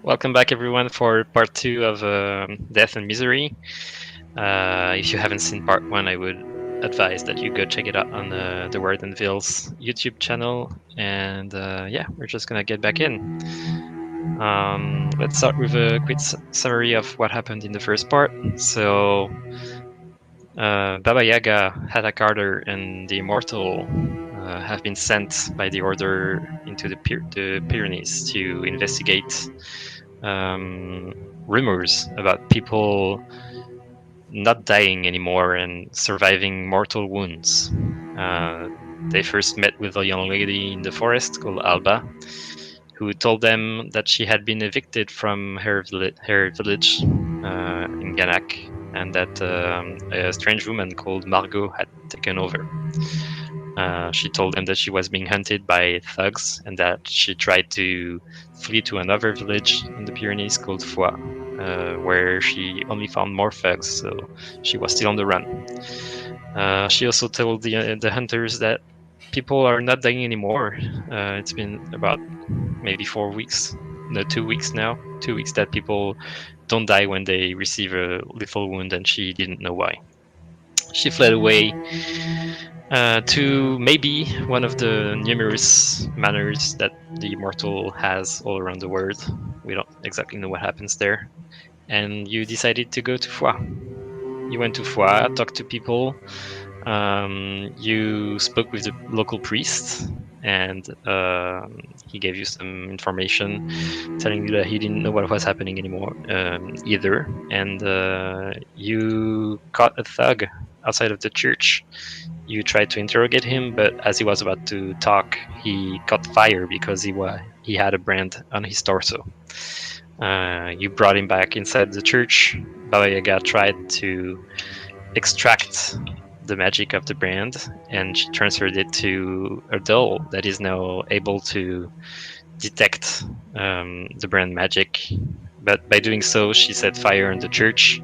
Welcome back, everyone, for part 2 of Death and Misery. If you haven't seen part 1, I would advise that you go check it out on the Word and Ville's YouTube channel. And yeah, we're just gonna get back in. Let's start with a quick summary of what happened in the first part. So, Baba Yaga, Hatta Carter, and the Immortal have been sent by the Order into the Pyrenees to investigate rumors about people not dying anymore and surviving mortal wounds. They first met with a young lady in the forest called Alba, who told them that she had been evicted from her village in Ganak, and that a strange woman called Margot had taken over. She told them that she was being hunted by thugs and that she tried to flee to another village in the Pyrenees called Foix, where she only found more thugs, so she was still on the run. She also told the hunters that people are not dying anymore. It's been about maybe 4 weeks, no, 2 weeks now. 2 weeks that people don't die when they receive a lethal wound, and she didn't know why. She fled away to maybe one of the numerous manors that the Immortal has all around the world. We don't exactly know what happens there. And you decided to go to Foix. You went to Foix, talked to people. You spoke with the local priest, and he gave you some information, telling you that he didn't know what was happening anymore either. And you caught a thug outside of the church. You tried to interrogate him, but as he was about to talk, he caught fire because he had a brand on his torso. You brought him back inside the church. Baba Yaga tried to extract the magic of the brand, and she transferred it to a doll that is now able to detect the brand magic. But by doing so, she set fire on the church,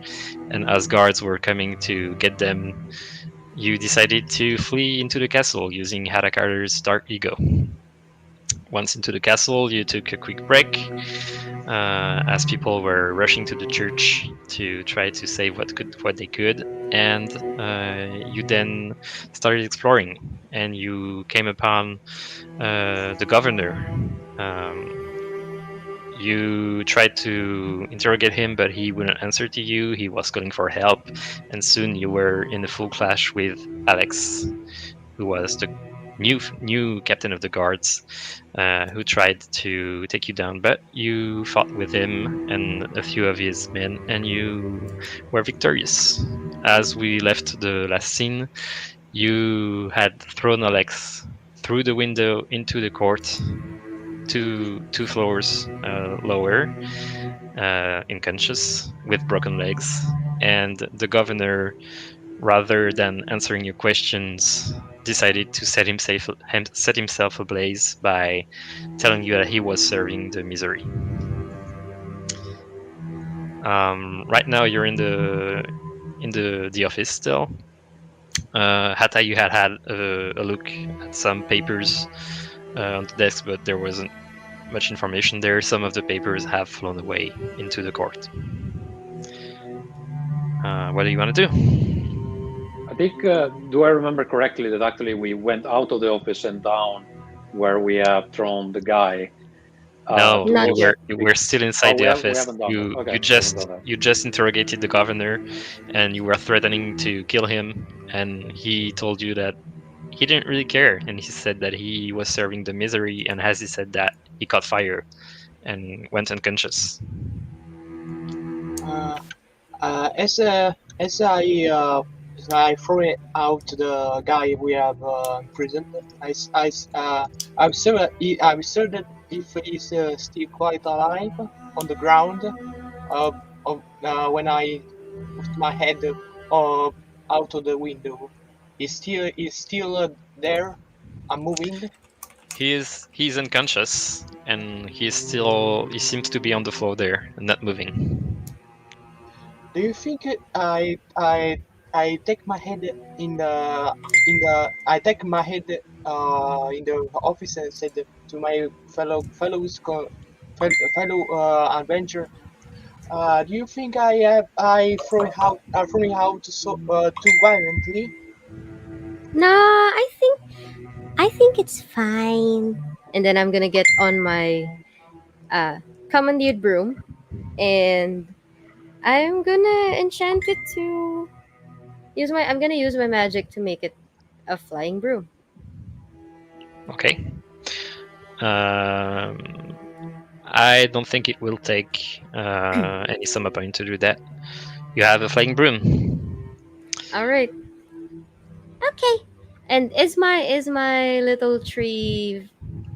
and as guards were coming to get them, you decided to flee into the castle using Hatta Carter's dark ego. Once into the castle, you took a quick break as people were rushing to the church to try to save what they could, and you then started exploring, and you came upon the governor. You tried to interrogate him, but he wouldn't answer to you. He was calling for help, and soon you were in a full clash with Alex, who was the new captain of the guards, who tried to take you down, but you fought with him and a few of his men, and you were victorious. As we left the last scene, you had thrown Alex through the window into the court, two floors lower, unconscious, with broken legs, and the governor, rather than answering your questions, decided to set himself ablaze by telling you that he was serving the misery. Right now, you're in the office still. Hatta, you had a look at some papers on the desk, but there wasn't much information there. Some of the papers have flown away into the court. What do you want to do? I think, do I remember correctly that actually we went out of the office and down where we have thrown the guy? No, Not yet. you were still inside the office. We haven't done that. Okay, You just interrogated the governor, and you were threatening to kill him, and he told you that he didn't really care, and he said that he was serving the misery, and as he said that, he caught fire and went unconscious. As I threw it out the guy we have imprisoned, I observed if he's still quite alive on the ground. When I put my head out of the window, he's still there, moving. He's unconscious, and he seems to be on the floor there and not moving. Do you think I take my head in the office and said to my fellow fellow adventurer. Do you think threw it out too violently? No, I think it's fine. And then I'm gonna get on my uh, commandeered broom, and I'm gonna enchant it to use my. I'm gonna use my magic to make it a flying broom. Okay. Um, I don't think it will take any summer point to do that. You have a flying broom. All right. Okay. And is my little tree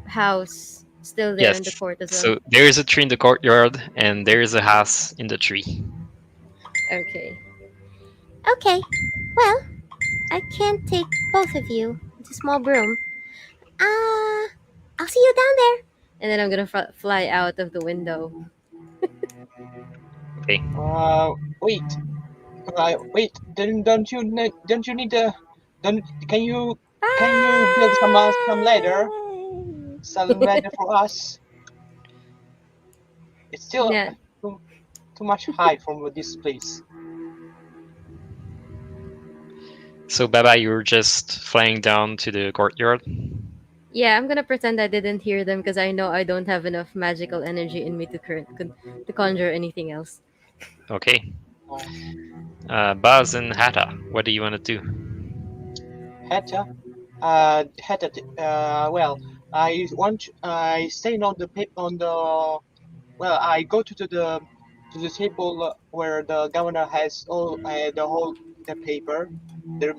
house still there Yes. in the court as well? So there is a tree in the courtyard, and there is a house in the tree. Okay. Okay. Well, I can't take both of you. It's a small broom. I'll see you down there. And then I'm gonna fly out of the window. Okay. Wait. Wait. Don't you need a? Don't can you build some ladder? Some ladder for us. It's still Yeah, too much high from this place. So Baba, you're just flying down to the courtyard. yeah. I'm gonna pretend I didn't hear them because I know I don't have enough magical energy in me to conjure anything else. Okay. Uh, Buzz and Hatta, what do you want to do? Hatta, Hatta. Well, I stay on the on the. Well, I go to the table where the governor has all the whole the paper, the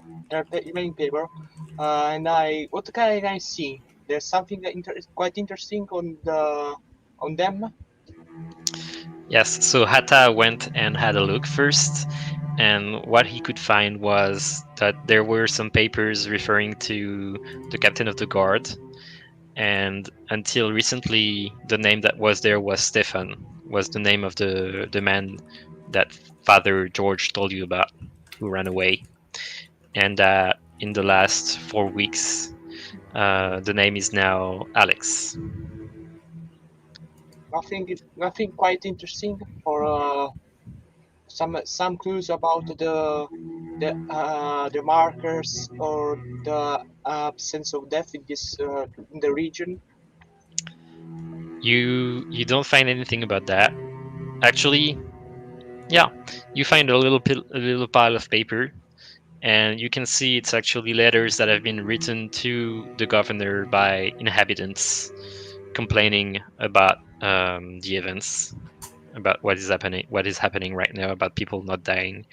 remaining paper, and what can I see? There's something quite interesting on them. Yes, so Hatta went and had a look first, and what he could find was that there were some papers referring to the captain of the guard, and until recently, the name that was there was Stefan, was the name of the man that Father George told you about, who ran away, and that in the last 4 weeks, the name is now Alex. Nothing quite interesting or some clues about the markers or the absence of death in the region. You don't find anything about that. Actually, yeah, you find a little pile of paper, and you can see it's actually letters that have been written to the governor by inhabitants complaining about the events, about what is happening right now, about people not dying,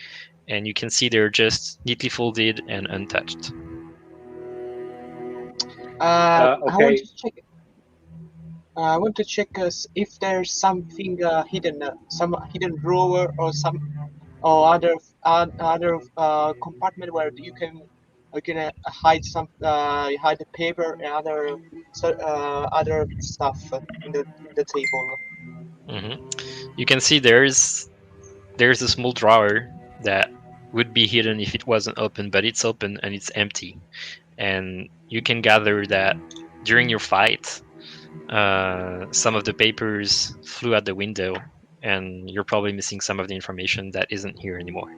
and you can see they're just neatly folded and untouched. I want Okay. to check. I want to check if there's something hidden, some hidden drawer or some or other compartment where you can hide the paper and other stuff in the table. hmm You can see there's a small drawer that would be hidden if it wasn't open, but it's open and it's empty. And you can gather that during your fight, some of the papers flew out the window, and you're probably missing some of the information that isn't here anymore.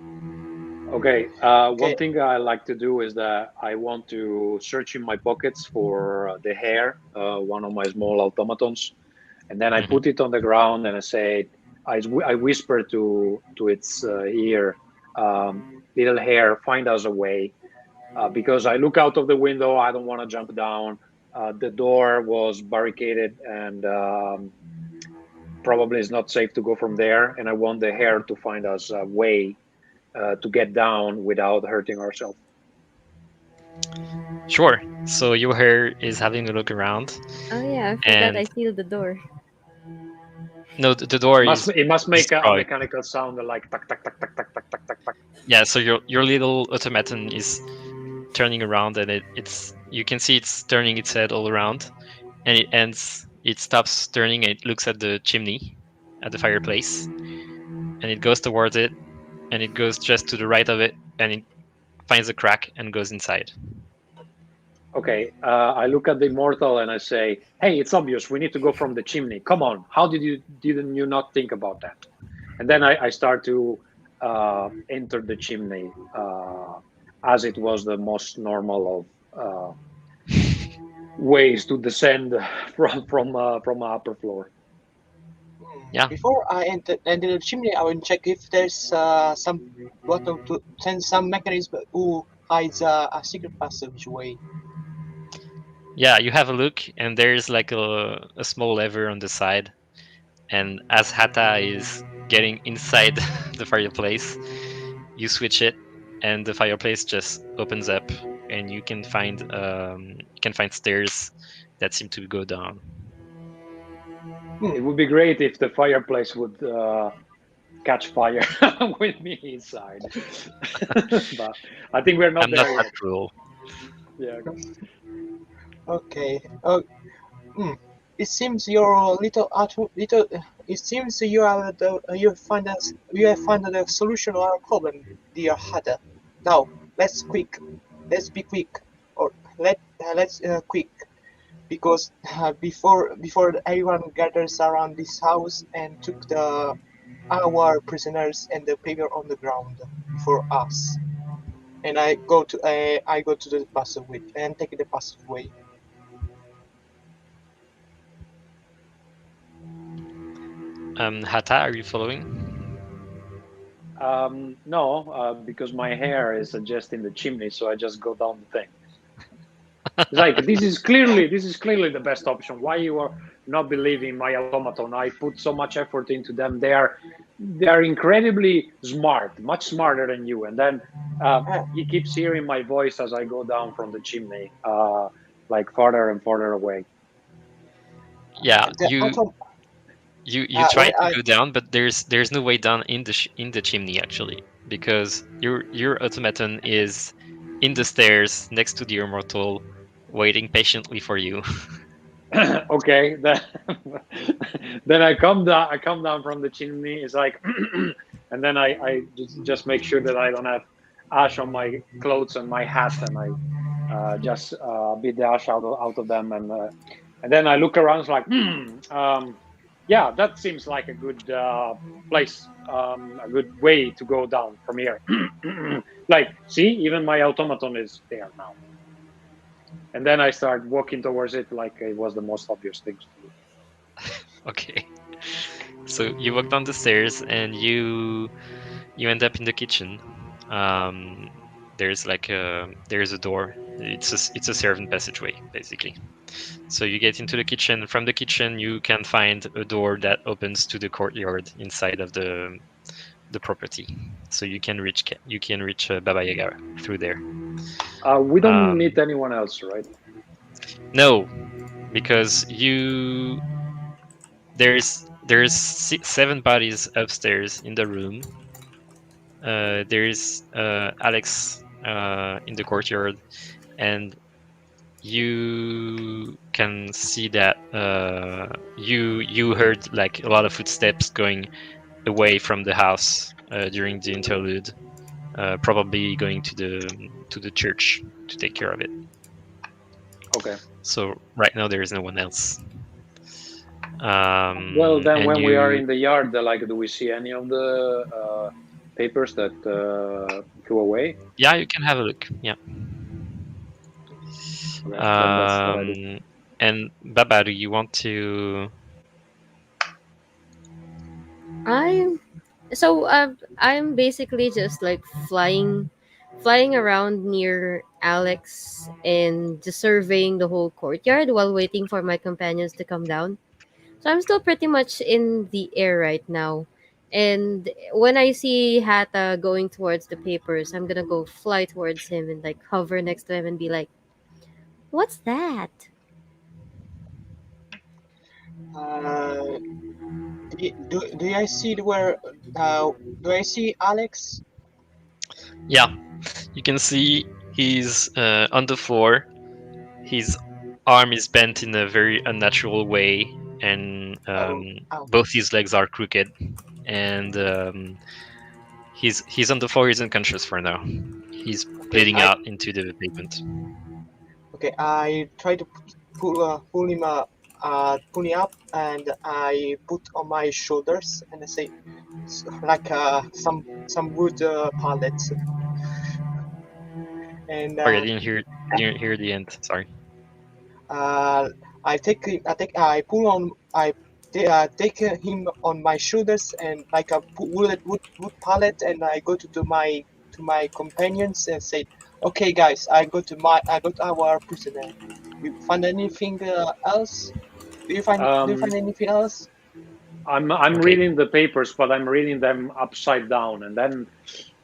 Okay. One Okay. thing I like to do is that I want to search in my pockets for the hair, one of my small automatons, and then I hmm put it on the ground and I say, I whisper to its ear, little hair, find us a way. Because I look out of the window, I don't want to jump down. The door was barricaded, and probably it's not safe to go from there. And I want the hair to find us a way to get down without hurting ourselves. Sure. So your hair is having a look around, Oh yeah, I forgot I and sealed the door. no, the door is It must make a destroyed. mechanical sound like tack tack tack tack tack tack tack tack tack. Yeah. So your little automaton is turning around, and it's you can see it's turning its head all around, and it ends. It stops turning, and it looks at the chimney, at the fireplace, and it goes towards it, and it goes just to the right of it, and it finds a crack and goes inside. Okay, I look at the immortal and I say, "Hey, it's obvious. We need to go from the chimney. Come on. How didn't you not think about that?" And then I start to enter the chimney as it was the most normal of ways to descend from upper floor. Yeah. Before I enter the chimney, I will check if there's some bottom to send some mechanism who hides a secret passageway. Yeah, you have a look, and there's like a small lever on the side. And as Hata is getting inside the fireplace, you switch it, and the fireplace just opens up, and you can find stairs that seem to go down. It would be great if the fireplace would catch fire with me inside, but I think we're not I'm not there that yet. cruel. Yeah. Okay. Hmm. It seems you're a little little. It seems you have you have found the solution to our problem, dear Hada. Now let's be quick, or let's quick, because before everyone gathers around this house and took the our prisoners and the paper on the ground before us. And I go to the passageway and take the passageway. Hata, are you following? No, because my hair is adjusting the chimney, so I just go down the thing. It's like this is clearly the best option. Why you are not believing my automaton? I put so much effort into them. They are incredibly smart, much smarter than you. And then he keeps hearing my voice as I go down from the chimney, like farther and farther away. Yeah, The autom you try when to go down, but there's no way down in the chimney actually, because your automaton is in the stairs next to the immortal, waiting patiently for you. Okay, then then I come down. I come down from the chimney. It's like, and then I just make sure that I don't have ash on my clothes and my hat, and I just beat the ash out of them, and then I look around. It's like, yeah, that seems like a good place, a good way to go down from here. Like, see, even my automaton is there now. And then I start walking towards it like it was the most obvious thing to do. Okay, so you walk down the stairs and you end up in the kitchen. There's there's a door. It's a servant passageway basically. So you get into the kitchen. From the kitchen, you can find a door that opens to the courtyard inside of the property. So you can reach Baba Yaga through there. We don't meet anyone else, right? No, because there's 7 bodies upstairs in the room. There's Alex in the courtyard, and you can see that you heard like a lot of footsteps going away from the house during the interlude, probably going to the church to take care of it. Okay. So right now there is no one else. Well, then when we are in the yard, do we see any of the papers that flew away? Yeah, you can have a look. Yeah. Okay, and Baba, do you want to? I'm I'm basically just like flying around near Alex and just surveying the whole courtyard while waiting for my companions to come down. So I'm still pretty much in the air right now. And when I see Hata going towards the papers, I'm gonna go fly towards him and like hover next to him and be like, "What's that?" Do I see where? Do I see Alex? Yeah, you can see he's on the floor. His arm is bent in a very unnatural way, and Ow. both his legs are crooked. And he's on the floor. He's unconscious for now. He's Okay, bleeding out into the pavement. Okay, I try to pull him up, and I put on my shoulders, and I say, like some wood pallets, and Sorry, didn't hear the end. Sorry. uh, I pull on take him on my shoulders, and like a wood pallet, and I go to my companions and say, okay guys, I got our prisoner. You find anything else? Do you Um, find anything else? I'm Okay. reading the papers, but I'm reading them upside down, and then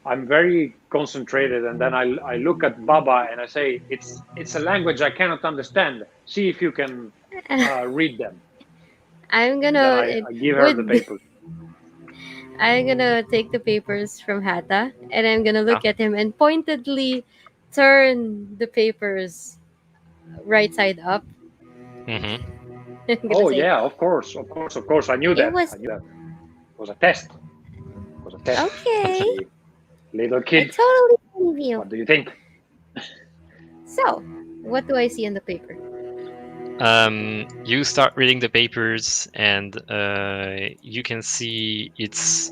I'm very concentrated, and then I look at Baba and I say, it's a language I cannot understand. See if you can read them. I'm And then gonna I give her the with papers. I'm gonna take the papers from Hata and I'm gonna Ah. look at him and pointedly turn the papers right side up. Mm-hmm. I'm gonna Oh say, yeah, of course, of course, of course. I knew it that. was I knew that. It was a test. It was a test to okay. see, little I kid, totally believe you. what do you think? So, what do I see on the paper? You start reading the papers, and you can see it's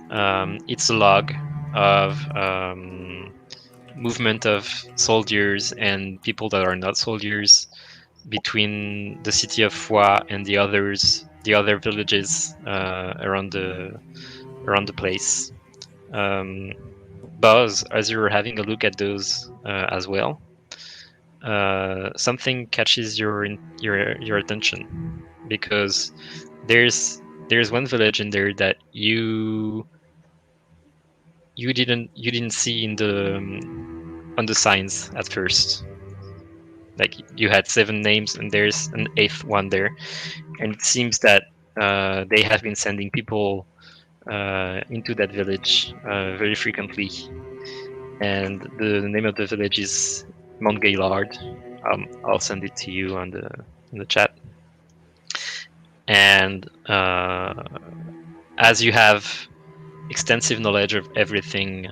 a log of movement of soldiers and people that are not soldiers between the city of Foix and the other villages around the place. Um, Buzz, as you were having a look at those as well, something catches your attention because there's one village in there that you didn't see in the on the signs at first. Like you had 7 names and there's an eighth one there, and it seems that they have been sending people into that village very frequently. And the name of the village is Mount Gaylord. I'll send it to you on the chat. And as you have extensive knowledge of everything,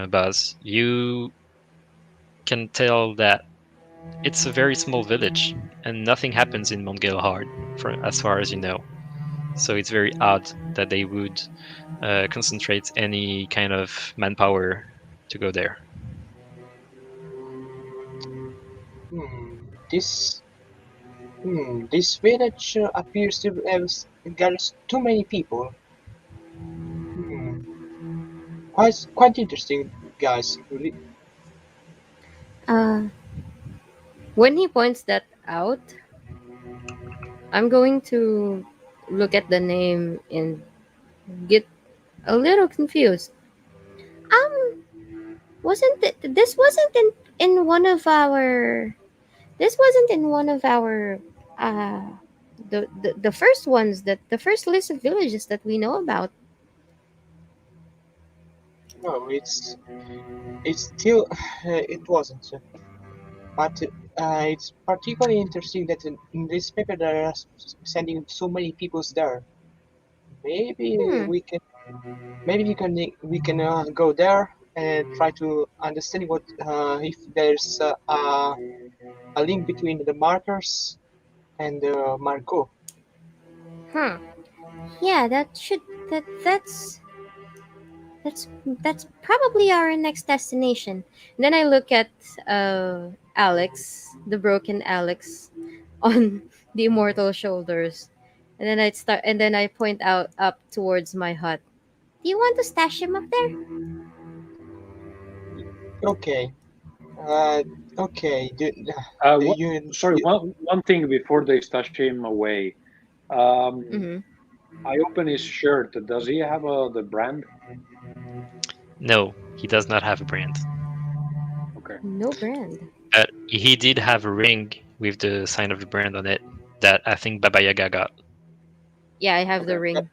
Buzz, you can tell that it's a very small village and nothing happens in Mount Gaylord, for as far as you know. So it's very odd that they would concentrate any kind of manpower to go there. Hmm, this this village appears to have gathers too many people. Hmm, quite interesting, guys. Really. Uh, when he points that out, I'm going to look at the name and get a little confused. Um, wasn't this wasn't in one of our this wasn't in one of our uh the first ones, that the first list of villages that we know about. No, it's still it wasn't. But it's particularly interesting that in this paper they are sending so many peoples there. Maybe Hmm. we can we can go there and try to understand what if there's a link between the markers and Marco. Huh. Yeah, that's probably our next destination. And then I look at Alex, the broken Alex, on the immortal shoulders. And then I point out up towards my hut. Do you want to stash him up there? Okay. Uh, okay. What, sorry, You one thing before they stash him away. Um, Mm-hmm. I open his shirt. Does he have the brand? No, he does not have a brand. Okay. No brand. But he did have a ring with the sign of the brand on it that I think Baba Yaga got. Yeah, I have Okay. the ring.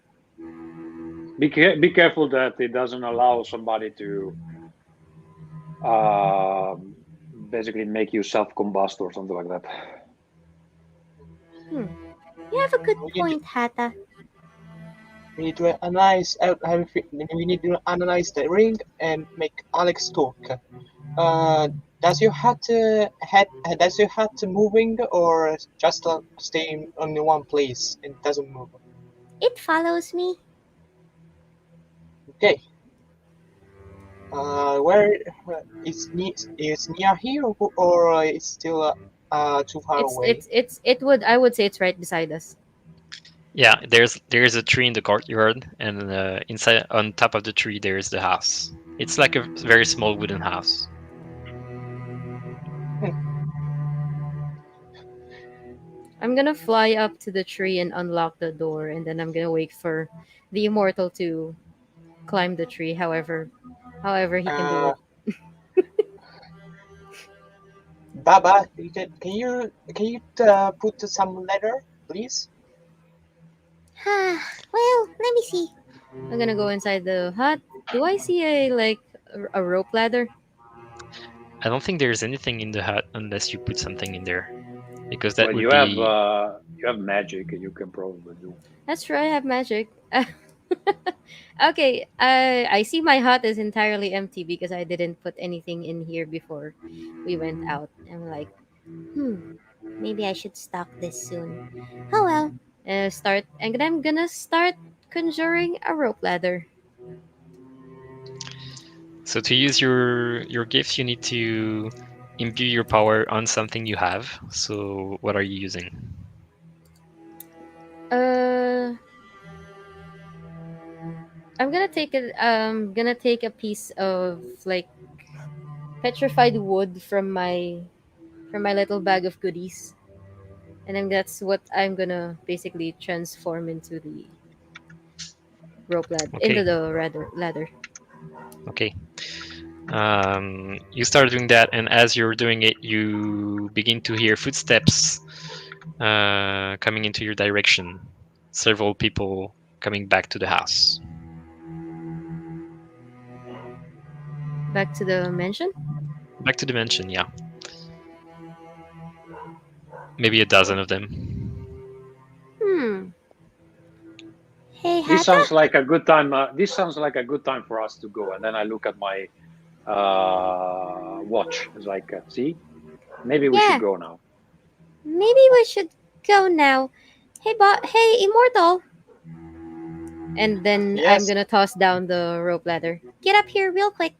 Be careful that it doesn't allow somebody to um, basically make you self combust or something like that. Hmm. You have a good we need point, Hata. we need to analyze everything. We need to analyze the ring and make Alex talk. Uh, does your hat moving or just staying on one place and doesn't move? It follows me. Okay. Where is near here or it's still too far away? I would say it's right beside us. Yeah, there's a tree in the courtyard, and inside on top of the tree there's the house. It's like a very small wooden house. I'm gonna fly up to the tree and unlock the door, and then I'm gonna wait for the immortal to climb the tree. However he can do Uh, it. Baba, can you put some letter, please? Well, let me see. I'm gonna go inside the hut. Do I see a rope ladder? I don't think there's anything in the hut unless you put something in there, because that Well, would be you have magic. You can probably do. That's true. I have magic. Okay, I see my hut is entirely empty because I didn't put anything in here before we went out. I'm like, maybe I should stock this soon. Oh well. I'm gonna start conjuring a rope ladder. so to use your gifts. You need to imbue your power on something you have. So what are you using? Uh, gonna take a piece of like petrified wood from my little bag of goodies, and then that's what I'm gonna basically transform into the Okay, ladder. okay. You start doing that, and as you're doing it, you begin to hear footsteps coming into your direction. Several people coming back to the house. Back to the mansion. Back to the mansion, yeah. Maybe a dozen of them. Hmm. Hey, This Hata? sounds like a good time. This sounds like a good time for us to go. And then I look at my watch. It's like, see, maybe we should Yeah, go now. maybe we should go now. Hey, Immortal. And then I'm Yes. gonna toss down the rope ladder. Get up here real quick.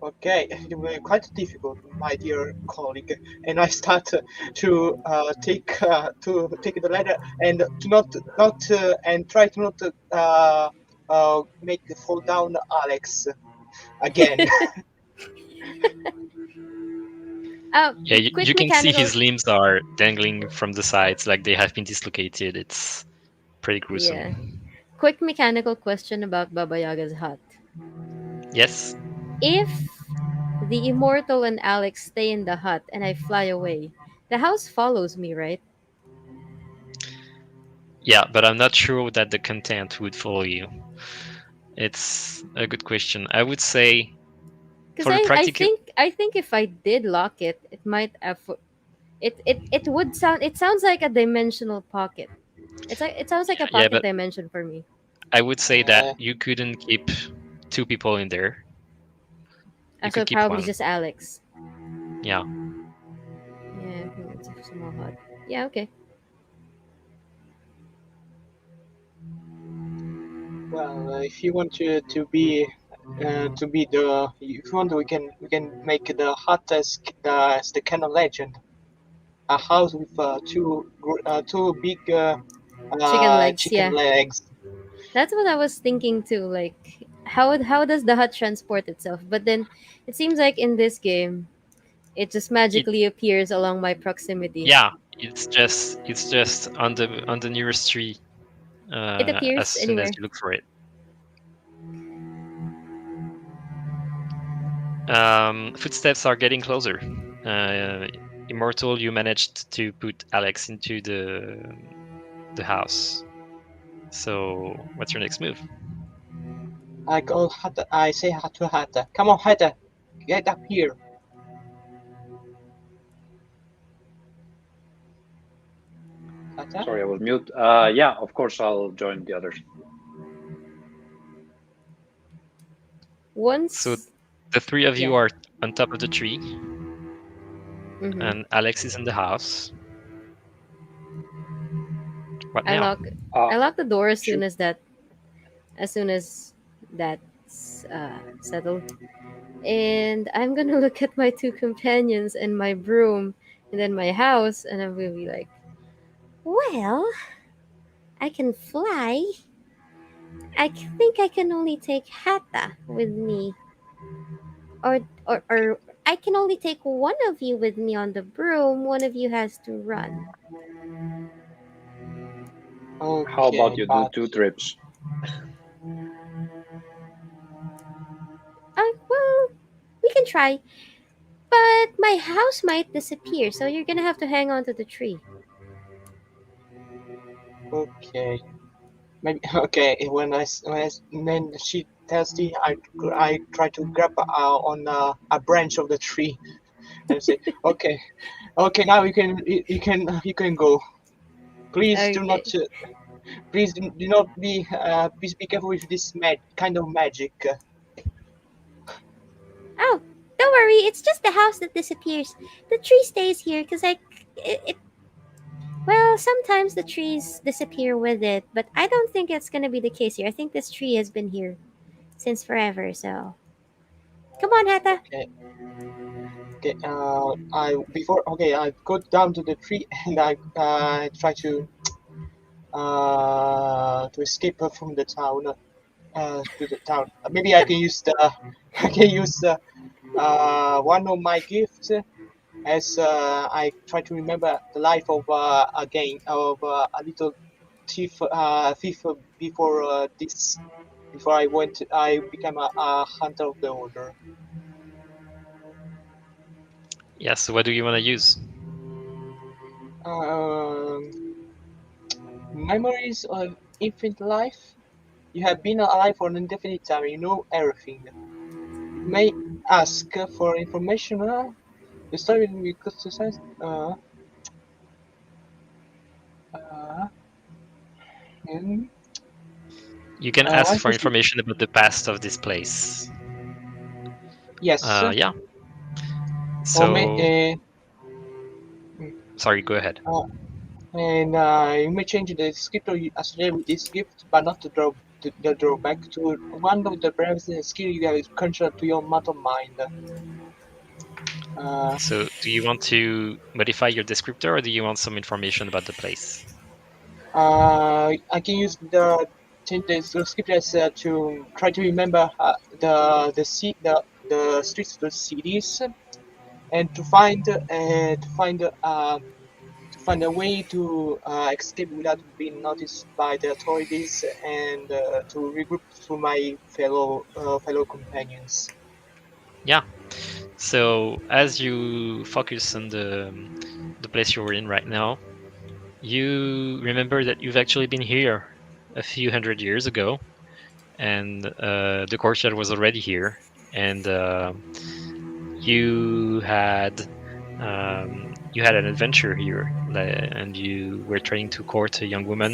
Okay, it will be quite difficult, my dear colleague. And I start to take the ladder and to not and try to not make the fall down Alex again. Yeah, you Quick can see mechanical. his limbs are dangling from the sides like they have been dislocated. It's pretty Yeah. gruesome. Quick mechanical question about Baba Yaga's hut. Yes? If the Immortal and Alex stay in the hut and I fly away, the house follows me, right? Yeah, but I'm not sure that the content would follow you. It's a good question. I would say Because for the practical. I think if I did lock it, it might have it would sound it sounds like a dimensional pocket. It sounds like a Yeah, pocket but dimension for me. I would say that uh, you couldn't keep two people in there. You So could keep probably one. just Alex. Yeah. Yeah, I think it's a small hut. Yeah, okay. well, if you want to be the if you want we can make the hut as the canon legend. A house with two big Chicken legs, chicken yeah. legs. That's what I was thinking too. Like, how does the hut transport itself? But then, it seems like in this game, it just It magically appears along my proximity. yeah, it's just on the nearest tree It as appears soon as anywhere. you look for it. Footsteps are getting closer. Uh, Immortal, you managed to put Alex into the house. So what's your next move? I call Hatta. I say to Hatta, "Come on, Hatta, get up here." Hatta. Sorry, I was mute. Yeah, of course, I'll join the others. So Once, the three of yeah. you are on top of the tree. Mm-hmm. and Alex is in the house. What I now? lock Uh, I lock the door should as soon as that's settled. And I'm gonna look at my two companions and my broom and then my house, and I'm gonna be like, well, I can fly. Think I can only take Hata with me, or I can only take one of you with me on the broom. One of you has to run. How about Okay, you do but 2 trips? Well, we can try, but my house might disappear, so you're gonna have to hang on to the tree. okay. Maybe okay. Then she tells me I try to grab on a branch of the tree and say, okay, okay. Now you can go. Please do not Okay. do not be please be careful with this kind of magic. Oh, don't worry. It's just the house that disappears. The tree stays here because it. Well, sometimes the trees disappear with it, but I don't think it's gonna be the case here. I think this tree has been here since forever. So come on, Hata. Okay. Okay. I before okay. I go down to the tree and I try to escape from the town. To the town. Maybe I can use the I can use one of my gifts as I try to remember the life of a little thief before this before I became a hunter of the order. Yeah. So what do you want to use? Um, Memories of infinite life. You have been alive for an indefinite time. You know everything. You may ask for information. The story will be criticized. Uh, and, You can ask one for question. information about the past of this place. Yes. Yeah. Or may So mm, sorry. Go ahead. uh, and you may change the descriptor you associate with this gift, but not the drawback to one of the previous skill you have is control to your matter mind. Uh, So do you want to modify your descriptor, or do you want some information about the place? I can use the change the descriptors to try to remember the streets of the cities and to find a way to escape without being noticed by the authorities and to regroup to my fellow companions. Yeah. So as you focus on the place you're in right now, you remember that you've actually been here a few hundred years ago, and the courtyard was already here, and you had you had an adventure here, and you were trying to court a young woman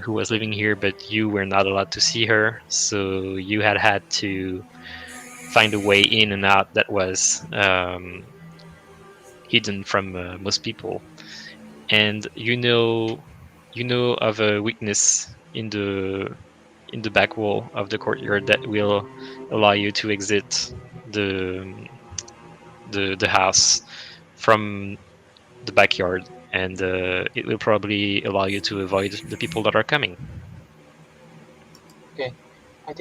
who was living here, but you were not allowed to see her, so you had to find a way in and out that was hidden from most people. And you know of a weakness in the back wall of the courtyard that will allow you to exit the the house from the backyard, and it will probably allow you to avoid the people that are coming. Okay, I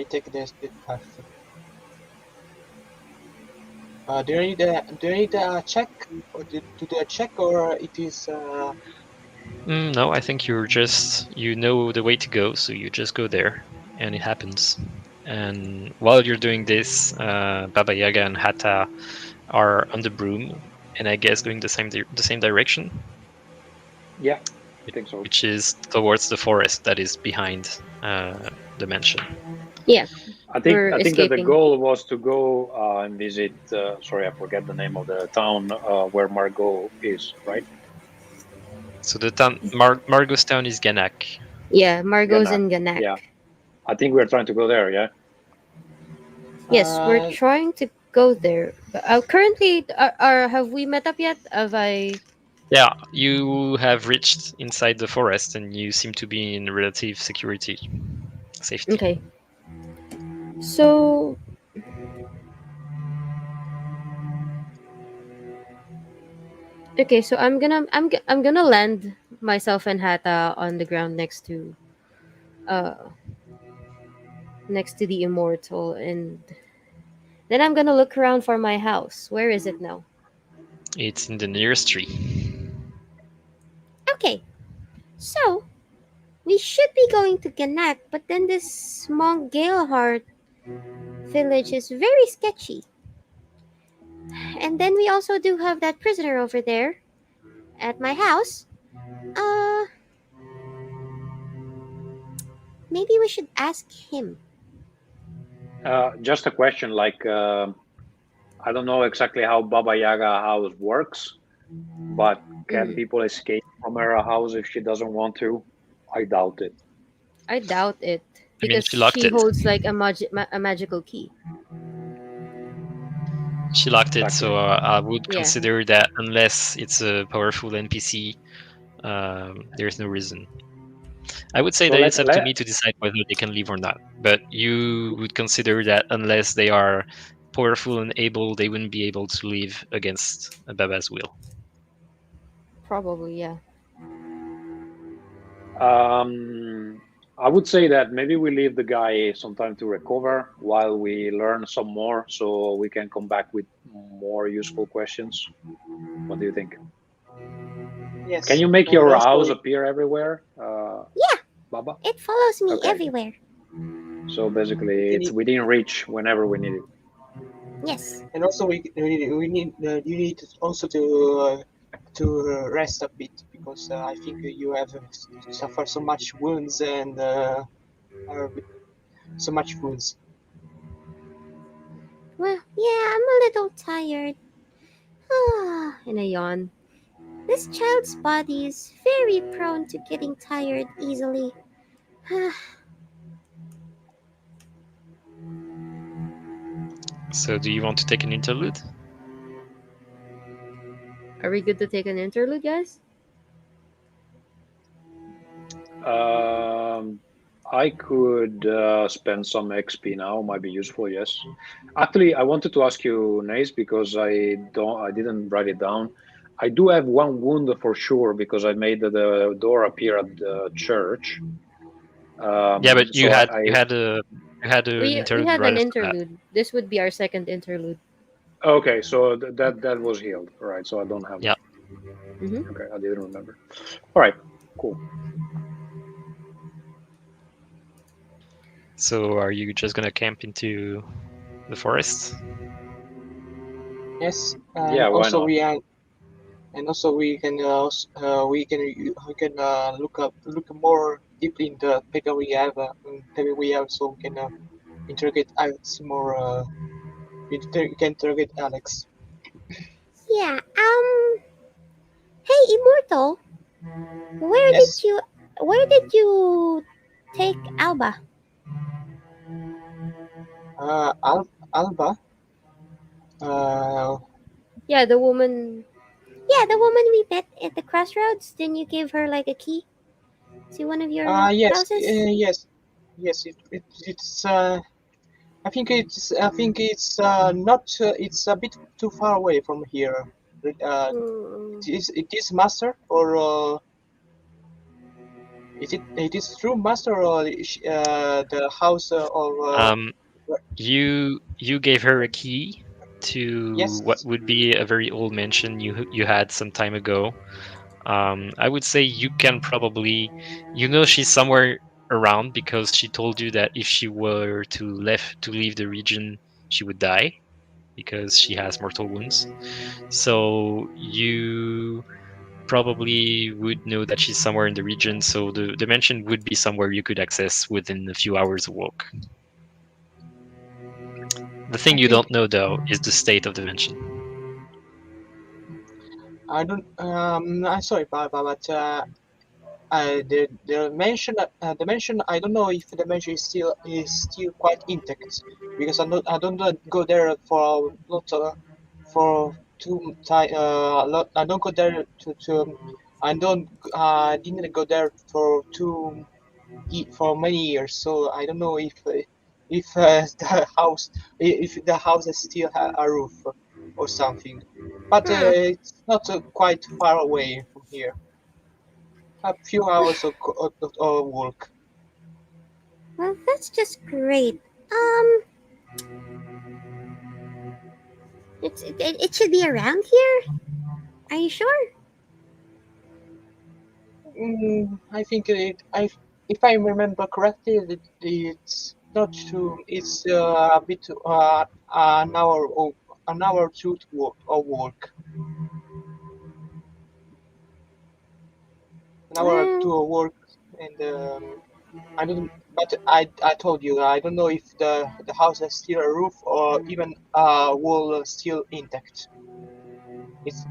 take this path. Do you need a check or to do a check or it is No, I think you know the way to go, so you just go there, and it happens. And while you're doing this, Baba Yaga and Hatta are on the broom, and I guess going the same direction, Yeah, I think so. which is towards the forest that is behind the mansion. Yeah, we're I think that the escaping. goal was to go and visit. Sorry, I forget the name of the town where Margot is. Right, So the town, Margot's town is Ganak. Yeah, Margot's Gana. in Ganak. Yeah, I think we're trying to go there. Yeah. Yes, we're uh trying to go there. But currently, have we met up yet? Have I? Yeah, you have reached inside the forest and you seem to be in relative security, safety. Okay. So okay, so I'm gonna land myself and Hata on the ground uh next to the immortal, and then I'm gonna look around for my house. Where is it now? It's in the nearest tree. Okay, so we should be going to Ganak, but then this Mount Galeheart village is very sketchy. And then we also do have that prisoner over there at my house. Uh, maybe we should ask him. Just a question, like I don't know exactly how Baba Yaga house works, but can Mm, people escape from her house if she doesn't want to? I doubt it. I doubt it I mean, because she locked she it. holds like a magical key. She locked it, Exactly. so I would Yeah, consider that unless it's a powerful NPC, there's no reason. I would say So that let it's up to let me to decide whether they can leave or not. But you would consider that unless they are powerful and able, they wouldn't be able to leave against Baba's will. probably. Yeah. um I would say that maybe we leave the guy some time to recover while we learn some more, so we can come back with more useful questions. What do you think? Can Yes, you make and your also house appear everywhere, Yeah, Baba? it follows me Okay. everywhere. So basically, we it's need, within reach whenever we need it. Yes, and also we need you need to rest a bit because I think you have suffered so much wounds and are so much wounds. well, yeah, I'm a little tired. Ah, and a yawn. This child's body is very prone to getting tired easily. So, do you want to take an interlude? Are we good to take an interlude, guys? Um, I could spend some XP now. Might be useful. Yes. Actually, I wanted to ask you, Nace, because I didn't write it down. I do have one wound for sure because I made the door appear at the church. Yeah, but you So had I you had a you had an We interlude had right an after that. interlude. This would be our second interlude. okay. So that was healed. All right. So I don't have Yeah. that. Mm-hmm. Okay, I didn't remember. All right. Cool. So, are you just gonna camp into the forest? Yes, Yeah. Why not? and also we can look more deeply in the paper we have so we can interrogate Alex more. We can interrogate Alex. Yeah. Hey, Immortal. Where did Yes, you Where did you take Alba? Alba. Uh, Yeah, the woman. Yeah, the woman we met at the crossroads. Then you gave her like a key to one of your yes, houses. yes. It's. I think it's not. It's a bit too far away from here. Mm, It is master or it is true master or the house of Um, you gave her a key to what yes. would be a very old mansion you had some time ago. I would say you can probably, she's somewhere around because she told you that if she were to leave the region, she would die because she has mortal wounds. So you probably would know that she's somewhere in the region. So the mansion would be somewhere you could access within a few hours of walk. The I thing you think don't know though is the state of the mansion. I don't. I'm sorry, Baba, but the mansion. I don't know if the mansion is still quite intact because I don't go there for a lot for too time. I don't go there to I don't didn't go there for for many years, so I don't know if the house if the house has still a roof or something. But Hmm. it's not quite far away from here. A few hours of walk. Well, that's just great. Um, it should be around here. Are you sure? I think if I remember correctly, it's not too. It's a bit an hour or an hour or two to walk. An hour or two Well, of work, and I don't. But I told you I don't know if the house has still a roof or even a wall still intact. It's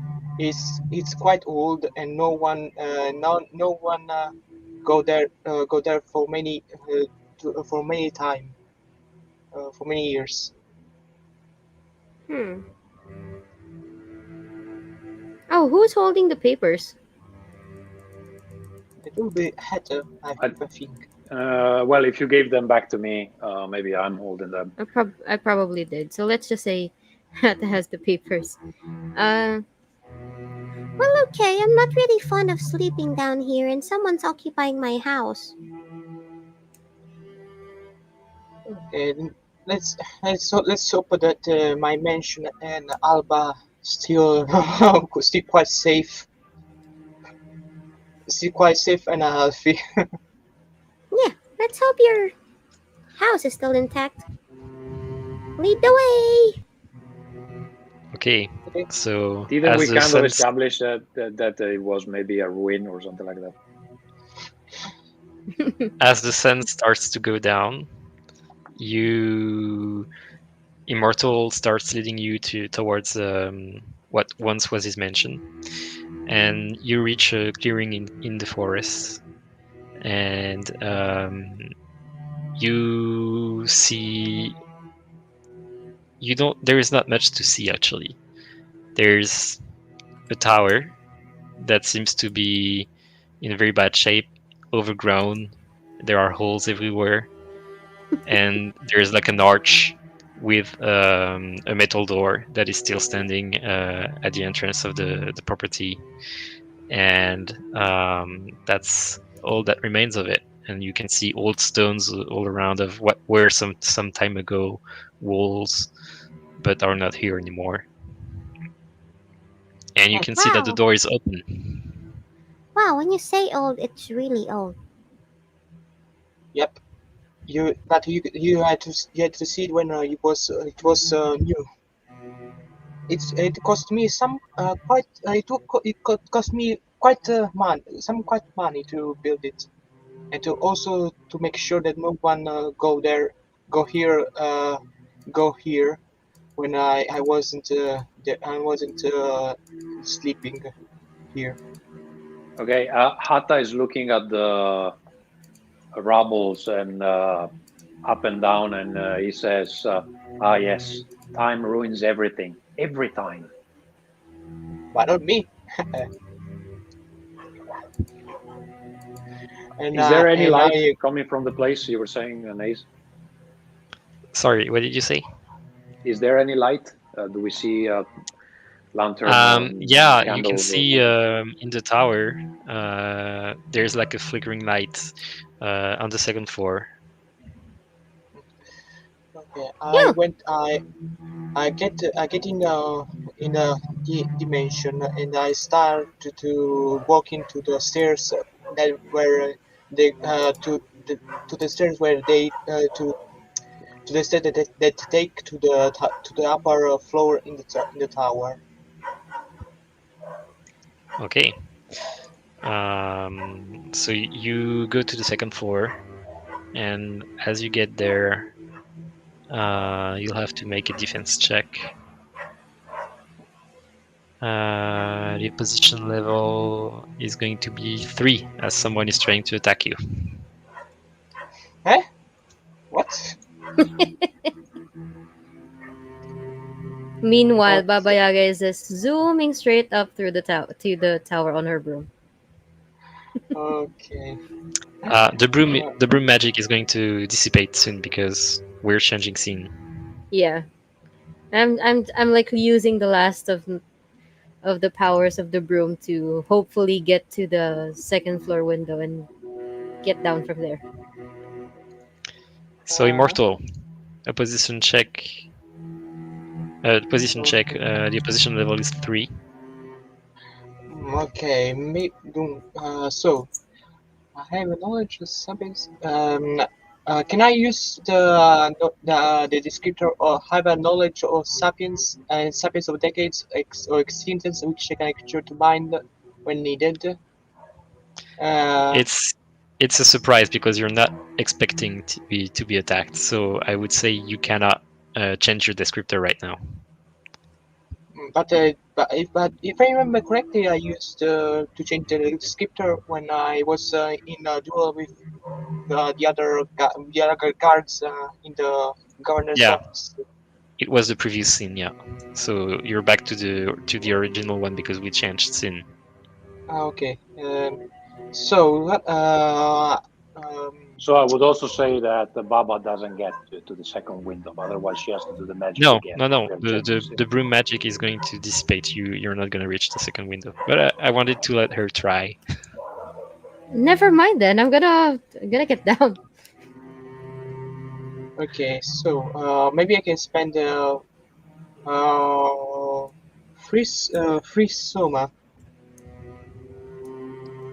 it's quite old, and no one go there for many time for many years. hmm. Oh, who's holding the papers? It will be Hatter, I, I think. well, if you gave them back to me, maybe I'm holding them. I probably did. So let's just say that has the papers. Uh, well, okay. I'm not really fond of sleeping down here, and someone's occupying my house. And let's hope that my mansion and Alba still still quite safe, and healthy. Yeah, let's hope your house is still intact. Lead the way. Okay, Okay. so Didn't as we the kind of sun establish that it was maybe a ruin or something like that? as the sun starts to go down, you Immortal starts leading you towards what once was his mansion, and you reach a clearing in the forest, and you see you don't. There is not much to see actually. There's a tower that seems to be in very bad shape, overgrown. There are holes everywhere, and there's like an arch with a metal door that is still standing at the entrance of the property, and that's all that remains of it. And you can see old stones all around of what were some time ago walls, but are not here anymore. And you can see that the Wow. door is open. Wow, when you say old, it's really old. Yep. You had to see it when it was new. It cost me some quite it cost me quite quite money to build it, and to also to make sure that no one go here uh, go here when I wasn't sleeping here. Okay, Hatta is looking at the rubbles and up and down, and he says, "Ah, yes, time ruins everything, every time." But not me. and Is there any and light I coming from the place you were saying, Anaïs? Sorry, what did you say? Is there any light? Do we see a lantern or Yeah, you can candles or see something? in the tower. There's like a flickering light on the second floor. okay, Yeah. I get in a dimension, and I start to walk into the stairs that where they to the stairs where they to the stairs that take to the upper floor in the tower. Okay. So you go to the second floor, and as you get there, you'll have to make a defense check. The opposition level is going to be 3 as someone is trying to attack you. Eh? What? Meanwhile, Baba Okay. Yaga is just zooming straight up through the to the tower on her broom. Okay. The Uh, broom magic is going to dissipate soon because we're changing scene. Yeah, I'm like using the last of the powers of the broom to hopefully get to the second floor window and get down from there. So uh, immortal, opposition check. Position check. The opposition level is 3. okay. So I have a knowledge of sapiens. Can I use the descriptor or have a knowledge of sapiens and sapiens of decades or existence which I can capture to mind when needed? Uh, It's a surprise because you're not expecting to be attacked. So I would say you cannot change your descriptor right now. but if I remember correctly, I used to change the descriptor when I was in a duel with the other guards in the governor's Yeah, office. it was the previous scene. Yeah, so you're back to the original one because we changed scene. Okay. So, So I would also say that the Baba doesn't get to the second window. Otherwise, she has to do the magic No, again. no, no. We are changing The scene. broom magic is going to dissipate. You're not going to reach the second window. But I wanted to let her try. Never mind then. I'm gonna get down. okay. So, maybe I can spend uh, free soma.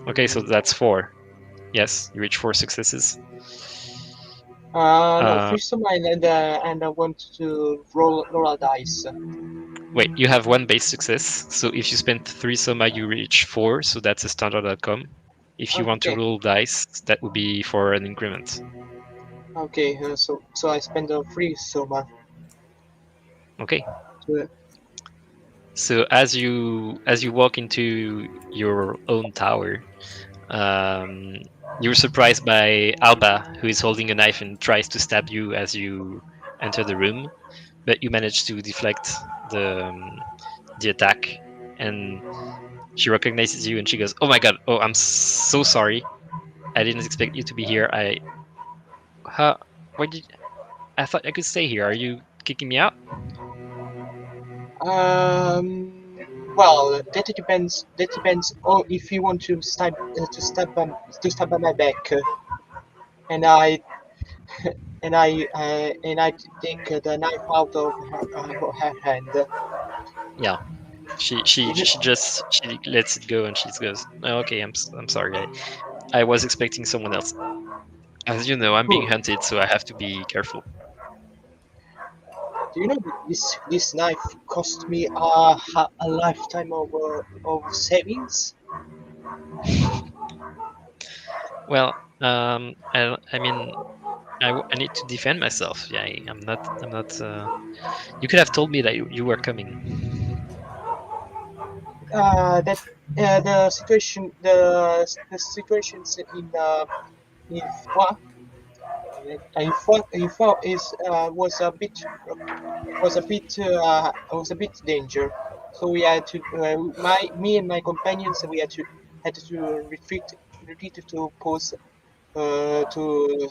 Okay, so that's 4. Yes, you reach 4 successes. No, Uh, free soma, and I want to roll a dice. Wait, you have 1 base success. So if you spend 3 soma, you reach 4. So that's a standard outcome. If you want to Okay. roll dice, that would be for an increment. Okay. So I spend a free soma. Okay. To, So as you walk into your own tower, um, you're surprised by Alba, who is holding a knife and tries to stab you as you enter the room, but you manage to deflect the attack, and she recognizes you and she goes, "Oh my god! Oh, I'm so sorry. I didn't expect you to be here. How? Why did? I thought I could stay here. Are you kicking me out?" well, that depends. That depends. Oh, if you want to stab on my back, and I take the knife out of her hand. Yeah. She lets it go and she goes, "Oh, okay, I'm sorry. I was expecting someone else. As you know, I'm being Who? hunted, so I have to be careful." Do you know this knife cost me a lifetime of savings? Well, I mean, I need to defend myself. Yeah, I'm not. You could have told me that you were coming. That the situations in Foix, in Foix is was a bit danger. So we had to my me and my companions had to retreat to pose to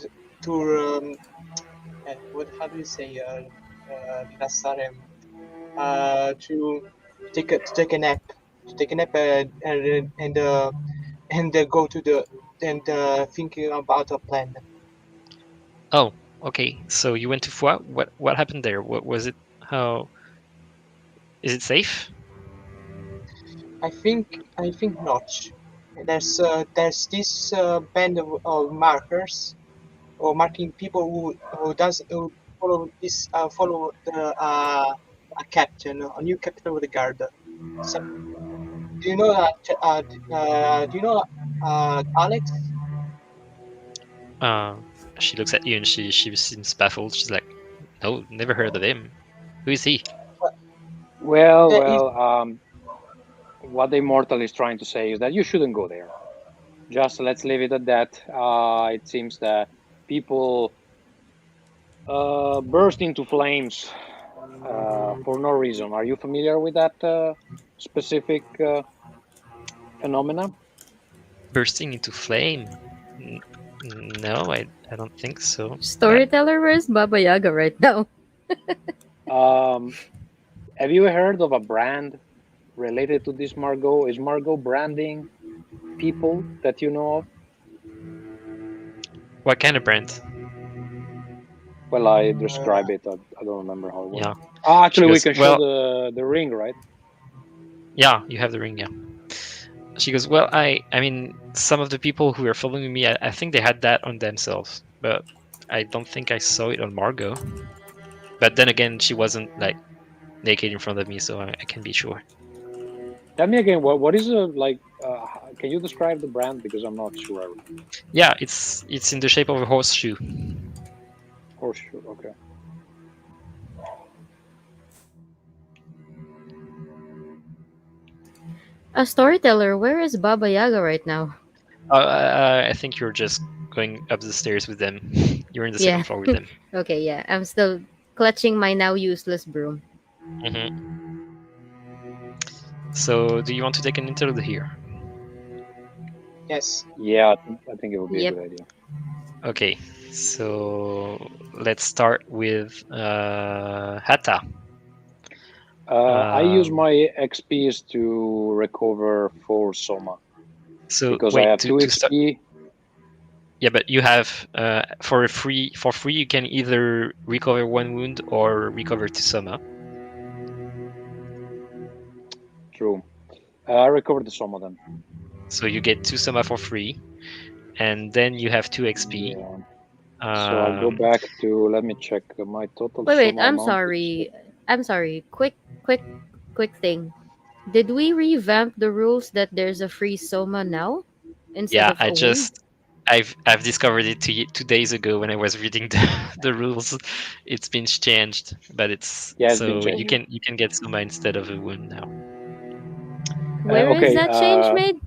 what how do you say rilassare to take a nap and go to the and thinking about a plan. Oh, okay. So you went to Foix. What happened there? What was it? How is it safe? I think not. There's this band of markers or marking people who follow a captain, a new captain of the guard. So, do you know that? Do you know Alex? Uh, she looks at you and she seems baffled. She's like, "No, never heard of him. Who is he?" Well, If well. what the Immortal is trying to say is that you shouldn't go there. Just let's leave it at that. It seems that people burst into flames for no reason. Are you familiar with that specific phenomena? Bursting into flame? No, I don't think so. Storyteller, where's Baba Yaga right now? Have you heard of a brand related to this, Margot? Is Margot branding people that you know of? What kind of brand? Well, I describe it. I don't remember how it was. Yeah. Actually, we goes, can show the ring, right? Yeah, you have the ring, yeah. She goes, well, I mean, some of the people who are following me, I think they had that on themselves, but I don't think I saw it on Margot. But then again, she wasn't like naked in front of me, so I can be sure. Tell me again, what is like? Can you describe the brand, because I'm not sure I remember. Yeah, it's in the shape of a horseshoe. Horseshoe, okay. A storyteller, where is Baba Yaga right now? I think you're just going up the stairs with them. You're in the second floor with them. Okay, yeah. I'm still clutching my now useless broom. So, do you want to take an interlude here? Yes. Yeah, I think it would be Yep. a good idea. Okay, so let's start with Hatta. I use my XPs to recover 4 Soma. So because wait, I have 2 XP. Yeah, but you have for free you can either recover 1 wound or recover 2 Soma. True. I recovered the Soma then. So you get 2 Soma for free, and then you have 2 XP. Yeah. So I go back to, let me check my total. Wait, Soma I'm amount. sorry. Quick thing. Did we revamp the rules that there's a free Soma now instead of a wound? I've discovered it 2 days ago when I was reading the rules. It's been changed, but it's been changed. you can get Soma instead of a wound now. Where is that change made?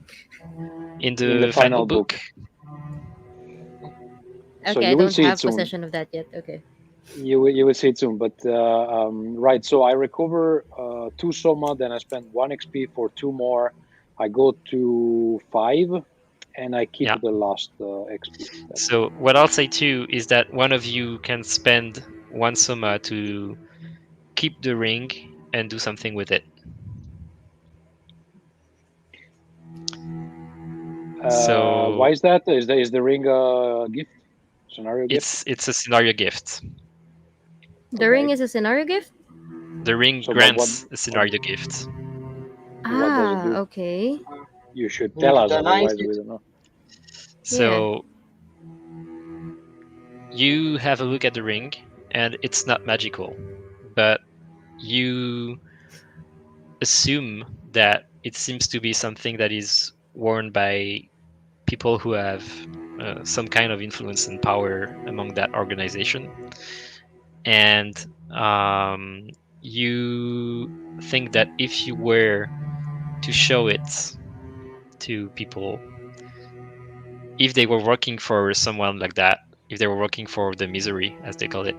In the final book. Okay, so I you will don't see have it soon. possession of that yet. Okay. You will see it soon, but right. So I recover 2 Soma, then I spend 1 XP for 2 more. I go to 5, and I keep the last XP. So what I'll say too is that one of you can spend 1 Soma to keep the ring and do something with it. So why is that? Is the ring a gift? Scenario gift? It's a scenario gift. The ring is a scenario gift? The ring grants a scenario gift. What does it do? Okay. You should tell us, otherwise we don't know. So you have a look at the ring, and it's not magical, but you assume that it seems to be something that is worn by people who have some kind of influence and power among that organization. And you think that if you were to show it to people, if they were working for someone like that, if they were working for the misery, as they call it,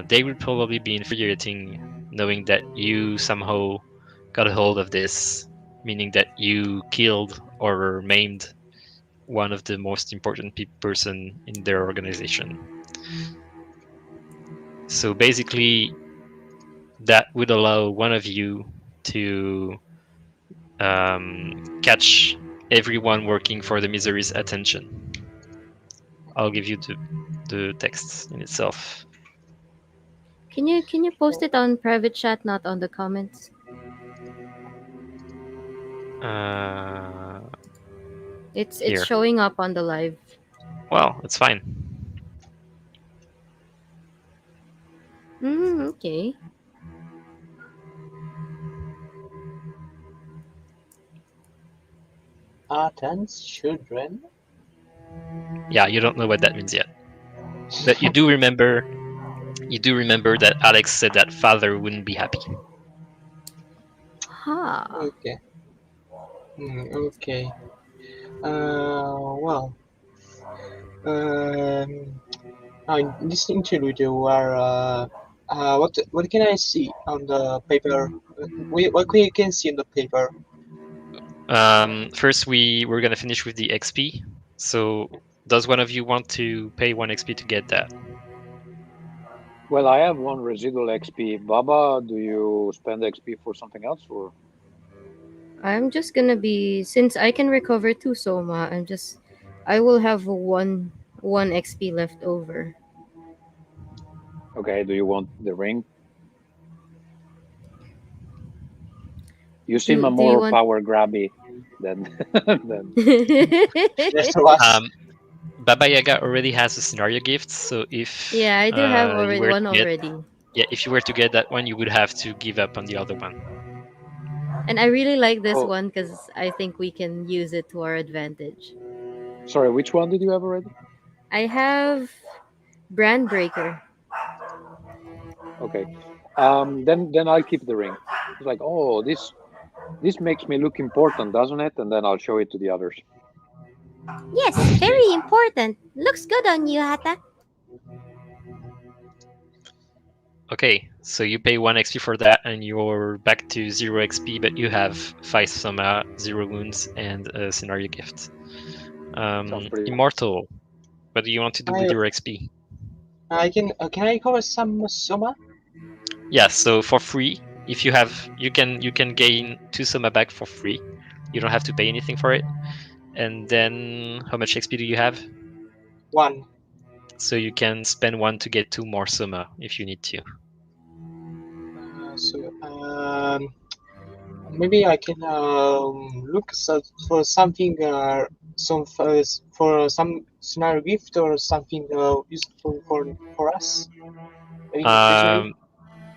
they would probably be infuriating knowing that you somehow got a hold of this, meaning that you killed or maimed one of the most important person in their organization. So basically, that would allow one of you to catch everyone working for the misery's attention. I'll give you the text in itself. Can you post it on private chat, not on the comments? It's showing up on the live. Well, it's fine. Okay. Athens children. Yeah, you don't know what that means yet, but you do remember. You do remember that Alex said that father wouldn't be happy. Aha. Okay. Okay. Well. Um. In this interlude, where what can I see on the paper? What can you can see on the paper? First, we're gonna finish with the XP. So, does one of you want to pay 1 XP to get that? Well, I have one residual XP. Baba, do you spend XP for something else or? I'm just gonna be, since I can recover two soma. I will have one XP left over. Okay, do you want the ring? You seem a Do you more want? power grabby than than. Yes, to us. Um, Baba Yaga already has a scenario gift, so if Yeah, I do have you already were to one get, already. yeah, if you were to get that one, you would have to give up on the other one. And I really like this Oh, one because I think we can use it to our advantage. sorry, which one did you have already? I have Brand Breaker. Okay, then I'll keep the ring. It's like, oh, this makes me look important, doesn't it? And then I'll show it to the others. Yes, Okay. very important. Looks good on you, Hata. Okay, so you pay 1 XP for that, and you're back to 0 XP, but you have 5 soma, 0 wounds, and a scenario gift. Sounds pretty nice. Immortal. What do you want to do with I your XP? I can I cover some soma? Yeah, so for free, if you have, you can gain 2 soma back for free. You don't have to pay anything for it. And then, how much XP do you have? One. So you can spend 1 to get 2 more soma if you need to. So maybe I can look for something for some scenario gift or something useful for us. Maybe this way. Um,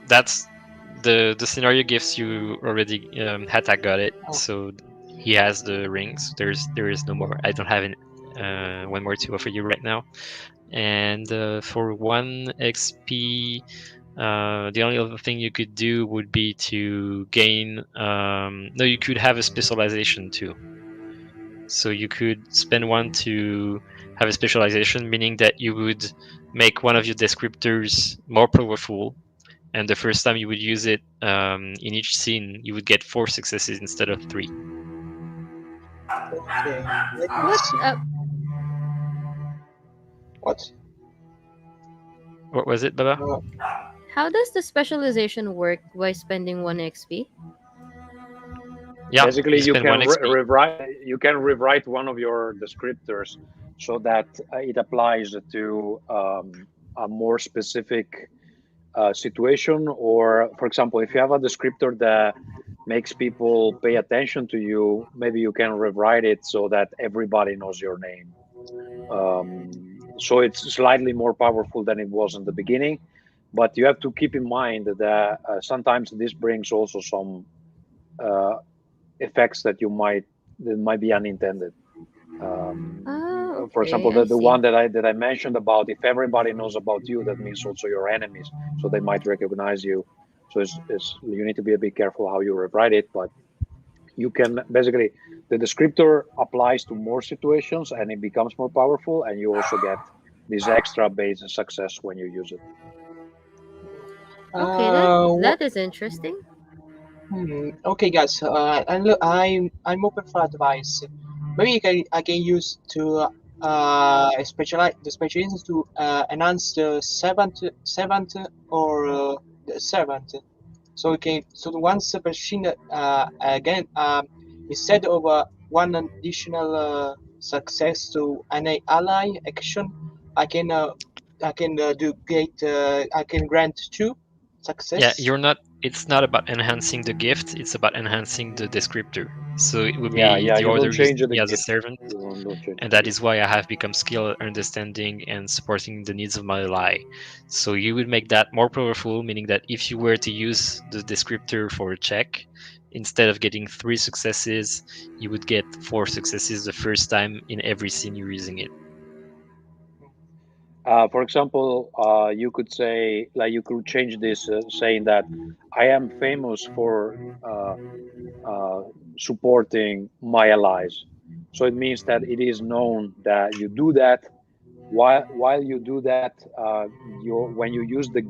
that's the scenario gifts you already Hatta got it, Oh, so he has the rings. There is no more. I don't have one more to offer you right now. And for 1 XP, the only other thing you could do would be to gain. No, you could have a specialization too. So you could spend 1 to have a specialization, meaning that you would make one of your descriptors more powerful, and the first time you would use it in each scene, you would get 4 successes instead of 3. okay. Let me What? see. What? What was it, Baba? Uh, How does the specialization work by spending one XP? Yeah, Basically, you spend 1 XP. rewrite one of your descriptors so that it applies to a more specific situation. Or, for example, if you have a descriptor that makes people pay attention to you, maybe you can rewrite it so that everybody knows your name. So it's slightly more powerful than it was in the beginning, but you have to keep in mind that sometimes this brings also some uh, effects that might be unintended. Oh, For okay, example, I the see. one that I mentioned about, if everybody knows about you, that means also your enemies, so they might recognize you. So you need to be a bit careful how you rewrite it, but you can basically, the descriptor applies to more situations and it becomes more powerful, and you also get this extra base success when you use it. Okay, what? that is interesting. Okay, guys. I'm open for advice. Maybe I can use to specialize the specialization to enhance the seventh or the seventh. So we can so the once per machine again instead of one additional success to an ally action, I can uh, I can grant two Yeah, success. you're not. It's not about enhancing the gift. It's about enhancing the descriptor. So it would Yeah, be yeah, the you don't order change using the me as a gift. servant, You don't change and the that gift. is why I have become skilled at understanding and supporting the needs of my ally. So you would make that more powerful, meaning that if you were to use the descriptor for a check, instead of getting 3 successes, you would get 4 successes the first time in every scene you're using it. For example, you could say, like, you could change this, saying that I am famous for uh, uh, supporting my allies. So it means that it is known that you do that. While you do that, when you use the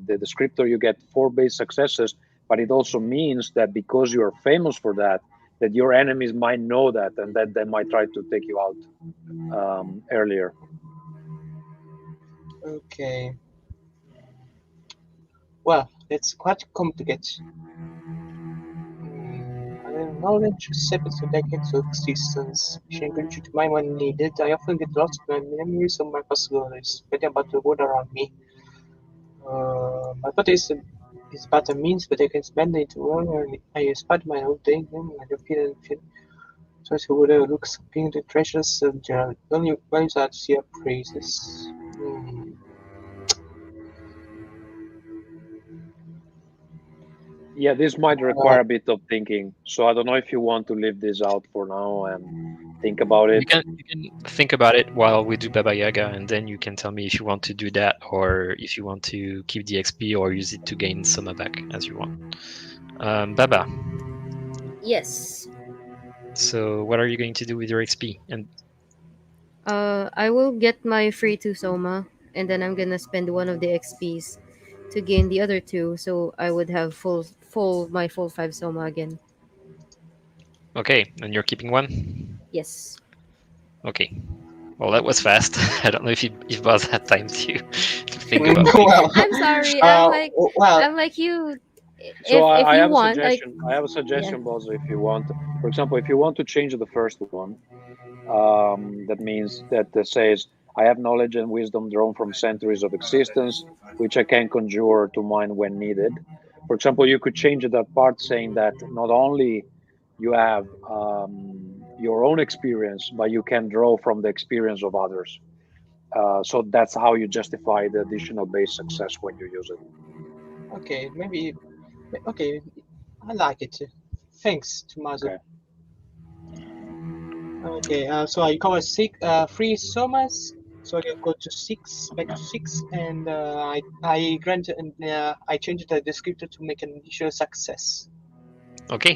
descriptor, you get 4 base successes. But it also means that because you are famous for that, that your enemies might know that, and that they might try to take you out earlier. Okay. Well, it's quite complicated. I have knowledge accepted to back into existence. She encouraged to mind when needed. I often get lost in my memories of my possibilities, forgetting about the world around me. My body is but a means, but I can spend it wrong. I spend my whole day, I don't feel. So she would look being the treasures of general values that she appraises. Yeah, this might Uh, require a bit of thinking. So I don't know if you want to leave this out for now and think about You it. can you can think about it while we do Baba Yaga, and then you can tell me if you want to do that or if you want to keep the XP or use it to gain Soma back as you want. Baba, Yes. so what are you going to do with your XP? And I will get my free two soma, and then I'm gonna spend one of the XPs to gain the other two, so I would have full five soma again. okay, and you're keeping one. Yes. Okay. Well, that was fast. I don't know if Buzz had time to think about it. well, I'm sorry. well, I'm like you. So If I you have a want, like, suggestion. I have a yeah. suggestion, Bozo, if you want. For example, if you want to change the first one, that means that says, I have knowledge and wisdom drawn from centuries of existence, which I can conjure to mind when needed. For example, you could change that part saying that not only you have your own experience, but you can draw from the experience of others. So that's how you justify the additional base success when you use it. okay, maybe, okay, I like it. Thanks, Tommaso. Okay. Okay, so I cover three somas, so I can go to six, back to six, and I grant and I change the descriptor to make an initial success. Okay.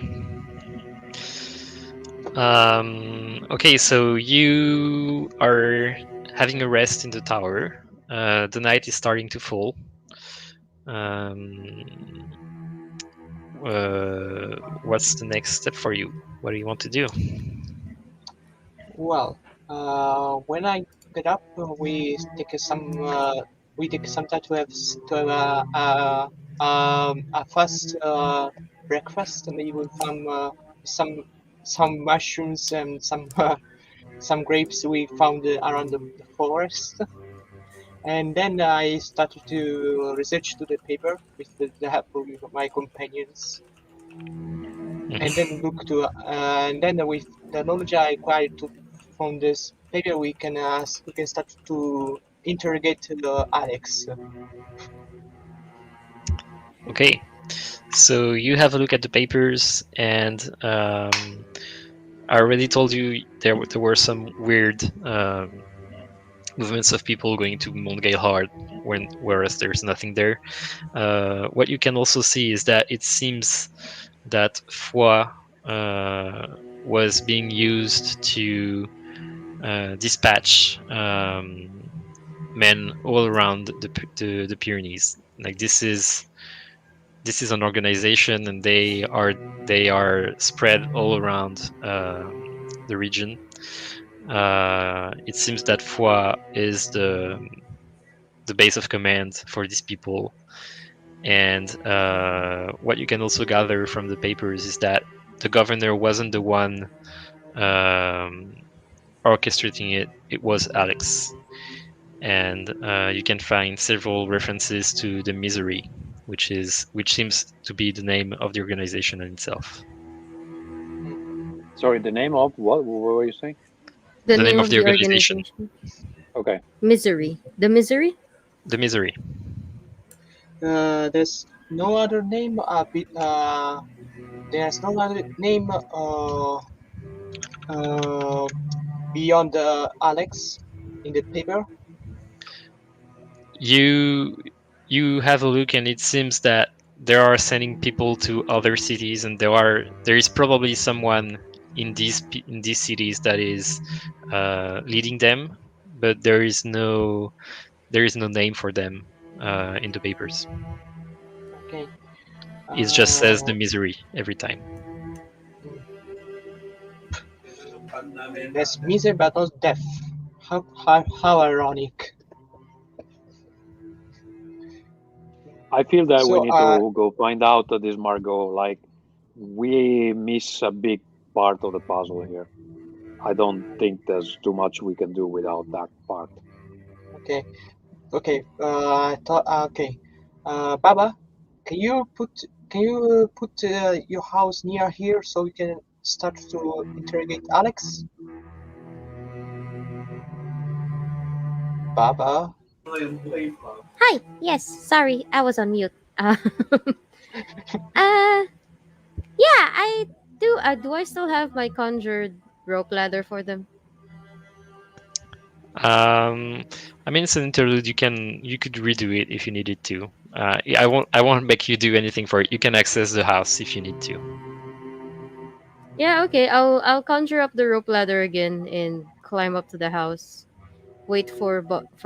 Okay, so you are having a rest in the tower. The night is starting to fall. What's the next step for you? What do you want to do? Well, when I get up, we take some time to a fast breakfast, maybe with some some mushrooms and some grapes we found around the forest. And then I started to research to the paper with the help of my companions, and then look to and then with the knowledge I acquired from this paper, we can start to interrogate the Alex. Okay, so you have a look at the papers, and I already told you there were some weird movements of people going to Mount Hard whereas there's nothing there. What you can also see is that it seems that foi was being used to dispatch men all around the Pyrenees. Like this is an organization, and they are spread all around the region. It seems that foi is the base of command for these people. And what you can also gather from the papers is that the governor wasn't the one orchestrating it. It was Alex. And you can find several references to the misery, which seems to be the name of the organization in itself. Sorry, the name of what were you saying? The The name name of of the the organization, organization. Okay. Misery. The misery. the misery. There's no other name. There's no other name uh, beyond Alex in the paper. you have a look, and it seems that they are sending people to other cities, and there is probably someone in these cities that is leading them, but there is no name for them in the papers. Okay. It just says the Uh, misery every time. That's misery but not death. How ironic. I feel that we So, need to go find out this Margot. Like, we miss a big part of the puzzle here. I don't think there's too much we can do without that part. okay, okay. Okay. Baba, can you put your house near here so we can start to interrogate Alex? Baba. Hi. Yes. Sorry, I was on mute. Uh yeah, I do. Do I still have my conjured rope ladder for them? Um, I mean, it's an interlude. You could redo it if you needed to. I won't make you do anything for it. You can access the house if you need to. Yeah. Okay. I'll conjure up the rope ladder again and climb up to the house. Wait for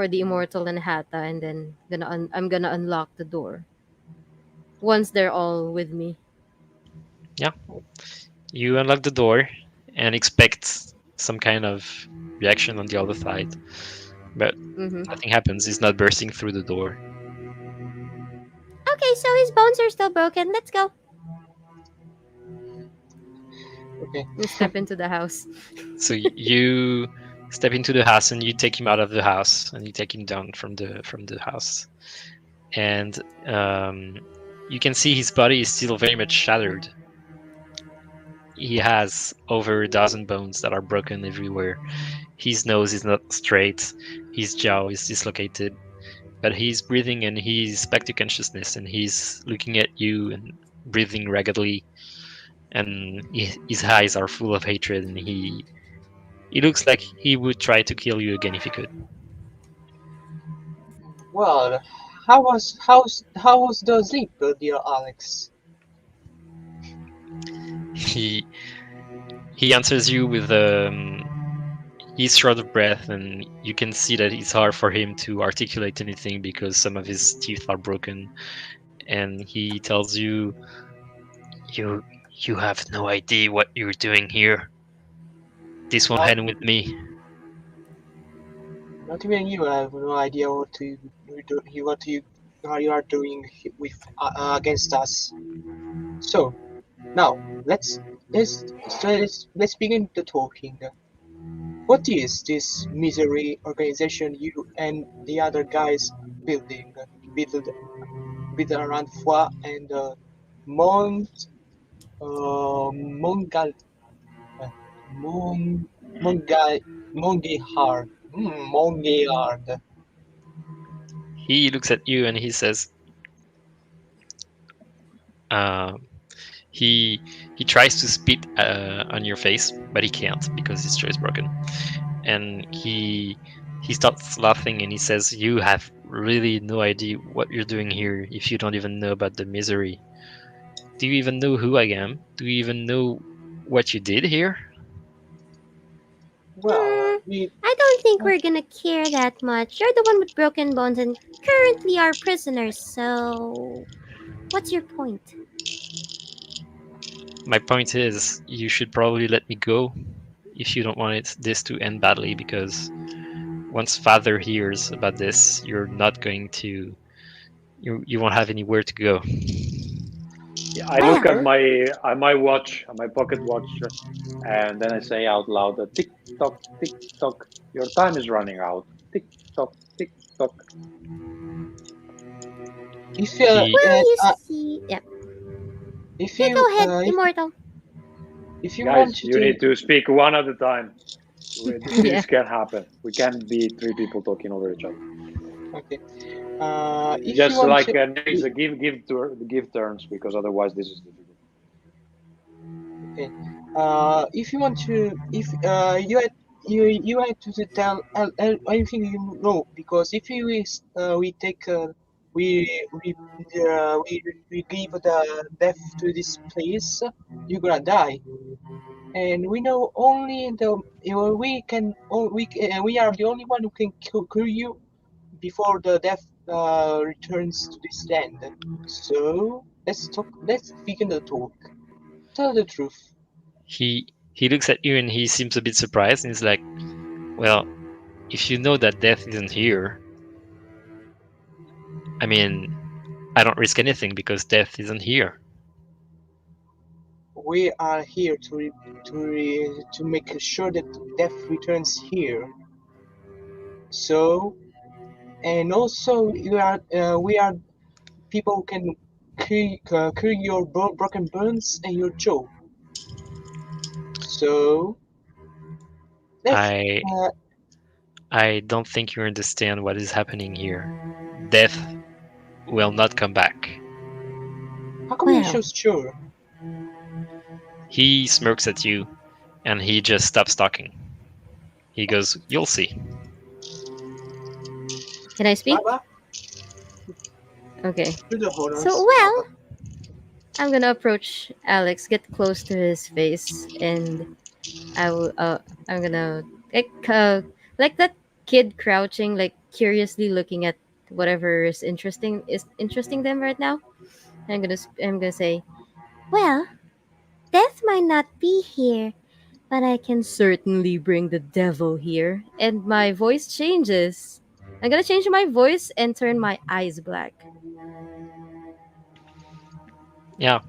the Immortal and Hatta, and then I'm gonna unlock the door once they're all with me. Yeah, you unlock the door and expect some kind of reaction on the other side, but Mm-hmm. nothing happens. He's not bursting through the door. Okay, so his bones are still broken. Let's go. Okay. And step into the house. So you step into the house and you take him out of the house and you take him down from the house, and you can see his body is still very much shattered. He has over a dozen bones that are broken everywhere. His nose is not straight. His jaw is dislocated, but he's breathing and he's back to consciousness, and he's looking at you and breathing raggedly, and his eyes are full of hatred, and he looks like he would try to kill you again if he could. Well, how was the sleep, dear Alex? He he answers you with he's short of breath, and you can see that it's hard for him to articulate anything because some of his teeth are broken. And he tells you, you have no idea what you're doing here. This won't Not, end with me. not even you have no idea what you are doing with against us. So now let's begin the talking. What is this misery organization you and the other guys building? Build, build around Foix and Mont Mongal Mon Mongal Mongihard. Mongihard. He looks at you and he says, uh, he tries to spit on your face, but he can't because his jaw is broken. And he starts laughing and he says, "You have really no idea what you're doing here if you don't even know about the misery. Do you even know who I am? Do you even know what you did here?" Well, Hmm, I don't think we're gonna care that much. You're the one with broken bones and currently our prisoners, so what's your point? My point is, you should probably let me go if you don't want this to end badly, because once Father hears about this, you're not going to you won't have anywhere to go. Yeah, I look Well, at my watch, at my pocket watch, and then I say out loud, "Tick tock, tick tock. Your time is running out. Tick tock, tick tock." if He you see. Yep. if Yeah, you go ahead, Immortal. if you want Guys, you to need to speak one at a time. Yeah. This can't happen. We can't be three people talking over each other. okay if you Just want like to names, give turns, because otherwise this is difficult. okay if you want to if you had you have to tell everything you know, because if we take we give the death to this place, you're gonna die. And we know only we can we are the only one who can cure you before the death returns to this land. So let's talk. Let's begin the talk. Tell the truth. He looks at you and he seems a bit surprised, and he's like, "Well, if you know that death isn't here, I mean, I don't risk anything because death isn't here." We are here to make sure that death returns here. So, and also we are people who can cure your broken bones and your jaw. So let's. I Uh, I don't think you understand what is happening here. Death will not come back. how come you're so Well, sure? He smirks at you and he just stops talking. He goes, "You'll see." can I speak? Baba, Okay. do the So, honors. well, Baba. I'm gonna approach Alex, get close to his face, and I will. I'm gonna like that kid crouching, like curiously looking at whatever is interesting them right now. I'm gonna say, well, death might not be here, but I can certainly bring the devil here. And my voice changes. I'm gonna change my voice and turn my eyes black. Yeah,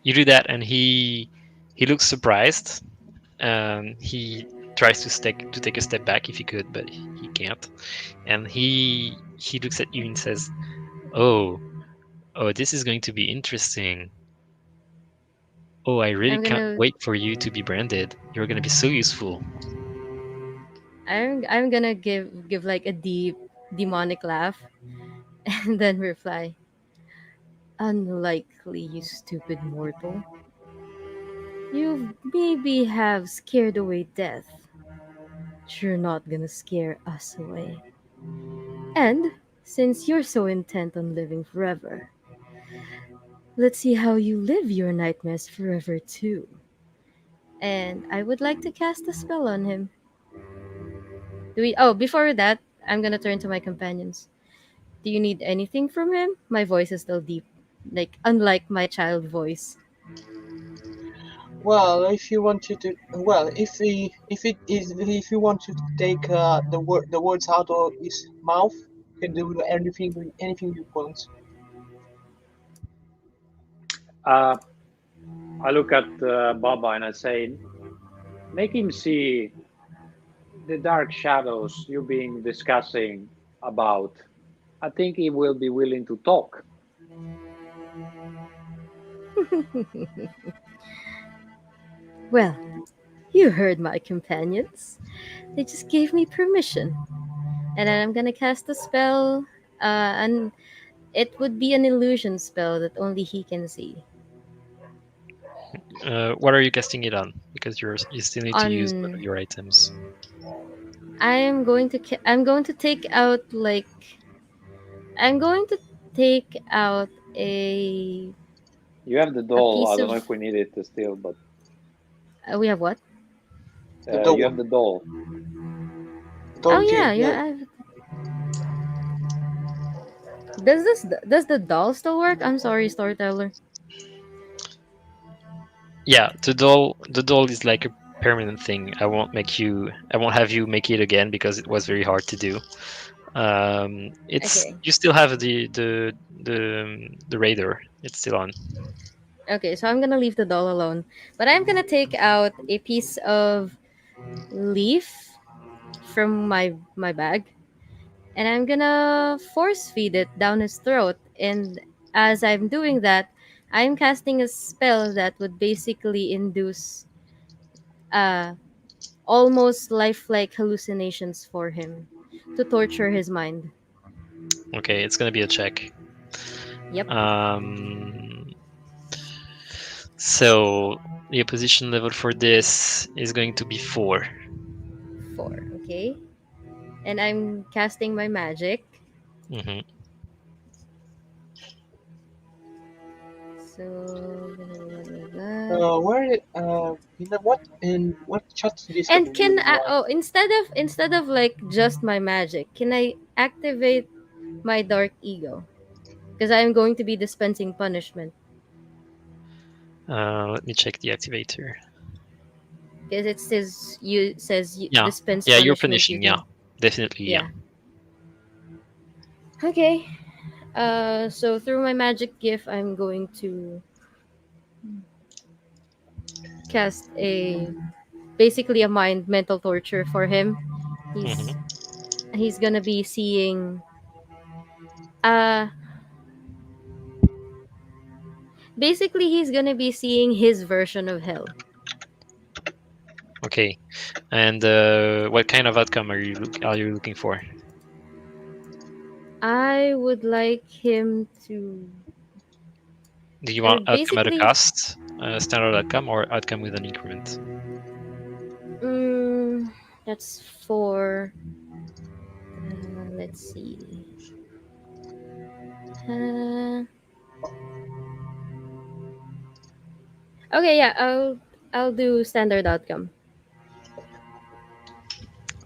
you do that, and he looks surprised. He tries to take a step back if he could, but he can't. And he looks at you and says, "Oh, oh, this is going to be interesting. Oh, I really I'm can't gonna wait for you to be branded. You're going to be so useful." I'm gonna give like a deep demonic laugh and then reply, unlikely, you stupid mortal. You maybe have scared away death. But you're not gonna scare us away. And since you're so intent on living forever, let's see how you live your nightmares forever too. And I would like to cast a spell on him. Do we Oh, before that, I'm gonna turn to my companions. Do you need anything from him? My voice is still deep. Like unlike my child voice. Well, if you want to, well, if you want to take the words out of his mouth, you can do anything you want. Uh, I look at Baba and I say, make him see the dark shadows you've been discussing about. I think he will be willing to talk. Well, you heard my companions. They just gave me permission. And then I'm gonna cast a spell, and it would be an illusion spell that only he can see. What are you casting it on? Because you still need to use one of On your items. I'm going to take out like I'm going to take out You have the a doll. I piece don't know of. if we need it still, but We have what? The you have door. the doll. Oh Don't yeah, you? yeah. Does the doll still work? I'm sorry, storyteller. Yeah, the doll is like a permanent thing. I won't have you make it again because it was very hard to do. It's Okay. you still have the radar. It's still on. Okay, so I'm gonna leave the doll alone, but I'm gonna take out a piece of leaf from my bag, and I'm gonna force feed it down his throat. And as I'm doing that, I'm casting a spell that would basically induce uh almost lifelike hallucinations for him to torture his mind. Okay, it's gonna be a check. Yep, Um, so the opposition level for this is going to be 4. 4. Okay. And I'm casting my magic. Hmm. So blah, blah, blah, blah. Where in what chat Discord And do you can I, want? oh, instead of like just my magic, can I activate my dark ego? Because I'm going to be dispensing punishment. Let me check the activator. Because it says you Yeah, dispense yeah, you're punishment. You punishing. Yeah, can, definitely. Yeah. yeah. Okay. So through my magic gift, I'm going to cast a basically a mind mental torture for him. Hmm. He's gonna be seeing uh basically he's gonna be seeing his version of hell. Okay. And what kind of outcome are you looking for? I would like him to Do you want outcome at a basically cost, standard outcome, or outcome with an increment? mm, that's for let's see. Uh, okay, yeah, I'll do standard outcome.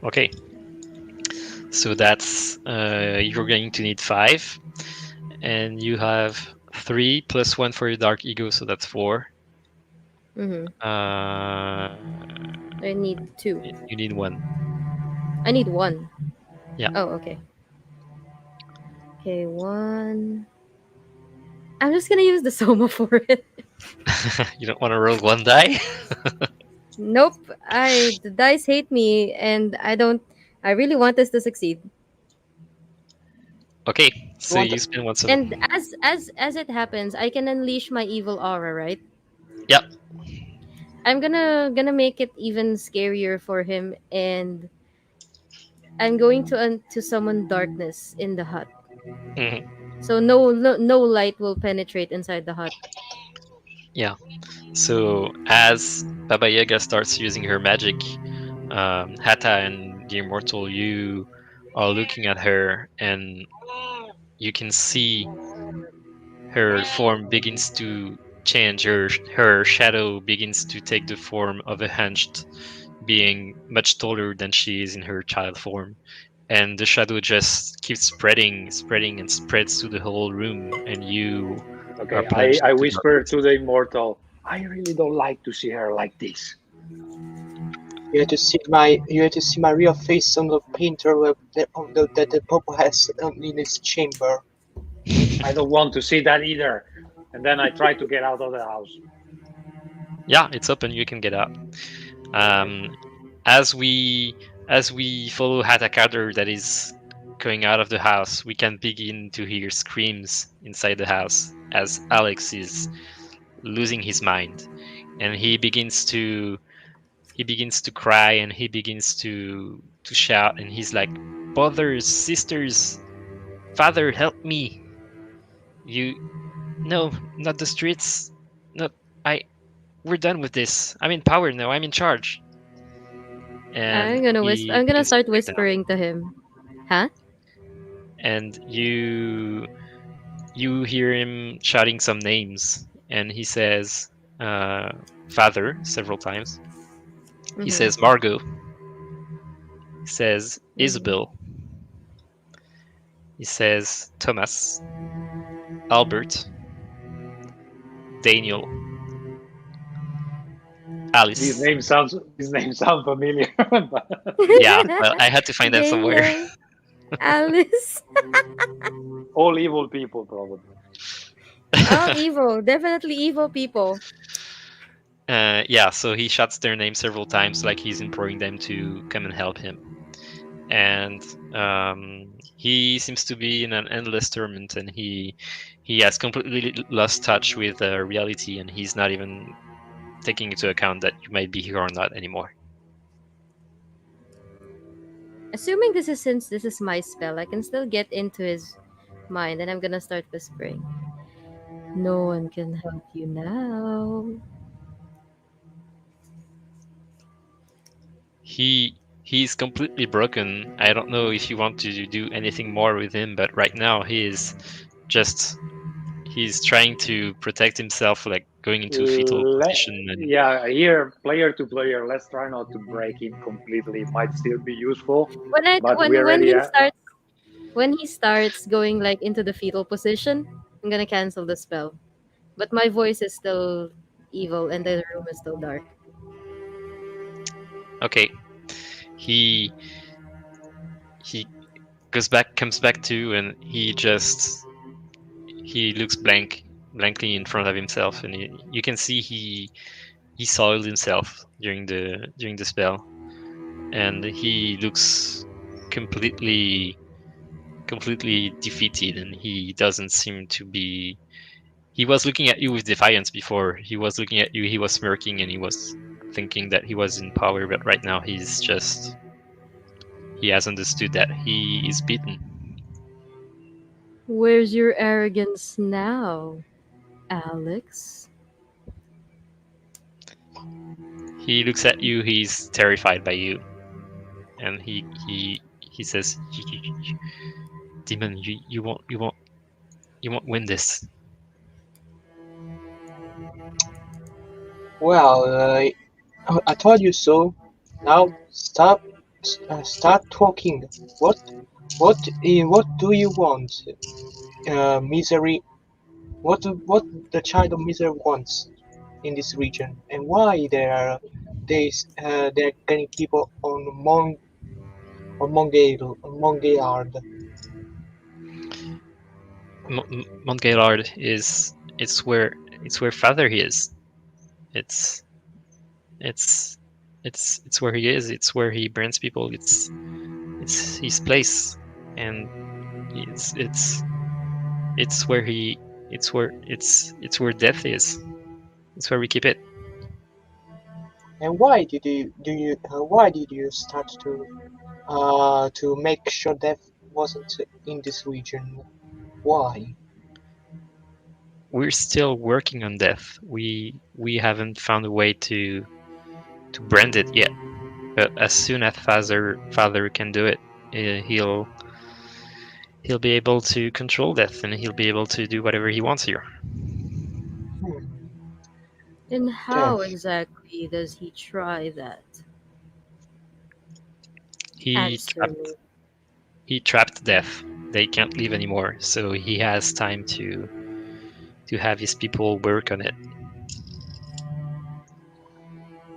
Okay. So that's you're going to need 5, and you have 3 plus 1 for your dark ego, so that's 4. Mm-hmm. Uh, I need 2. you need 1. I need 1. Yeah. Oh, okay. Okay, 1. I'm just gonna use the soma for it. You don't want to roll 1 die. Nope. The dice hate me, and I don't. I really want this to succeed. Okay. You So want you spend 1 soma. And as it happens, I can unleash my evil aura, right? Yep. I'm gonna make it even scarier for him, and I'm going to summon darkness in the hut, Hmm. so no light will penetrate inside the hut. Yeah. So as Baba Yaga starts using her magic, Hatta and the Immortal, you are looking at her, and you can see her form begins to change. Her shadow begins to take the form of a hunched being, much taller than she is in her child form. And the shadow just keeps spreading, and spreads to the whole room, and you are Okay, plunged I into whisper darkness. to the immortal, I really don't like to see her like this. You have to see my real face on the painter that the Pope has in his chamber. I don't want to see that either. And then I try to get out of the house. Yeah, it's open. You can get out. Okay. Um, as we follow Hatta Carter that is going out of the house, we can begin to hear screams inside the house as Alex is losing his mind, and he begins to cry, and he begins to shout, and he's like, "Brothers, sisters, father, help me! You No, not the streets. Not I. We're done with this. I'm in power now. I'm in charge." And he I'm gonna begins to start break down. whispering to him. Huh? And you hear him shouting some names, and he says, uh, "Father" several times. He Mm-hmm. says, "Margot." He says, Mm-hmm. "Isabel." He says, "Thomas." "Albert." "Daniel." "Alice." These names sound familiar. Yeah, well, I had to find that somewhere. Daniel, Alice, All evil people, probably. all evil, definitely evil people. Yeah, so he shouts their name several times, like he's imploring them to come and help him. And he seems to be in an endless torment, and he has completely lost touch with reality, and he's not even taking into account that you might be here or not anymore. Assuming this is since this is my spell, I can still get into his mind, and I'm gonna start whispering. No one can help you now. He He's completely broken. I don't know if you want to do anything more with him, but right now he's trying to protect himself, like going into fetal position. And Yeah, here, player to player, let's try not to break him completely. Might still be useful, but we When already he starts going like into the fetal position, I'm gonna cancel the spell. But my voice is still evil and the room is still dark. okay, he comes back to, and he looks blankly in front of himself, and you can see he soiled himself during the spell, and he looks completely defeated, and he doesn't seem to be. He was looking at you with defiance before. He was looking at you. He was smirking, and he was thinking that he was in power. But right now, he has understood that he is beaten. Where's your arrogance now, Alex? He looks at you. He's terrified by you, and he says, "Demon, you won't win this." Well, I told you so. Now start talking. What do you want? Misery. What the child of misery wants in this region, and why they're getting people on Mongayard. Mount Gaylord is it's where Father is. It's it's it's where he is. It's where he burns people. It's his place, and it's where he it's where death is. It's where we keep it. And why why did you start to make sure death wasn't in this region? Why? We're still working on death. We haven't found a way to brand it yet. But as soon as Father can do it, he'll be able to control death, and he'll be able to do whatever he wants here. Hmm, And how death. exactly does he try that? He Answer trapped me. he trapped death. They can't leave anymore, so he has time to have his people work on it.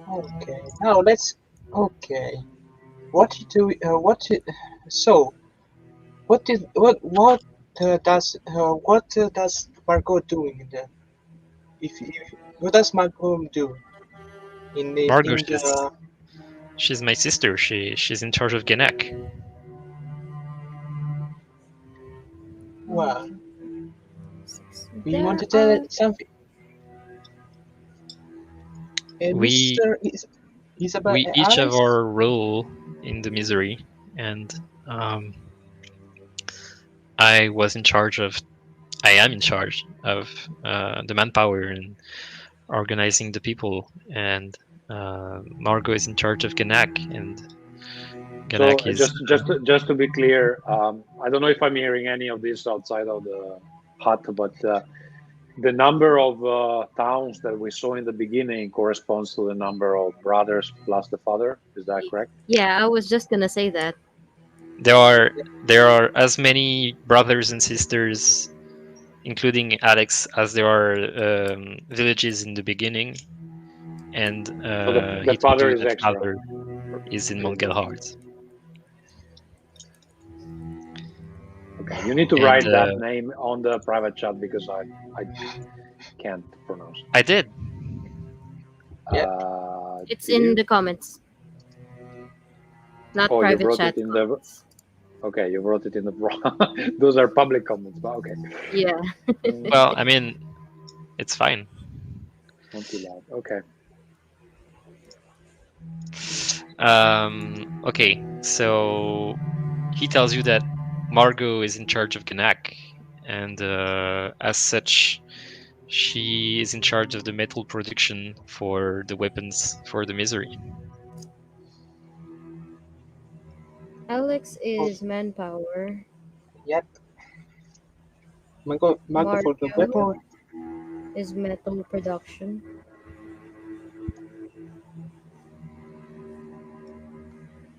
Okay. Now let's. Okay. What do what? So what does Margot doing there? If what does Margot do Margot, in the she's my sister. She's in charge of Genek. well? We want There to tell are it something. We Mr. Isabel we each have Alex. our role in the misery, and um, I was in charge of. I am in charge of the manpower and organizing the people, and Margot is in charge of Genak, and So Genak is just to be clear, I don't know if I'm hearing any of this outside of the hut, but the number of towns that we saw in the beginning corresponds to the number of brothers plus the father. Is that correct? Yeah, I was just gonna say that. there are there are as many brothers and sisters, including Alex, as there are villages in the beginning, and So the he told father you is that extra. Father is in Mongelhard. Okay, you need to And write that name on the private chat because I can't pronounce. I did. Yep. It's Did in you? the comments, not Oh, you private wrote it chat in the. comments. Okay, you wrote it in the. Those are public comments, but okay. Yeah. Well, I mean, it's fine. Not too loud. Okay. Okay, so he tells you that Margot is in charge of Ganak, and as such, she is in charge of the metal production for the weapons for the misery. Alex Oh, is manpower. yep. Mango for the Mario weapon. is metal production.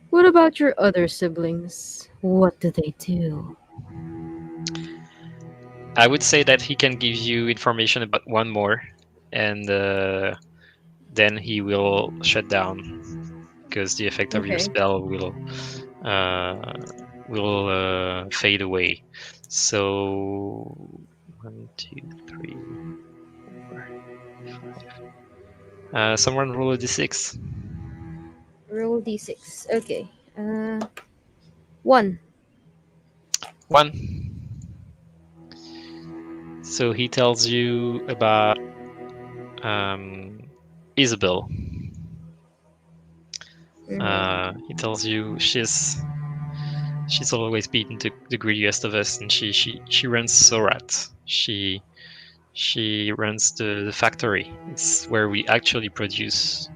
What about your other siblings? What do they do? I would say that he can give you information about one more, and then he will shut down because the effect of your Okay. spell uh, will fade away. So 1, 2, 3, 4, 5. Someone roll a d6. Roll d6. Okay. 1. 1. So he tells you about um, Isabel. Mm-hmm. He tells you she's always beaten the greediest of us, and she runs Sorat. She runs the factory. It's where we actually produce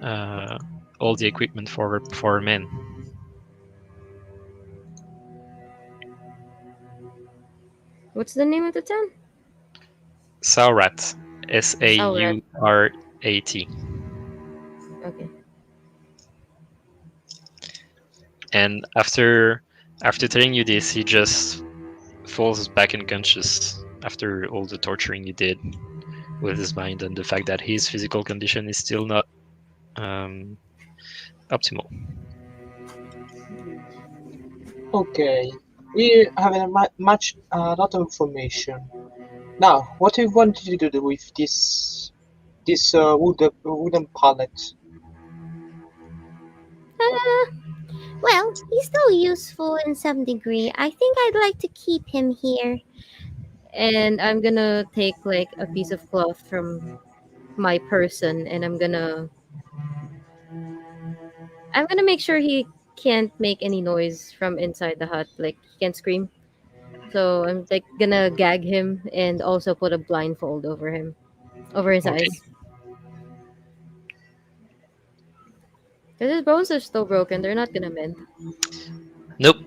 uh, all the equipment for men. What's the name of the town? Saurat, Saurat. Saurat. Okay. And after telling you this, he just falls back unconscious after all the torturing you did with his mind and the fact that his physical condition is still not um, optimal. Okay. We have a lot of information. Now, what do you want to do with this wooden pallet? Uh, well, he's still useful in some degree. I think I'd like to keep him here. And I'm gonna take like a piece of cloth from my person, and I'm gonna make sure he can't make any noise from inside the hut. Like he can't scream. So I'm like gonna gag him and also put a blindfold over him, over his Okay. eyes. Because his bones are still broken. They're not gonna mend. Nope.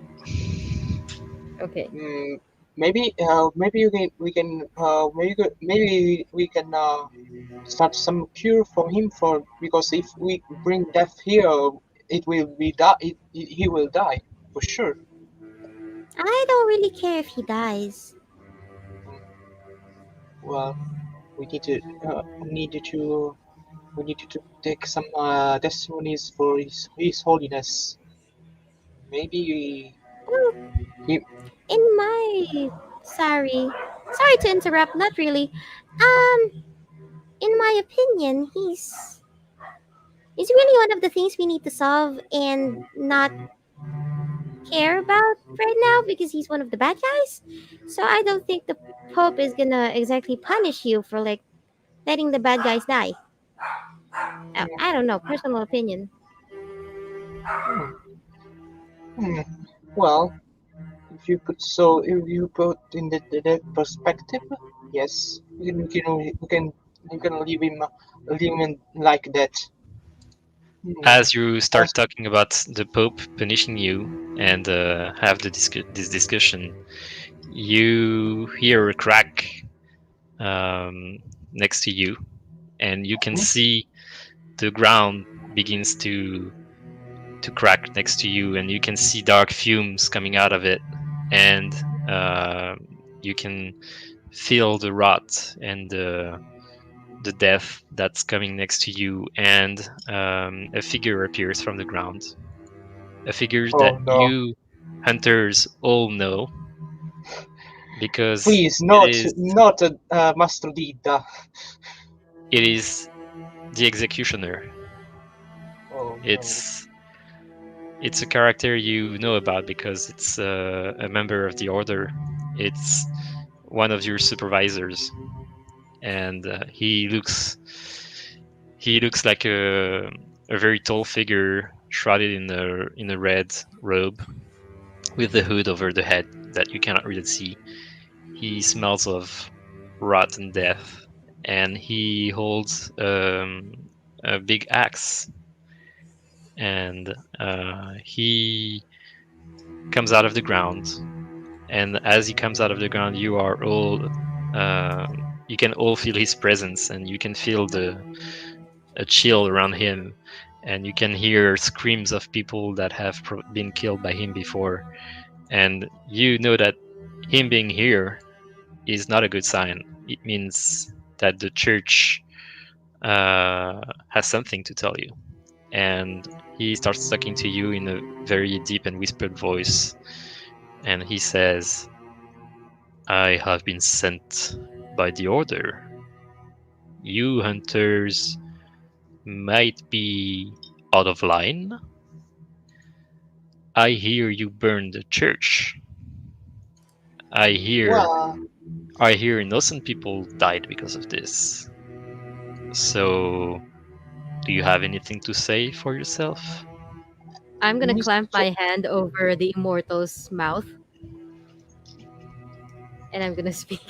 Okay. Mm, maybe maybe we can start some cure for him for because if we bring death here, he will die for sure. I don't really care if he dies. Mm, Well, we need to we need to take some testimonies for his holiness. Maybe Well, he. in my sorry to interrupt, not really. Um, in my opinion, he's really one of the things we need to solve and not care about right now because he's one of the bad guys. So I don't think the Pope is gonna exactly punish you for like letting the bad guys die. I don't know, personal opinion. Hmm, hmm, well, if you put in the perspective, yes, we can leave him like that. Hmm. As you start As, talking about the Pope punishing you and have this discussion, you hear a crack next to you, and you can hmm? see the ground begins to crack next to you, and you can see dark fumes coming out of it, and uh, you can feel the rot and the death that's coming next to you, and a figure appears from the ground, a figure that Oh no! you hunters all know because Please, it is not Master Dida. it is the executioner. Oh no! It's a character you know about because it's a member of the order. It's one of your supervisors, and he looks like a very tall figure shrouded in a red robe with the hood over the head that you cannot really see. He smells of rot and death, and he holds a big axe, and he comes out of the ground, and as he comes out of the ground, you are all you can all feel his presence, and you can feel a chill around him, and you can hear screams of people that have been killed by him before, and you know that him being here is not a good sign. It means that the church has something to tell you. And he starts talking to you in a very deep and whispered voice, and he says, I have been sent by the order. You hunters might be out of line. I hear you burned the church. I hear Well, innocent people died because of this. So, do you have anything to say for yourself? I'm gonna clamp Mr. my hand over the immortal's mouth, and I'm gonna speak.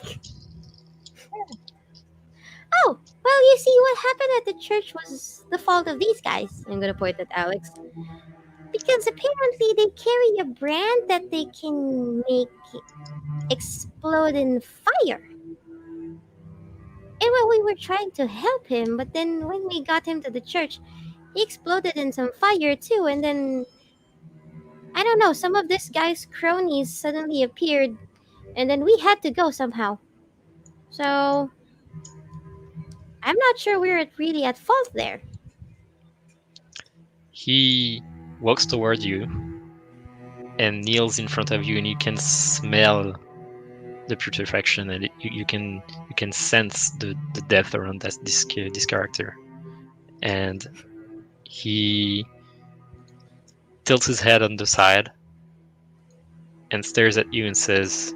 Oh, well, you see, what happened at the church was the fault of these guys. I'm gonna point at Alex. Because apparently they carry a brand that they can make explode in fire. And well, we were trying to help him, but then when we got him to the church, he exploded in some fire too. And then, I don't know, some of this guy's cronies suddenly appeared, and then we had to go somehow. So, I'm not sure we're really at fault there. He walks toward you and kneels in front of you, and you can smell the putrefaction, and you can sense the death around this character. And he tilts his head on the side and stares at you and says,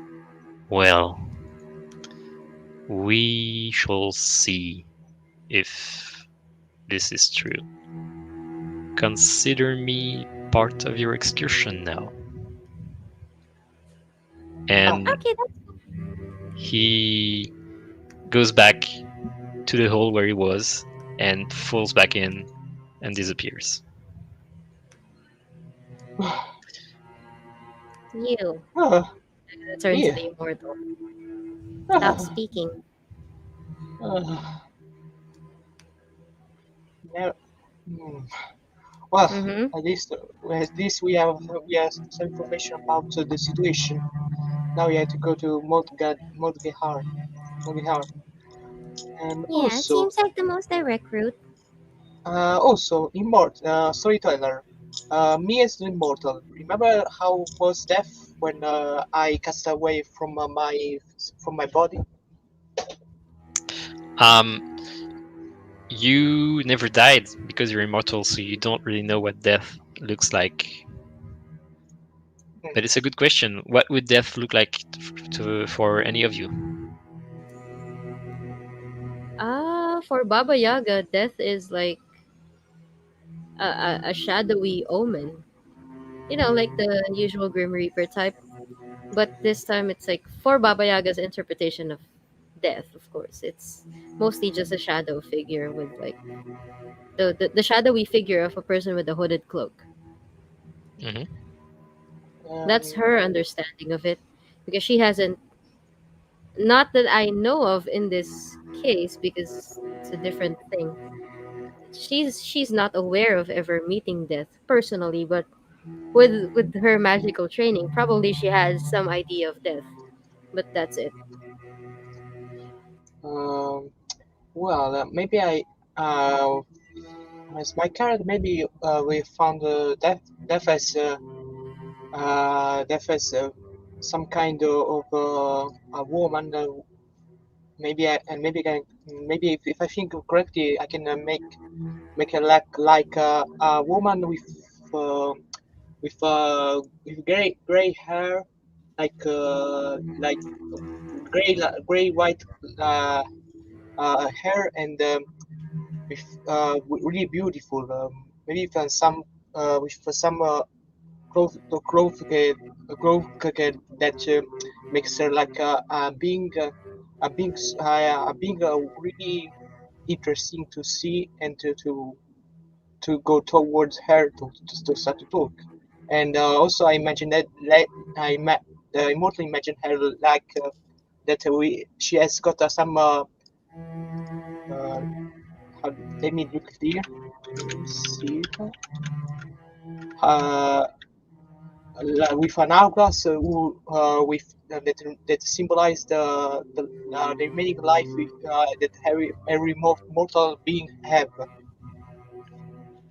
well, we shall see if this is true. Consider me part of your excursion now. And Okay, he goes back to the hole where he was and falls back in and disappears. You. Uh, I'm gonna turn to yeah. the immortal. stop speaking. Yeah. Hmm. Well, Mm-hmm. at least we have some information about the situation. Now we have to go to Modgehar, and Yeah, it seems like the most direct route. also immortal storyteller. Me as the immortal. Remember how was death when I cast away from my body? You never died because you're immortal, so you don't really know what death looks like. But it's a good question. What would death look like for any of you? For Baba Yaga, death is like a shadowy omen. You know, like the usual Grim Reaper type. But this time it's like for Baba Yaga's interpretation of death, of course. It's mostly just a shadow figure with like the shadowy figure of a person with a hooded cloak. Mm-hmm. That's her understanding of it. Because she hasn't, not that I know of in this case, because it's a different thing. She's not aware of ever meeting death personally, but with her magical training, probably she has some idea of death. But that's it. Um, well, maybe as my character, maybe we found death as some kind of a woman. Maybe if I think correctly, I can make her like a woman with gray hair, like gray white hair, and with really beautiful. Maybe with some growth that makes her like a being really interesting to see and to go towards her to start to talk. And also I imagine that the immortal imagine her like that she has got some let me look here. Let me see. Uh, with an hourglass with that symbolize the remaining life that every mortal being have.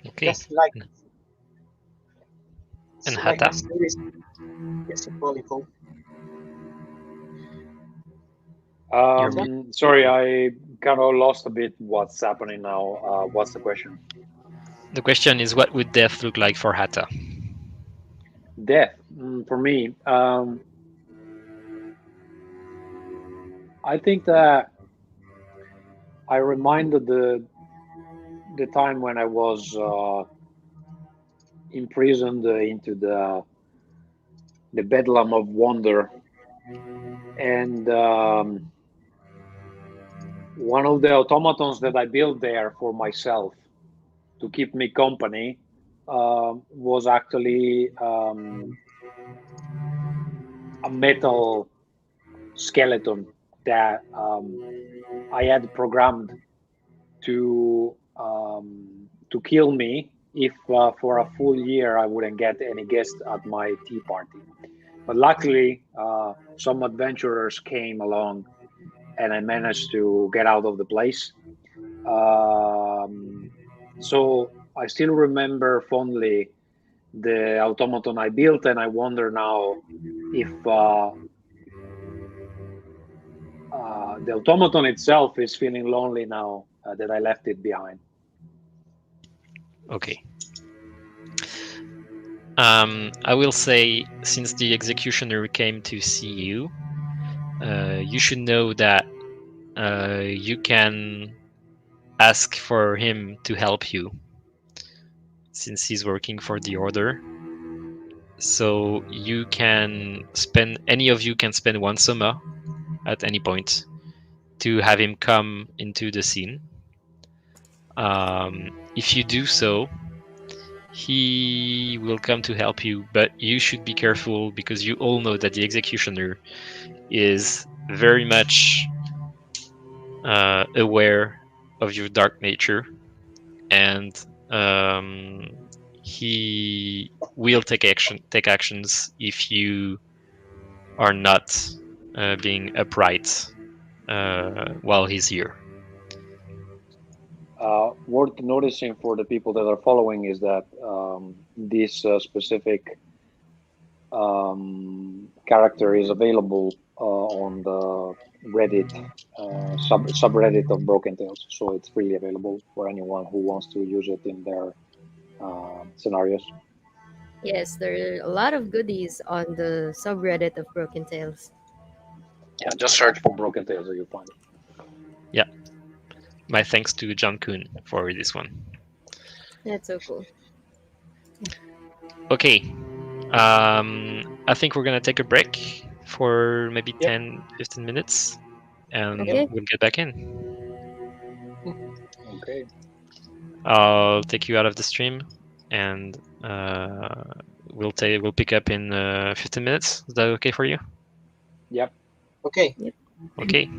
Okay. Just like And like Hatta? a series, symbolical. You're Sorry, I kind of lost a bit what's happening now. What's the question? The question is, what would death look like for Hatta? Death, for me, I think that I reminded the time when I was imprisoned into the bedlam of wonder, and one of the automatons that I built there for myself to keep me company was actually a metal skeleton that I had programmed to kill me if for a full year I wouldn't get any guests at my tea party. But luckily, some adventurers came along, and I managed to get out of the place. Um, so I still remember fondly the automaton I built, and I wonder now if the automaton itself is feeling lonely now that I left it behind. Okay. I will say, since the executioner came to see you, you should know that you can ask for him to help you, since he's working for the order. So you can spend, any of you can spend one summa at any point to have him come into the scene. If you do so, he will come to help you, but you should be careful, because you all know that the executioner is very much aware of your dark nature, and he will take actions if you are not being upright while he's here. Worth noticing for the people that are following is that this specific character is available on the Reddit subreddit of Broken Tales, so it's freely available for anyone who wants to use it in their scenarios. Yes, there are a lot of goodies on the subreddit of Broken Tales. Yeah, just search for Broken Tales and you'll find it. Yeah. My thanks to John Kuhn for this one. That's so cool. Okay. I think we're going to take a break for maybe 10-15 minutes, and Okay. we'll get back in. Okay. I'll take you out of the stream, and we'll pick up in 15 minutes. Is that okay for you? Yep. Okay. Okay.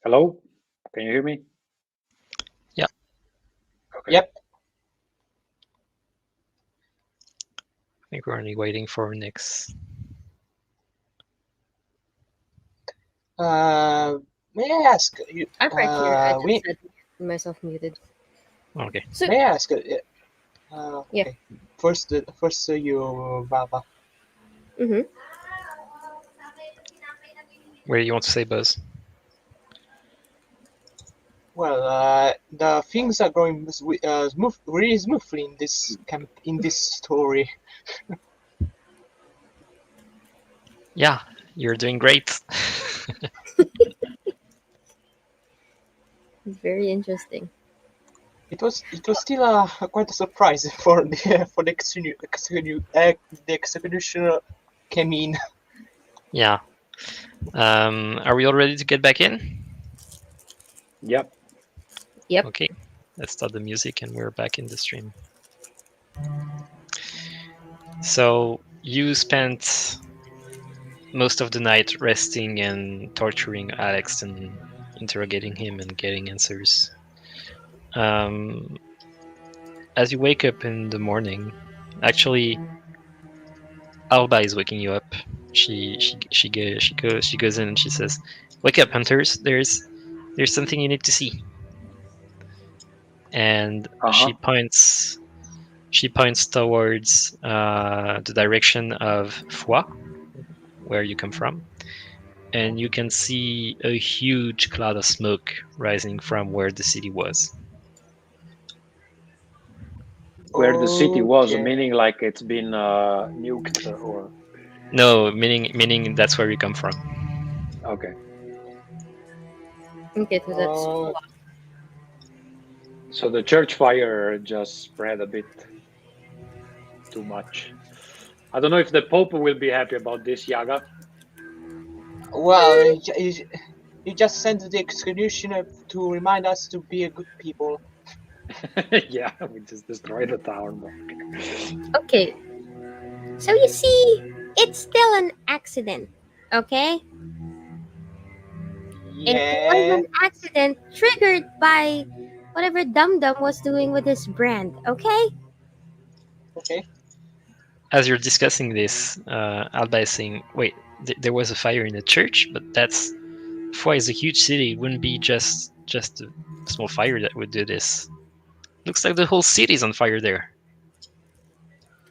Hello? Can you hear me? Yeah. Okay. Yep. I think we're only waiting for Nyx. May I ask you? I'm right here. I We just had myself muted. Okay. So may I ask? yeah. Okay. First, you, Baba. Mm-hmm. Where do you want to say, Buzz? Well, the things are going really smoothly in this story. Yeah, you're doing great. It's very interesting. It was still quite a surprise for the executioner came in. Yeah. Are we all ready to get back in? Yep. Yep. Okay. Let's start the music and we're back in the stream. So you spent most of the night resting and torturing Alex and interrogating him and getting answers. As you wake up in the morning, actually, Alba is waking you up. She goes in and she says, "Wake up, hunters! There's something you need to see." And Uh-huh. she points towards the direction of Foix, where you come from, and you can see a huge cloud of smoke rising from where the city was. Where the city was, Okay. meaning like it's been nuked or No, meaning that's where you come from. okay. Okay, so that's Uh, So the church fire just spread a bit too much. I don't know if the Pope will be happy about this, Yaga. well, you just sent the executioner to remind us to be a good people. Yeah, we just destroyed the town. okay. So you see, it's still an accident, okay? And it was Yeah. an accident triggered by whatever Dum Dum was doing with his brand, okay? Okay. As you're discussing this, Alba is saying, "Wait, there was a fire in the church, but that's Foix is a huge city. It wouldn't be just a small fire that would do this. Looks like the whole city's on fire there."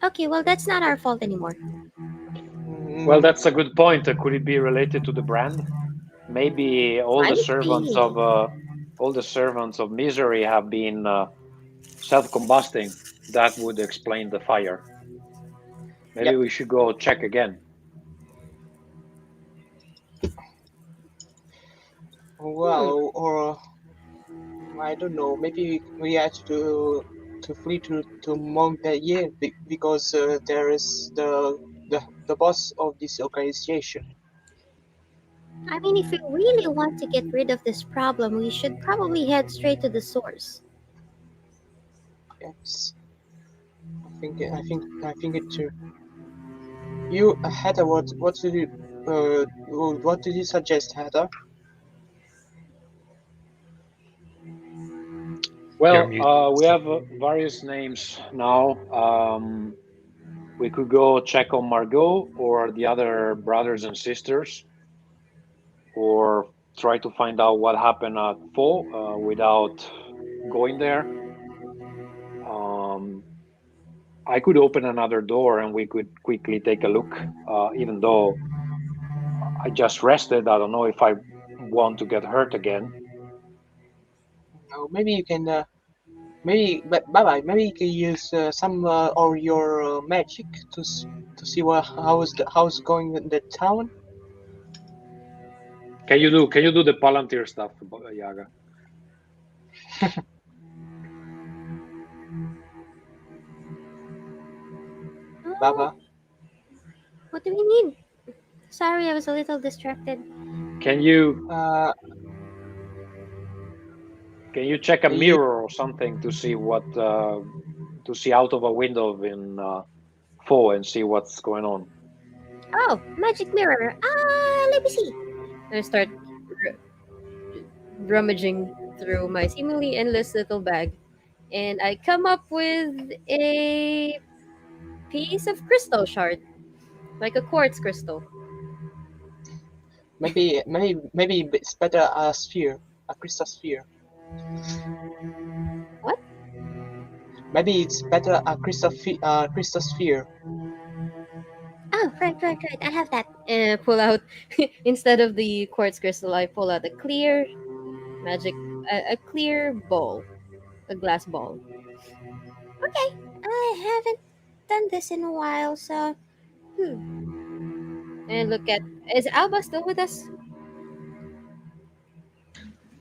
Okay, well, that's not our fault anymore. Well, Mm, that's a good point. Could it be related to the brand? Maybe Might be. all the servants of misery have been self-combusting. That would explain the fire. Maybe yep. we should go check again. Hmm. Well, or I don't know. Maybe we had to flee to Montpellier because there is the boss of this organization. I mean, if we really want to get rid of this problem, we should probably head straight to the source. Yes, I think it too. You, Heather, what did you suggest, Heather? You're Well, muted. we have various names now. We could go check on Margot or the other brothers and sisters, or try to find out what happened at Faux without going there. Um, I could open another door and we could quickly take a look. Even though I just rested, I don't know if I want to get hurt again. Maybe you can. Bye bye. Maybe you can use some or your magic to see how's going in the town. Can you do the Palantir stuff, Yaga? Oh, Baba. what do we need? Sorry, I was a little distracted. Can you Uh, can you check a you, mirror or something to see what to see out of a window in Faux and see what's going on? Oh, magic mirror. Let me see. I start rummaging through my seemingly endless little bag, and I come up with a piece of crystal shard, like a quartz crystal. Maybe it's better a sphere, a crystal sphere. What? Maybe it's better a crystal sphere. Oh, right. I have that. And I pull out instead of the quartz crystal, I pull out a clear magic, a clear ball, a glass ball. Okay, I haven't done this in a while, so And look at, is Alba still with us?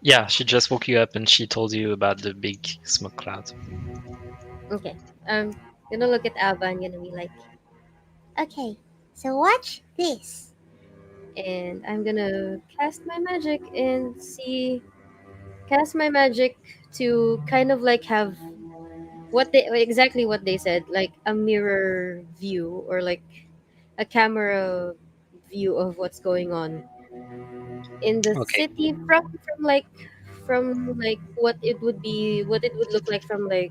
Yeah, she just woke you up and she told you about the big smoke cloud. Okay, I'm gonna look at Alba and gonna be like, okay. So watch this. and I'm gonna cast my magic to kind of like have exactly what they said, like a mirror view or like a camera view of what's going on in the Okay. city from like what it would look like from like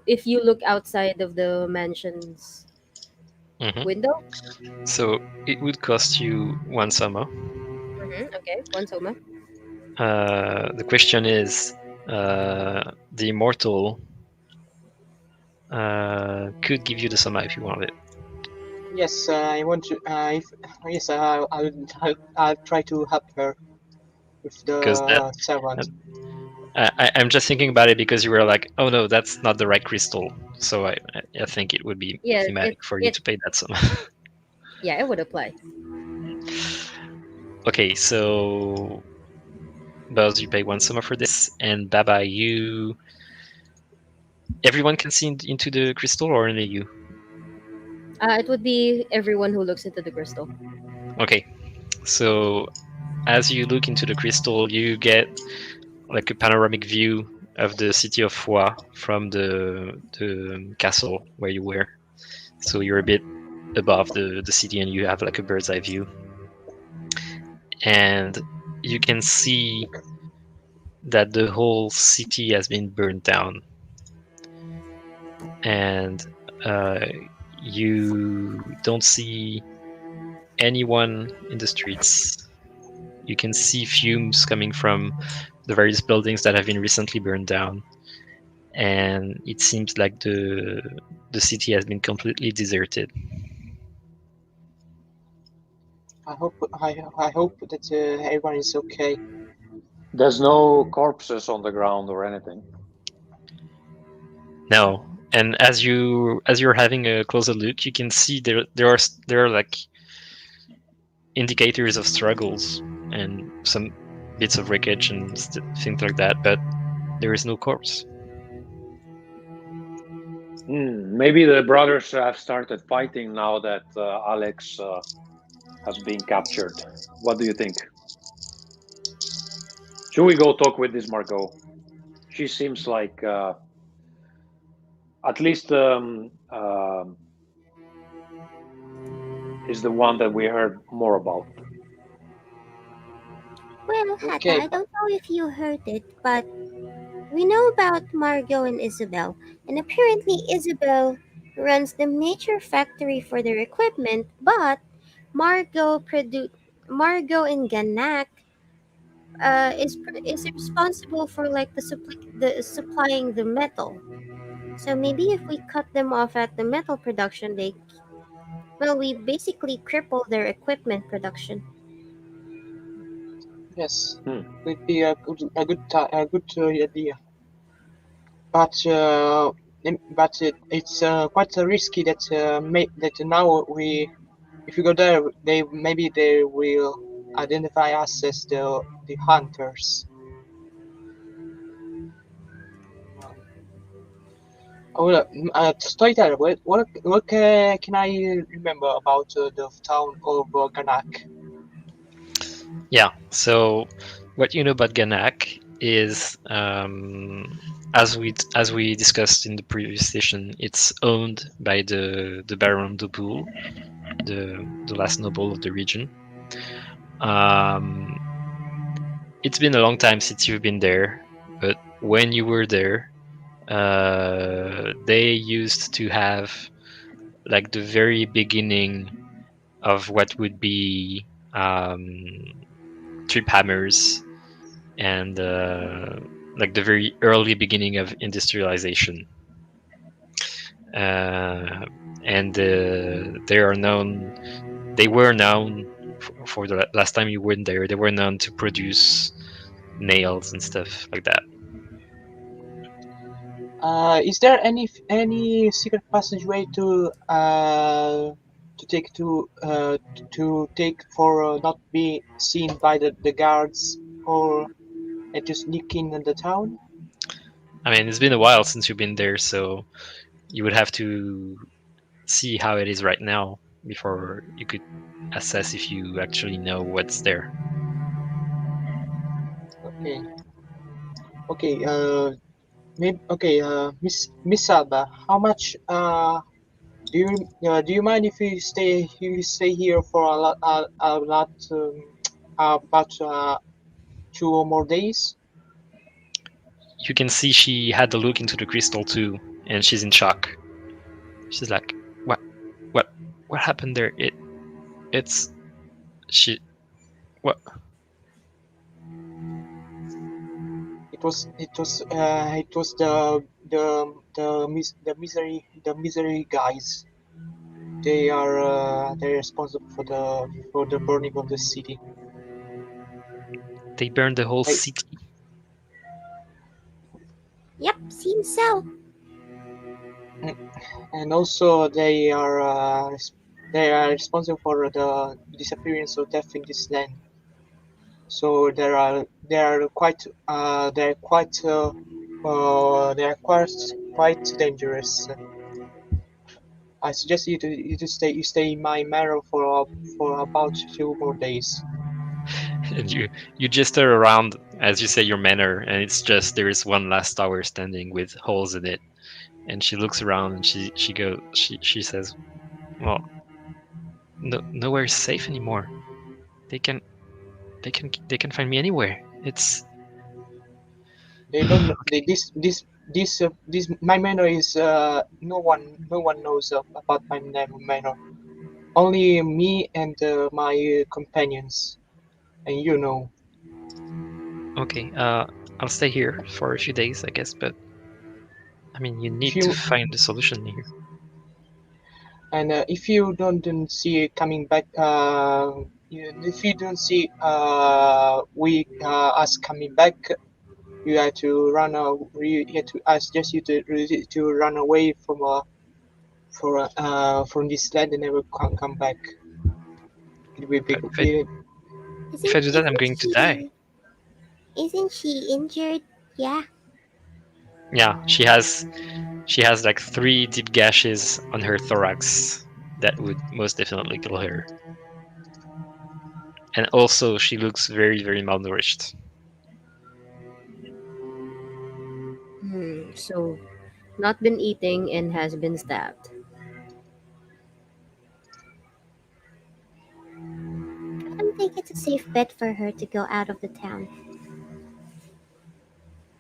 if you look outside of the mansion's hmm window. So it would cost you 1 summer. Okay, one soma. The question is, the immortal could give you the summer if you want it. Yes, I want to. Yes, I'll try to help her with Because that the servant. I'm just thinking about it because you were like, oh no, that's not the right crystal. So I think it would be Yeah, thematic for you it to pay that sum. yeah, it would apply. Okay, so Buzz, you pay 1 summer for this, and Baba, everyone can see into the crystal, or only you? It would be everyone who looks into the crystal. Okay, so as you look into the crystal, you get like a panoramic view of the city of Foix from the castle where you were. So you're a bit above the city, and you have like a bird's eye view, and you can see that the whole city has been burned down, and you don't see anyone in the streets. You can see fumes coming from the various buildings that have been recently burned down, and it seems like the city has been completely deserted. I hope that everyone is okay. There's no corpses on the ground or anything. No, and as you're having a closer look, you can see there are like indicators of struggles and some bits of wreckage and things like that, but there is no corpse. Maybe the brothers have started fighting now that Alex has been captured. What do you think? Should we go talk with this Margot? She seems like at least is the one that we heard more about. Well, Hatta, Okay, I don't know if you heard it, but we know about Margot and Isabel, and apparently Isabel runs the major factory for their equipment, but Margot and Ganak is responsible for like the supplying the metal. So maybe if we cut them off at the metal production, we basically cripple their equipment production. yes, Hmm. would be a good idea. But it's quite risky that that now if we go there, they will identify us as the hunters. Oh, storyteller, what can I remember about the town of Ganak? Yeah. So what you know about Ganak is, as we discussed in the previous session, it's owned by the Baron de Boule, the last noble of the region. it's been a long time since you've been there, but when you were there, they used to have like the very beginning of what would be trip hammers and like the very early beginning of industrialization. Uh, and they were known for the last time you went there. They were known to produce nails and stuff like that. Is there any secret passageway to take to take for not be seen by the guards or to sneak in the town? I mean, it's been a while since you've been there, so you would have to see how it is right now before you could assess if you actually know what's there. Okay. Okay. Maybe. Okay. Miss Alba, how much do you mind if you stay here for a lot about 2 or more days? You can see she had a look into the crystal too, and she's in shock. She's like, what, what happened there? It's, she, what? It was the misery guys. They're responsible for the burning of the city. They burned the whole I, city. Yep, seems so. and also they are responsible for the disappearance of death in this land. So they are quite quite dangerous. I suggest you stay in my manor for about 2 more days. And you gesture around as you say your manor, and it's just there is one last tower standing with holes in it. And she looks around and she says, "Well, nowhere is safe anymore. They can they can find me anywhere. It's They don't. They, this my manor is no one knows about my manor. Only me and my companions, and you know. okay. I'll stay here for a few days, I guess. But I mean, you If need to you find a solution here." if you don't see it coming back, if you don't see we us coming back, you have to run. You have to. I suggest you to run away from this land and never come back. It will be. If I Isn't do that, I'm isn't going to die. she isn't she injured? Yeah. Yeah, she has like 3 deep gashes on her thorax that would most definitely kill her. And also, she looks very, very malnourished. So, not been eating and has been stabbed. I don't think it's a safe bet for her to go out of the town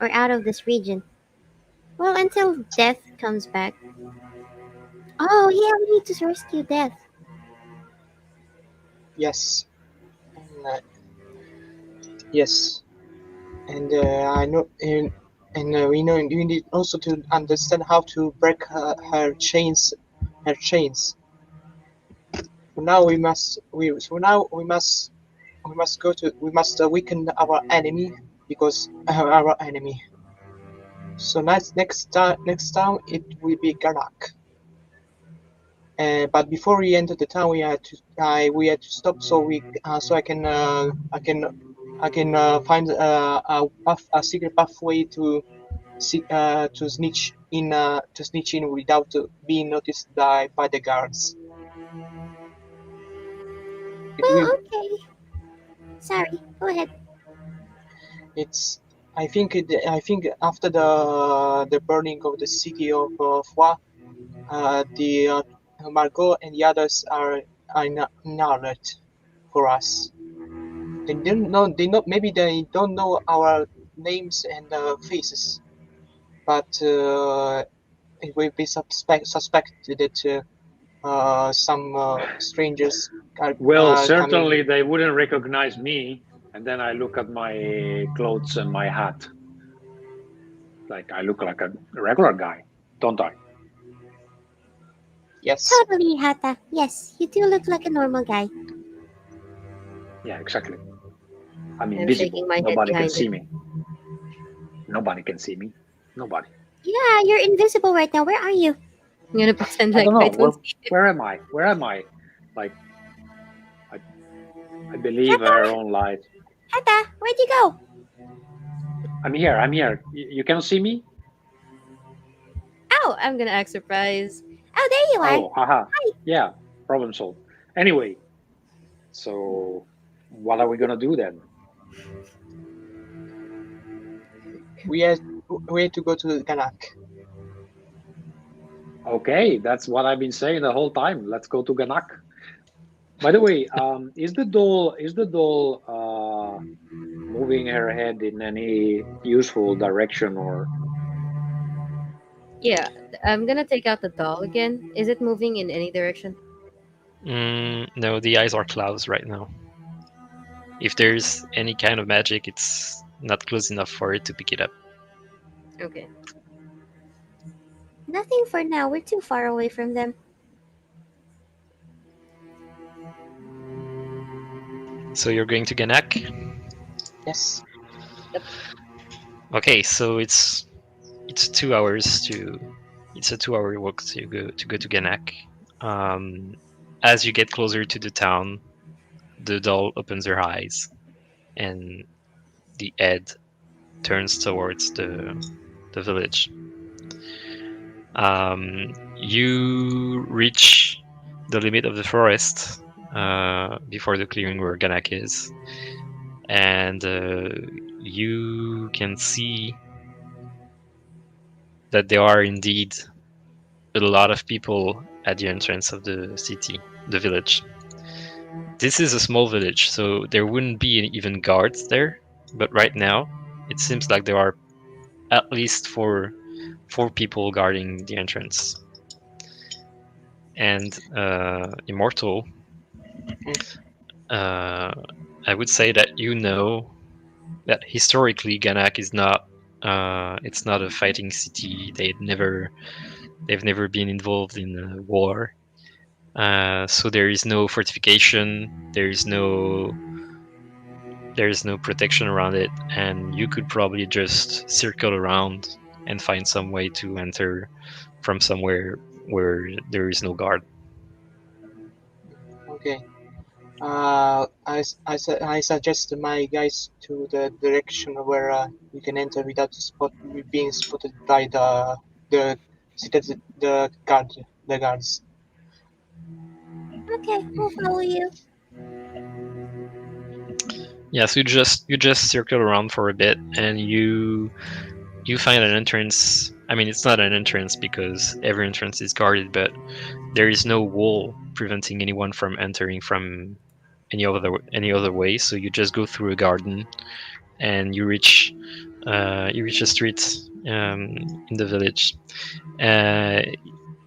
or out of this region. Well, until Death comes back. Oh yeah, we need to rescue Death. Yes. And, yes. And I know. And we know you need also to understand how to break her chains. Her chains. So now we must. We must go to. We must weaken our enemy because our enemy. So next time it will be Garak. But before we enter the town, we had to stop so I can find a secret pathway to snitch in without being noticed by the guards. It will. Well, okay. Sorry, go ahead. It's. I think after the burning of the city of Foix, the Margot and the others are in alert for us. They didn't know. Maybe they don't know our names and faces, but it will be suspected that some strangers are Well, coming. certainly they wouldn't recognize me. And then I look at my clothes and my hat. Like I look like a regular guy, don't I? Yes. Totally, Hata. Yes, you do look like a normal guy. Yeah, exactly. I'm I'm shaking invisible. my head Nobody can behind see it. me. Nobody can see me. Nobody. Yeah, you're invisible right now. Where are you? I'm gonna pretend I like don't I know. don't see it. Where am I? Where am I? Like I, I believe her Hata, own light. Hata, where'd you go? I'm here. I'm here. You can see me? Oh, I'm gonna act surprised. Oh, there you are. Oh, haha. Yeah, problem solved. Anyway, so what are we gonna do then? We have to go to Ganak. Okay, that's what I've been saying the whole time. Let's go to Ganak. By the way, is the doll moving her head in any useful direction or Yeah, I'm gonna take out the doll again. Is it moving in any direction? No, the eyes are closed right now. If there's any kind of magic, it's not close enough for it to pick it up. Okay. Nothing for now. We're too far away from them. So you're going to Ganak? Yes. Okay, so it's 2 hours to it's a 2 hour walk to go to Ganak. As you get closer to the town, the doll opens her eyes, and the head turns towards the village. You reach the limit of the forest before the clearing where Ganak is, and you can see that there are indeed a lot of people at the entrance of the city, the village. This is a small village, so there wouldn't be even guards there, but right now it seems like there are at least four people guarding the entrance. And Immortal, I would say that you know that historically Ganak is not it's not a fighting city. They've never been involved in a war. So there is no fortification. There is no protection around it, and you could probably just circle around and find some way to enter from somewhere where there is no guard. Okay. I suggest my guys to the direction where we can enter without being spotted by the the guards. Okay, we'll follow you. Yeah, so you just circle around for a bit, and you find an entrance. I mean, it's not an entrance because every entrance is guarded, but there is no wall preventing anyone from entering from any other way. So you just go through a garden, and you reach a street in the village. Uh,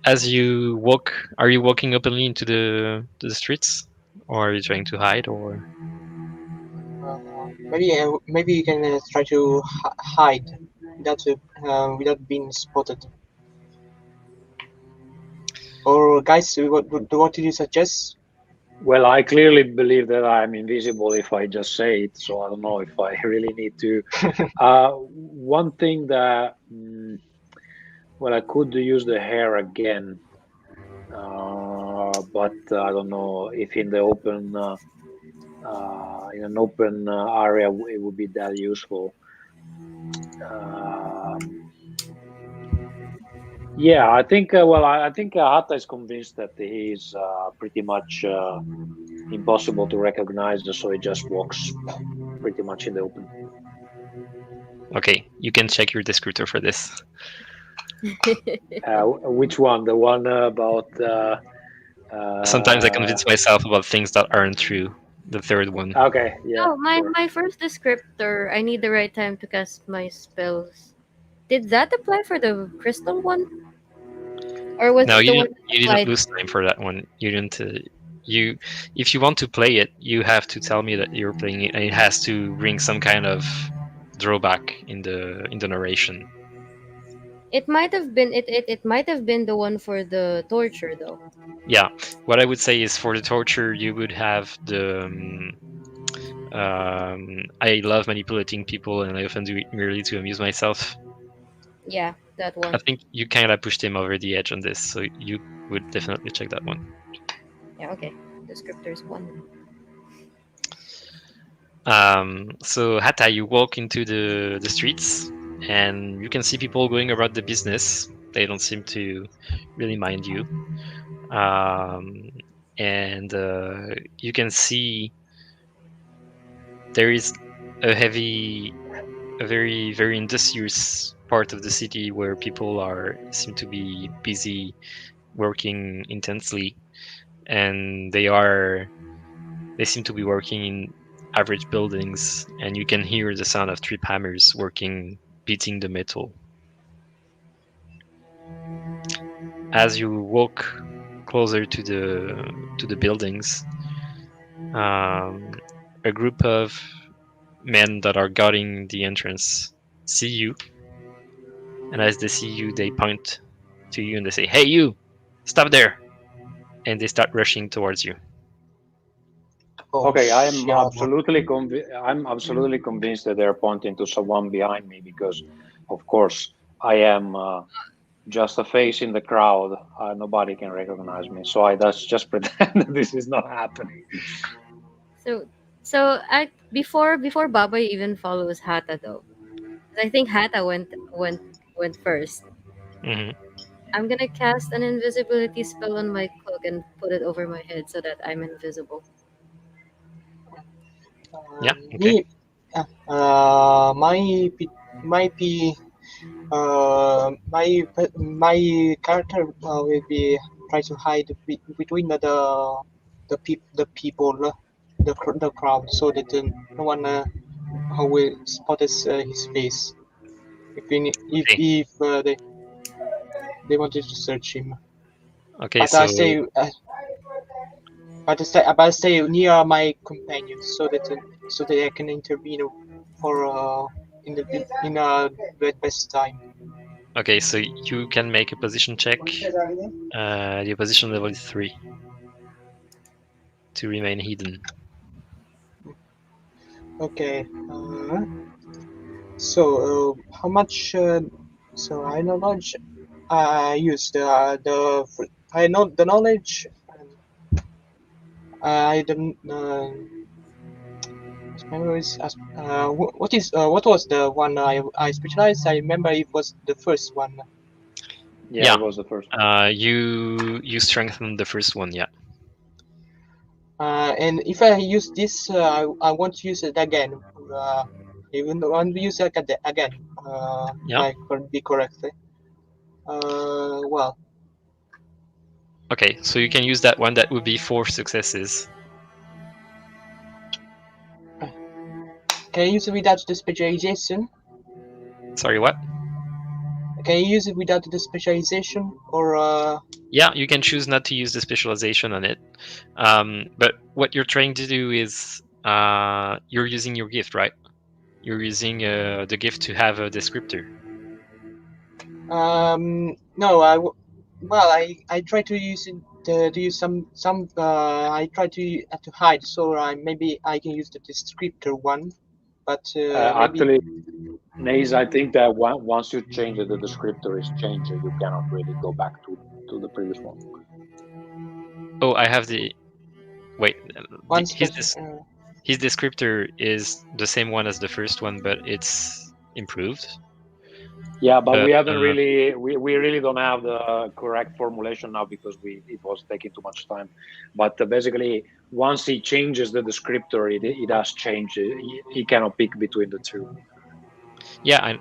as you walk, are you walking openly into the streets, or are you trying to hide? Or Maybe you can try to hide without being spotted. Or guys, what did you suggest? well, I clearly believe that I'm invisible if I just say it, so I don't know if I really need to. One thing that, well, I could use the hair again, but I don't know if in the open, in an open area, it would be that useful. Yeah, I think. Well, I think Hatta is convinced that he's pretty much impossible to recognize, so he just walks pretty much in the open. okay, you can check your descriptor for this. Which one? The one about? Sometimes I convince myself about things that aren't true. the third one. Okay, yeah, Oh, my sure. my first descriptor. I need the right time to cast my spells. Did that apply for the crystal one, or was No, it the one that you didn't applied? lose time for that one. You didn't. You, if you want to play it, you have to tell me that you're playing it, and it has to bring some kind of drawback in the narration. It might have been it might have been the one for the torture though. Yeah, what I would say is for the torture, you would have the. I love manipulating people, and I often do it merely to amuse myself. Yeah, that I one. think you kind of pushed him over the edge on this, so you would definitely check that one. Yeah, okay. Descriptors one. So Hatta, you walk into the streets, and you can see people going about the business. They don't seem to really mind you, um, and you can see there is a very industrious part of the city where people are seem to be busy working intensely, and they seem to be working in average buildings, and you can hear the sound of trip hammers working, beating the metal. As you walk closer to the buildings, um, a group of men that are guarding the entrance see you, and as they see you, they point to you and they say, "Hey, you, stop there!" And they start rushing towards you. Oh, Okay, shit. I'm absolutely convinced that they're pointing to someone behind me because, of course, I am just a face in the crowd. Nobody can recognize me, so I just pretend that this is not happening. So I before Baba even follows Hata though. 'Cause I think Hata went first. Hmm. I'm gonna cast an invisibility spell on my cloak and put it over my head so that I'm invisible. Yeah. Okay. Me, my might be my character will be try to hide between the people, the crowd, so that no one will spot his face Okay. if they wanted to search him. Okay. But I So stay but I stay near my companions so that I can intervene for in a best time. okay. So you can make a position check. The position level is 3 to remain hidden. Okay. So how much? So I know knowledge. I use I know the knowledge. I don't. Memories. What was the one I specialized? I remember it was the first one. Yeah, Yeah. it was the first one. You strengthen the first one. Yeah. And if I use this, I want to use it again. Even though I want to use it again. Yeah. I could be correctly. Well, Okay. So you can use that one. That would be 4 successes. can I use it without the specialization? Sorry. What? Can you use it without the specialization or Yeah, you can choose not to use the specialization on it. But what you're trying to do is you're using your gift, right? You're using the gift to have a descriptor. no, well, I try to use it to use some I try to hide, so maybe I can use the descriptor one, but maybe Actually, Naze, I think that once you change it, the descriptor is changed. You cannot really go back to the previous one. Oh, I have the wait. one His special. his descriptor is the same one as the first one, but it's improved. Yeah, but But we haven't really we really don't have the correct formulation now because it was taking too much time. But basically, once he changes the descriptor, it does change. He cannot pick between the two. yeah,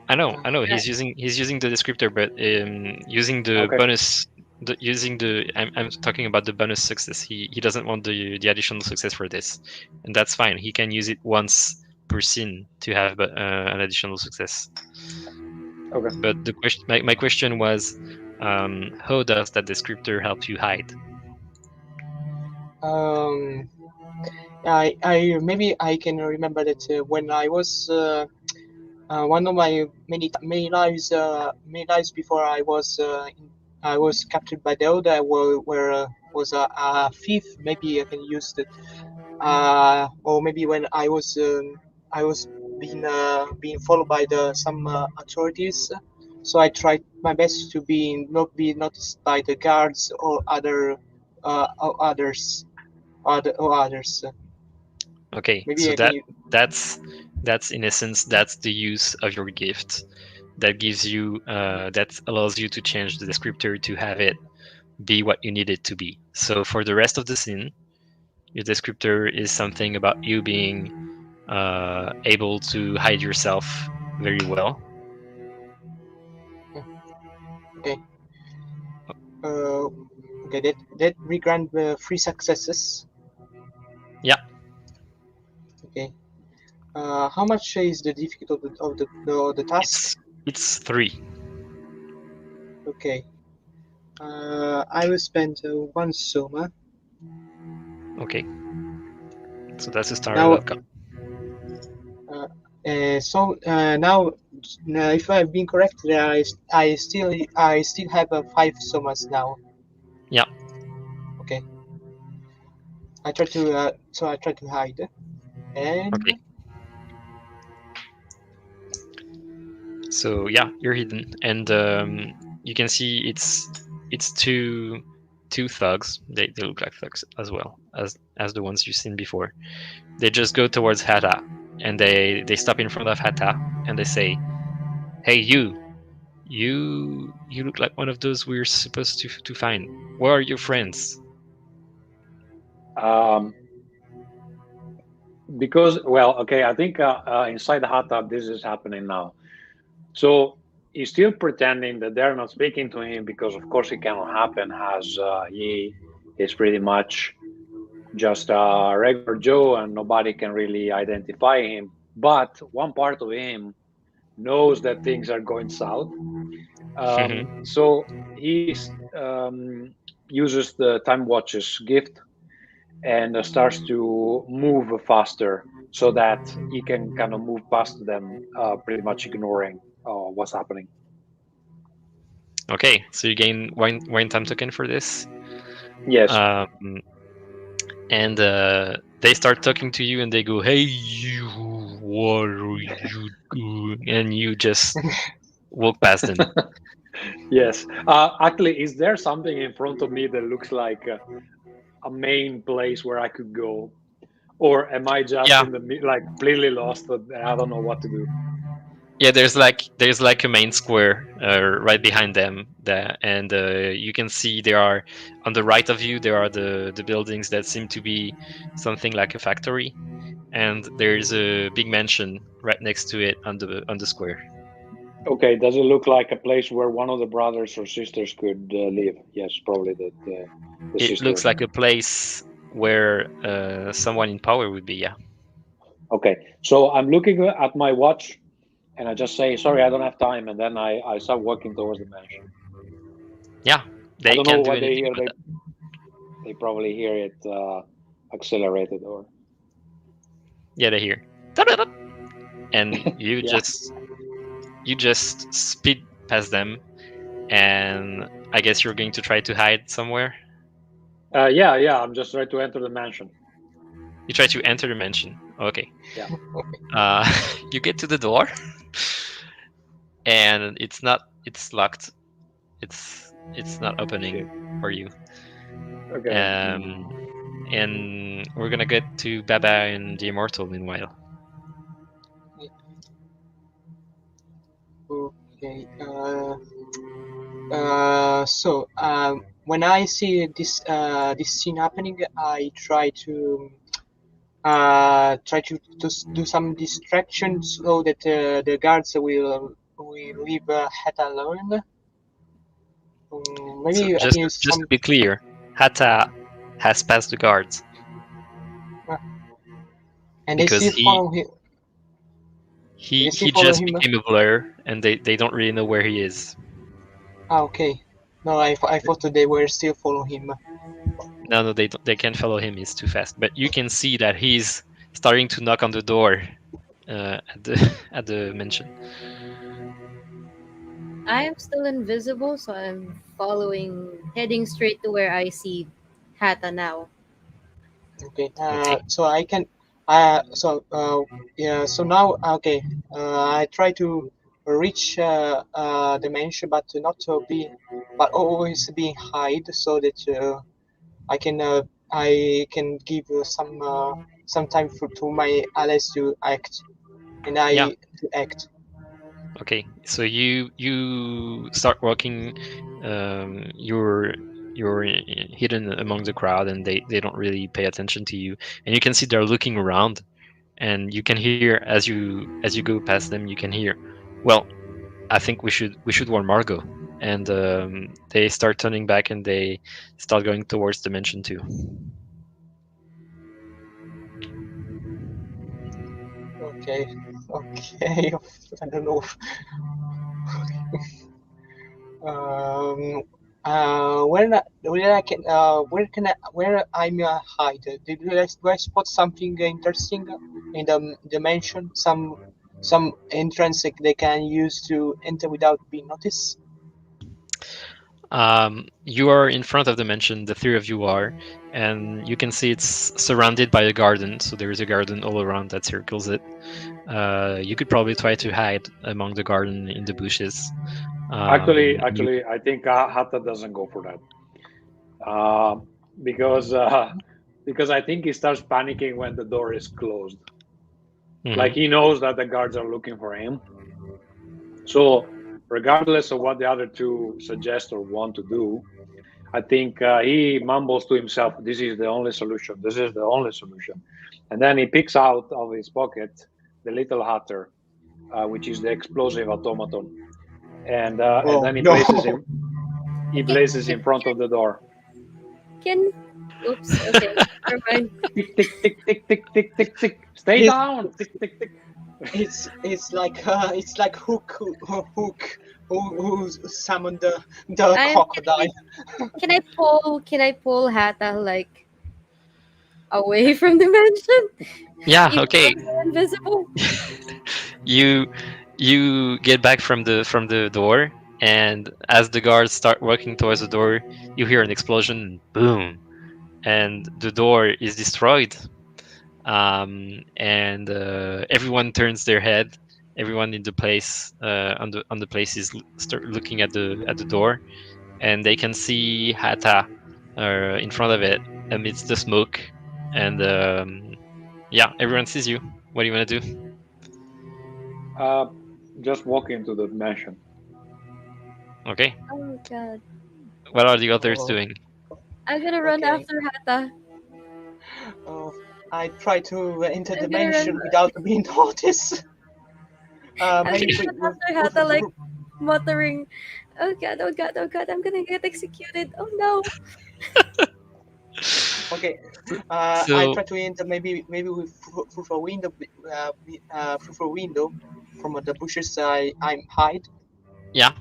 I know. Uh, He's using the descriptor, but using the Okay. using the I'm talking about the bonus success. He doesn't want the additional success for this, and that's fine. He can use it once per scene to have an additional success. Okay. But the question, my question was, how does that descriptor help you hide? I maybe I can remember that when I was one of my many lives before I was captured by the Oda where was a thief. Maybe I can use that. Or maybe when I was being followed by the some authorities. So I tried my best to not be noticed by the guards or or others. Or others. Okay, Maybe so I can. that's in essence that's the use of your gift. That gives you that allows you to change the descriptor to have it be what you need it to be. So for the rest of the scene, your descriptor is something about you being able to hide yourself very well. Okay. Okay. That we grant 3 successes. Yeah. Okay. How much is the difficulty of the task? It's 3. Okay. I will spend 1 soma. Okay. So that's a standard Now, outcome. now, if I've been correct, I still have 5 somas now. Yeah. Okay. I try to hide, and Okay. So yeah, you're hidden, and you can see it's two thugs. They look like thugs as well as the ones you've seen before. They just go towards Hatta, and they stop in front of Hatta, and they say, "Hey, you look like one of those we're supposed to find. Where are your friends?" Because well, okay, I think inside the hot tub this is happening now. So he's still pretending that they're not speaking to him because, of course, it cannot happen, as he is pretty much just a regular Joe and nobody can really identify him. But one part of him knows that things are going south. So he uses the time watches gift and starts to move faster so that he can kind of move past them, pretty much ignoring what's happening. Okay, so you gain one time token for this. Yes. And they start talking to you, and they go, "Hey, you, what are you doing?" And you just walk past them. Yes. Actually, is there something in front of me that looks like a main place where I could go, or am I just Yeah. in the like completely lost and I don't know what to do? Yeah, there's like a main square right behind them, and you can see there are on the right of you there are the buildings that seem to be something like a factory, and there's a big mansion right next to it on the square. Okay. Does it look like a place where one of the brothers or sisters could live? Yes, probably the It sister. looks like a place where someone in power would be. Yeah. Okay. So I'm looking at my watch and I just say, sorry, I don't have time. And then I start walking towards the mansion. Yeah, I they don't know can't do what they anything hear. about that. They probably hear it accelerated or. Yeah, they hear, and you Yeah. just speed past them, and I guess you're going to try to hide somewhere. Yeah. I'm just trying to enter the mansion. You try to enter the mansion. Okay. Yeah. You get to the door, and it's locked. It's not opening Shit. for you. Okay. And we're gonna get to Baba and the Immortal meanwhile. okay. So when I see this scene happening, I try to do some distraction so that the guards will leave Het alone. So maybe I just can use just to some. be clear, Hatta has passed the guards uh, And they because still follow him. he They still he follow just him. became a blur, and they don't really know where he is. Ah, okay. No, I thought that they were still following him. No, they don't, they can't follow him. He's too fast. But you can see that he's starting to knock on the door at the at the mansion. I am still invisible, so I'm following, heading straight to where I see Hata now. Okay. Okay. So I can. Yeah. So now, okay. I try to reach the mansion, but not to be, but always being hide, so that I can give some time to my allies to act, and Yeah. I to act. Okay. So you start walking. You're hidden among the crowd, and they don't really pay attention to you. And you can see they're looking around, and you can hear as you go past them, you can hear, well, I think we should warn Margot. And they start turning back and they start going towards Dimension 2. Okay. Okay. I don't know. Um, where I'm hide? Do I spot something interesting in the mansion? Some entrance that they can use to enter without being noticed. You are in front of the mansion, the three of you are, and you can see it's surrounded by a garden. So there is a garden all around that circles it. You could probably try to hide among the garden in the bushes. You, I think Hatta doesn't go for that. Uh, because because I think he starts panicking when the door is closed. Like mhm. he knows that the guards are looking for him. So regardless of what the other two suggest or want to do, I think he mumbles to himself, "This is the only solution. This is the only solution." And then he picks out of his pocket the little hatter, which is the explosive automaton, and Oh then he no! places him. He Can, places in front of the door. can oops, okay, never mind. Tick tick tick tick tick tick tick tick. Stay It's down. Tick tick tick. it's like Hook who summoned the I'm crocodile. can I pull Hata like away from the mansion? Yeah. Even though Okay. I'm invisible? You you get back from the door, and as the guards start walking towards the door, you hear an explosion. Boom, and the door is destroyed. And everyone turns their head. Everyone in the place on the place is start looking at the door, and they can see Hata in front of it amidst the smoke. And yeah, everyone sees you. What do you want to do? Uh, just walk into the mansion. Okay. Oh god. What are the others Oh, doing? I'm gonna run okay. after Hata. Oh, I try to enter the I'm gonna run mansion without being noticed. I'm Maybe Okay. gonna run after Hata like muttering, "Oh god, oh god, oh god, I'm gonna get executed. Oh no." okay. I So try to enter maybe with through a window, through a window from the bushes. I'm hide. yeah.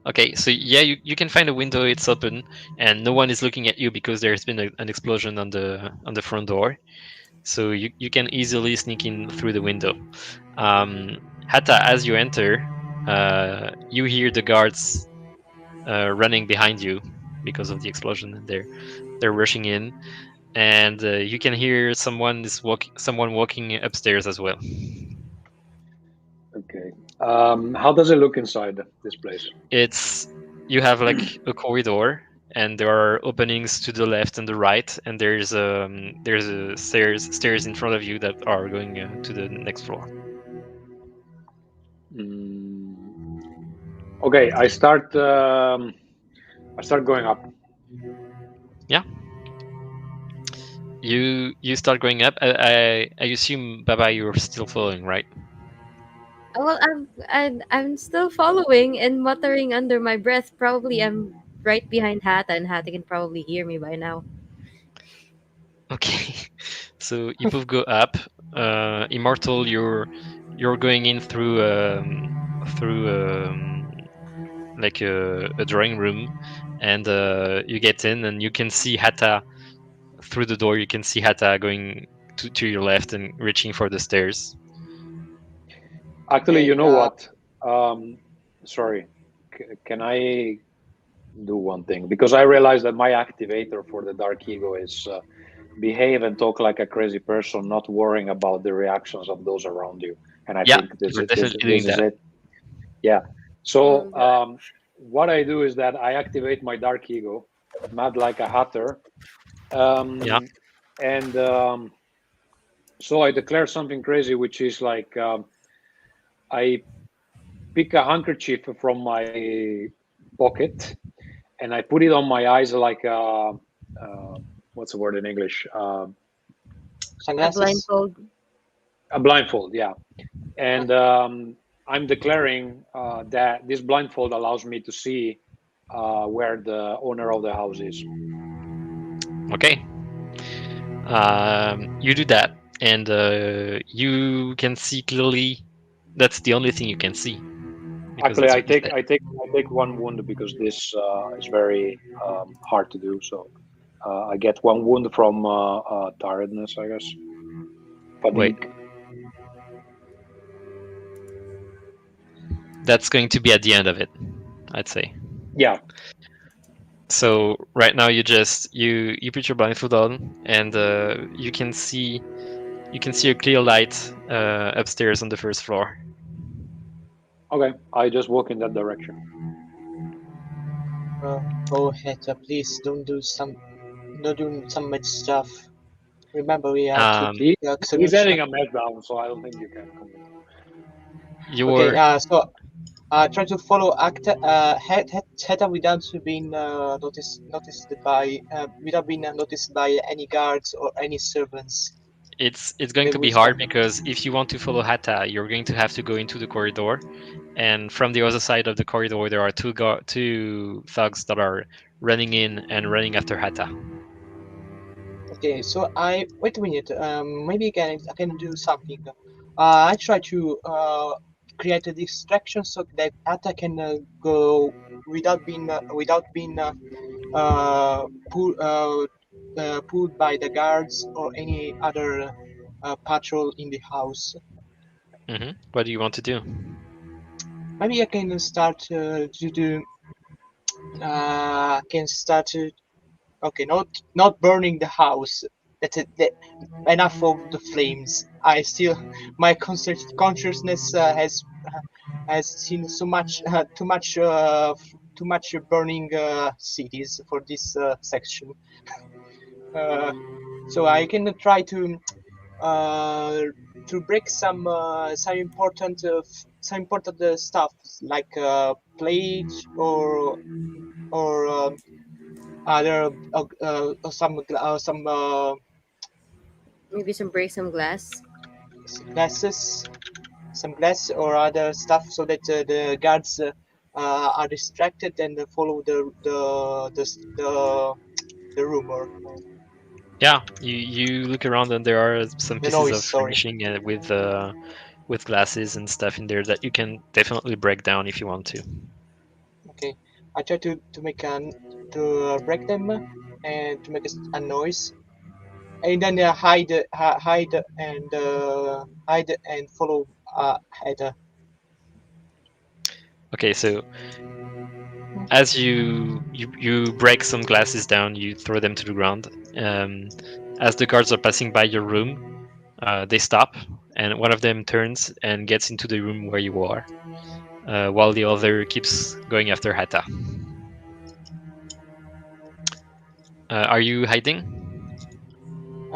Okay, so yeah, you can find a window. It's open, and no one is looking at you because there's been an explosion on the front door. So you can easily sneak in through the window. Hatta, as you enter, you hear the guards running behind you because of the explosion, and they're rushing in, and you can hear someone walking upstairs as well. Okay. How does it look inside this place? It's you have like a corridor, and there are openings to the left and the right, and there's a stairs in front of you that are going to the next floor. Mm, okay, I start going up. Yeah, you start going up. I assume Baba, you're still following, right? Well, I'm still following and muttering under my breath. Probably I'm right behind Hatta, and Hatta can probably hear me by now. Okay. So you both go up. Immortal, you're going in through like a drawing room, and you get in, and you can see Hatta through the door. You can see Hatta going to your left and reaching for the stairs. Actually, Okay. you know what? Um, Sorry, can I do one thing? Because I realize that my activator for the dark ego is behave and talk like a crazy person, not worrying about the reactions of those around you. And I Yeah, think you were definitely this doing is that. it. Yeah. So Good. what I do is that I activate my dark ego, mad like a hatter, Yeah. um, and so I declare something crazy, which is like I pick a handkerchief from my pocket and I put it on my eyes like what's the word in English? A Sunglasses. blindfold. A blindfold, yeah. And I'm declaring that this blindfold allows me to see where the owner of the house is. Okay. You do that, and you can see clearly. That's the only thing you can see because Actually, that's what you said. I take one wound because this is very hard to do. So I get one wound from tiredness, I guess, Wait, fatigue. that's going to be at the end of it, I'd say. Yeah. So right now you put your blindfold on, and you can see a clear light upstairs on the first floor. Okay. I just walk in that direction. Go ahead, please don't do some much stuff. Remember, we have to Um, keep He the he's solution. having a meltdown, so I don't think you can commit. Okay, you're so try to follow Heta without being noticed by without being noticed by any guards or any servants. it's going They to be will hard stop. because if you want to follow Hatta, you're going to have to go into the corridor, and from the other side of the corridor there are two thugs that are running in and running after Hatta. Okay, so I wait a minute. Maybe I can do something. I try to create a distraction so that Atta can go without being uh, pulled pulled by the guards or any other patrol in the house. What do you want to do? Maybe I can start to do. Can start to. Okay, not burning the house. That's it. Enough of the flames. I still my consciousness has seen so much too much burning cities for this section. Uh, so I can try uh, to break some important stuff like plate or other Maybe some break some glass. glasses, some glass or other stuff, so that the guards are distracted and follow the rumor, Yeah, you look around and there are some the pieces noise. of Sorry. furnishing with glasses and stuff in there that you can definitely break down if you want to. Okay, I try to make to break them and to make a noise, and then hide and follow Heather. Okay, so as you break some glasses down, you throw them to the ground. Um, as the guards are passing by your room, they stop, and one of them turns and gets into the room where you are, while the other keeps going after Hatta. Are you hiding?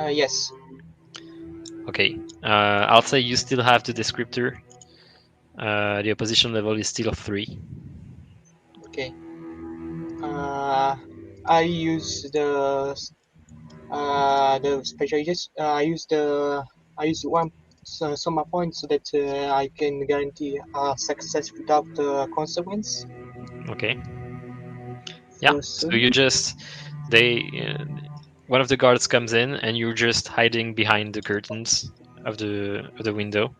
Yes. Okay. I'll say you still have the descriptor. The opposition level is still 3. Okay. I use the specialization. I use one summa point so that I can guarantee success without consequence. Okay. Yeah. So you person. just they one of the guards comes in and you're just hiding behind the curtains of the window,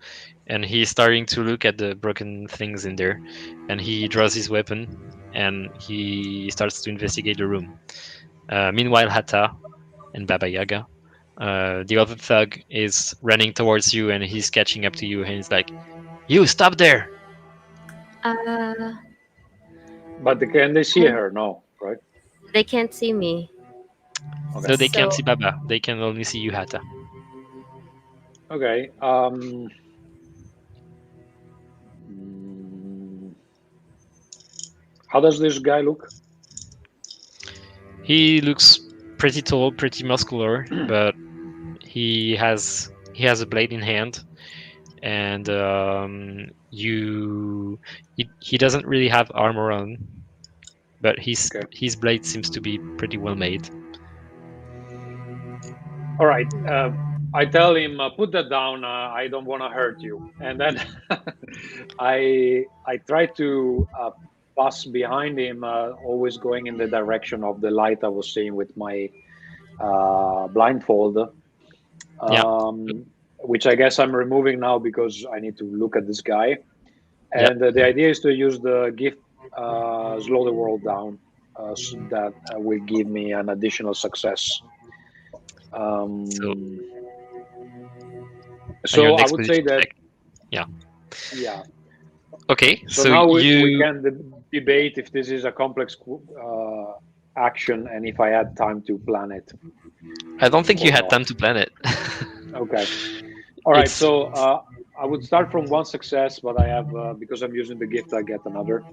and he's starting to look at the broken things in there, and he draws his weapon and he starts to investigate the room. Meanwhile, Hata and Baba Yaga, the other thug, is running towards you and he's catching up to you and he's like, "You stop there!" Uh, But can they see I, her? No, right? they can't see me. Okay. No, they can't So see Baba. They can only see you, Hata. Okay. Mm, how does this guy look? He looks pretty tall, pretty muscular, but he has a blade in hand, and he doesn't really have armor on, but Okay. his blade seems to be pretty well made. All right. I tell him, put that down. I don't want to hurt you. And then I try to pass behind him, always going in the direction of the light I was seeing with my blindfold, Yeah, which I guess I'm removing now because I need to look at this guy. yeah. And the idea is to use the gift, slow the world down, so that will give me an additional success. So Um, on your so I next would say position that, check. Yeah. yeah. Okay. So So now we you, can debate if this is a complex action and if I had time to plan it I don't think you or had not. time to plan it. Okay. All right. it's So I would start from one success, but I have because I'm using the gift, I get another.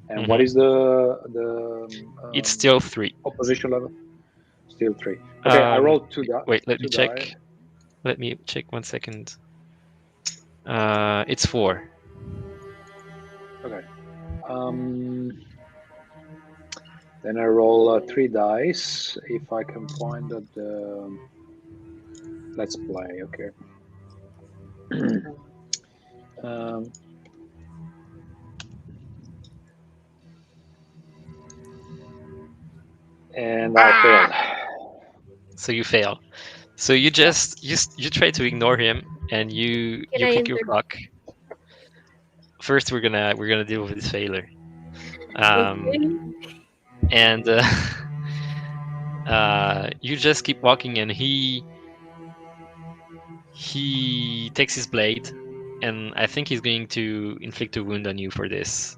And what mhm. is the It's still three. opposition level? Still three. Okay. I rolled Wait, let me two check. die. Let me check 1 second. It's four. Okay. Um, then I roll three dice if I can find that. Let's play. Okay. um, and I failed. So you fail. So you Yeah. just you try to ignore him and can you I click your inter? clock. First, we're gonna deal with this failure. Um, Okay. and you just keep walking, and he takes his blade, and I think he's going to inflict a wound on you for this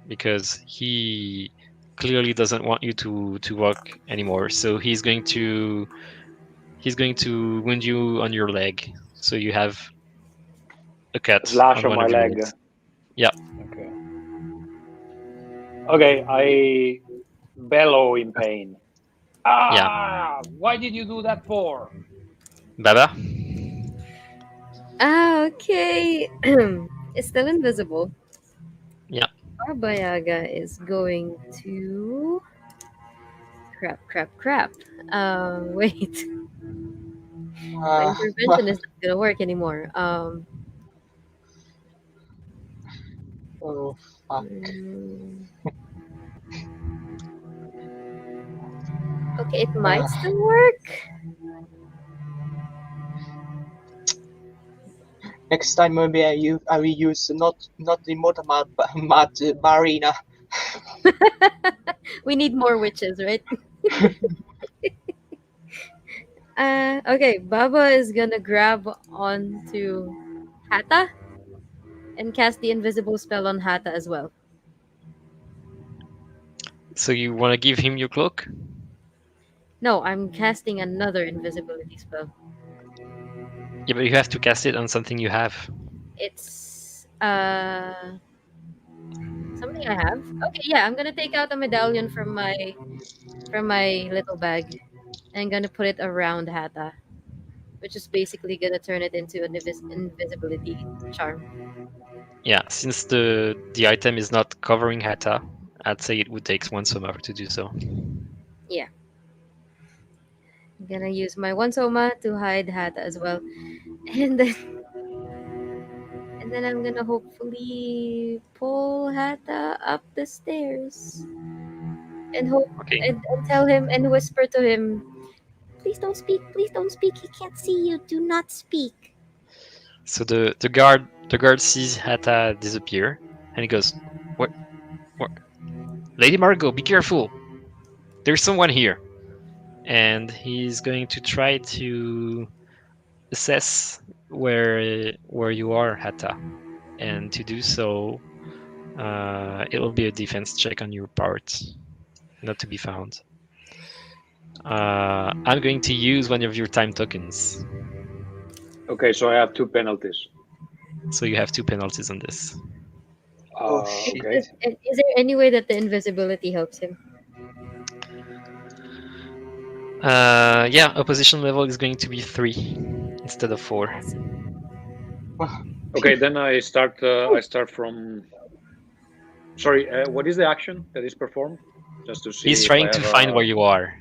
because he clearly doesn't want you to walk anymore. So he's going to wound you on your leg, so you have a cut Slash on on one my of your leg. legs. Yeah. Okay. Okay. I bellow in pain. Yeah. Why did you do that for? Baba. Ah, okay. It's still invisible. Yeah. Baba Yaga is going to crap. Wait. My Uh, intervention is not gonna work anymore. oh fuck. Mm, okay, it Uh, might still work. Next time maybe I will use not the Immortal but Marina. We need more witches, right? Okay, Baba is gonna grab onto Hata and cast the invisible spell on Hata as well. So you want to give him your cloak? No, I'm casting another invisibility spell. Yeah, but you have to cast it on something you have. It's something I have. Okay, yeah, I'm gonna take out a medallion from my little bag and I'm gonna put it around Hata, which is basically gonna turn it into an invisibility charm. Yeah, since the item is not covering Hata, I'd say it would take one summer to do so. Yeah, I'm gonna use my one soma to hide Hata as well, and then I'm gonna hopefully pull Hata up the stairs. and hope Okay. and tell him and whisper to him. Please don't speak. Please don't speak. He can't see you. Do not speak. So the guard sees Hatta disappear, and he goes, "What? What? Lady Margot, be careful! There's someone here." And he's going to try to assess where you are, Hatta. And to do so, it will be a defense check on your part, not to be found. I'm going to use one of your time tokens. Okay, so I have 2 penalties. So you have 2 penalties on this. Oh, shit. Okay. Is there any way that the invisibility helps him? Yeah, opposition level is going to be 3 instead of 4. Okay, then I start from. Sorry, what is the action that is performed? Just to see He's if trying I to have find where you are.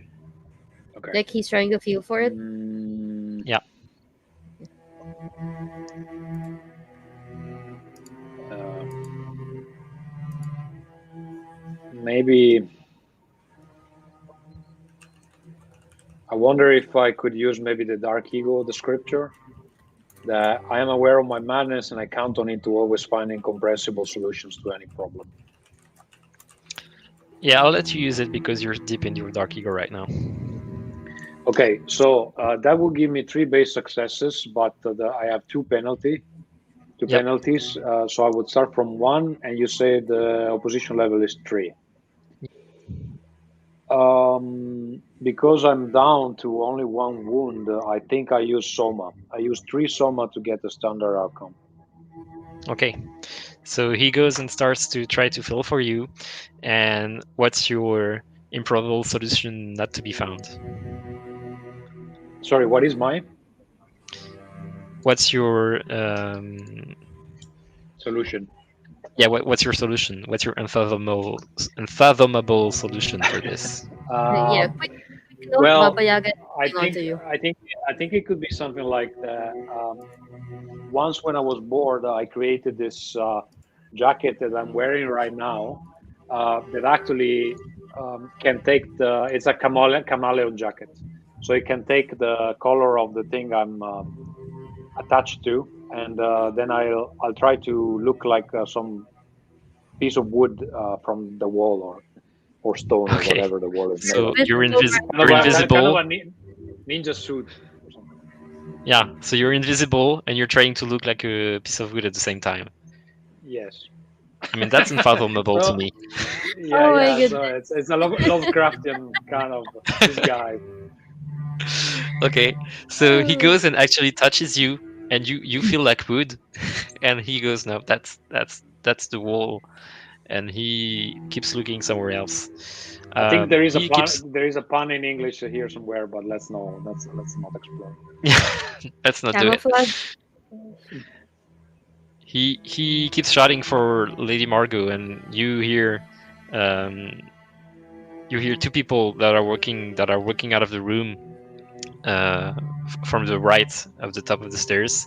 Okay. Like he's trying to feel for it. Yeah. Maybe I wonder if I could use maybe the Dark Ego, the scripture, that I am aware of my madness and I count on it to always find incomprehensible solutions to any problem. Yeah, I'll let you use it because you're deep in your Dark Ego right now. Okay, so that will give me 3 base successes, but I have 2 penalties. So I would start from 1, and you say the opposition level is 3. Because I'm down to only 1 wound, I think I use Soma. I use 3 Soma to get the standard outcome. Okay. So he goes and starts to try to fill for you. And what's your improbable solution not to be found? Sorry, what is mine? What's your Solution? Yeah, what's your solution? What's your unfathomable solution for this? Yeah, quick note, Well, Baba Yaga is I holding on think to you. I think it could be something like that. Once when I was bored, I created this jacket that I'm wearing right now that actually can take it's a chameleon jacket, so it can take the color of the thing I'm attached to, and then I'll try to look like some piece of wood from the wall or stone or Okay. whatever the wall is made So of. you're Kind of invisible. a ninja suit or something. Yeah, so you're invisible and you're trying to look like a piece of wood at the same time. Yes. I mean, that's unfathomable to me. Yeah, Oh my yeah. goodness. So it's a Lovecraftian kind of this guy. Okay, so he goes and actually touches you, and you feel like wood, and he goes, no, that's the wall, and he keeps looking somewhere else. I think there is he keeps there is a pun in English here somewhere, but let's not explore. let's not do it. Camouflage. He keeps shouting for Lady Margot, and you hear 2 people that are walking out of the room from the right of the top of the stairs,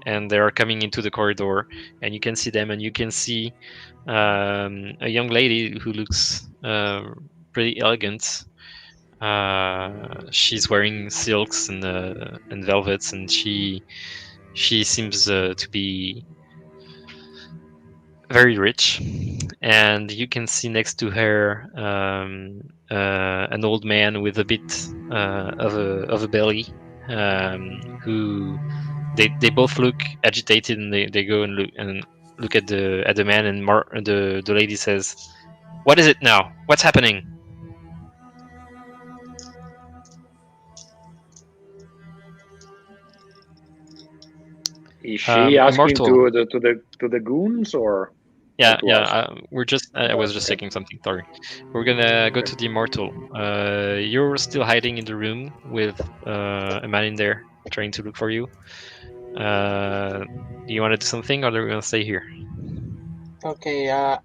and they are coming into the corridor, and you can see them, and you can see a young lady who looks pretty elegant. She's wearing silks and velvets, and she seems to be very rich. And you can see next to her an old man with a bit of a belly, who they both look agitated, and they go and look at the man, and the lady says, "What is it now? What's happening?" Is she asking Immortal. to the goons or Yeah, to us? I was just checking something. Sorry. We're gonna go to the Immortal. You're still hiding in the room with a man in there trying to look for you. Do you want to do something, or are we gonna stay here? Okay, I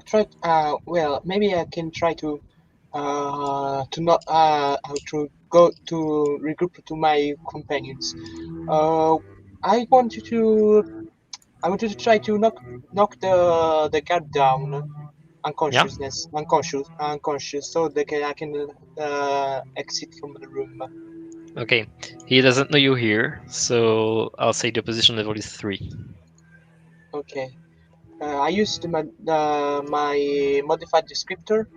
tried. Well, maybe I can try to not to go to regroup to my companions. I want you to I wanted to try to knock the guard down. unconscious, so I can exit from the room. Okay, he doesn't know you here, so I'll say the opposition level is 3. Okay. I used my modified descriptor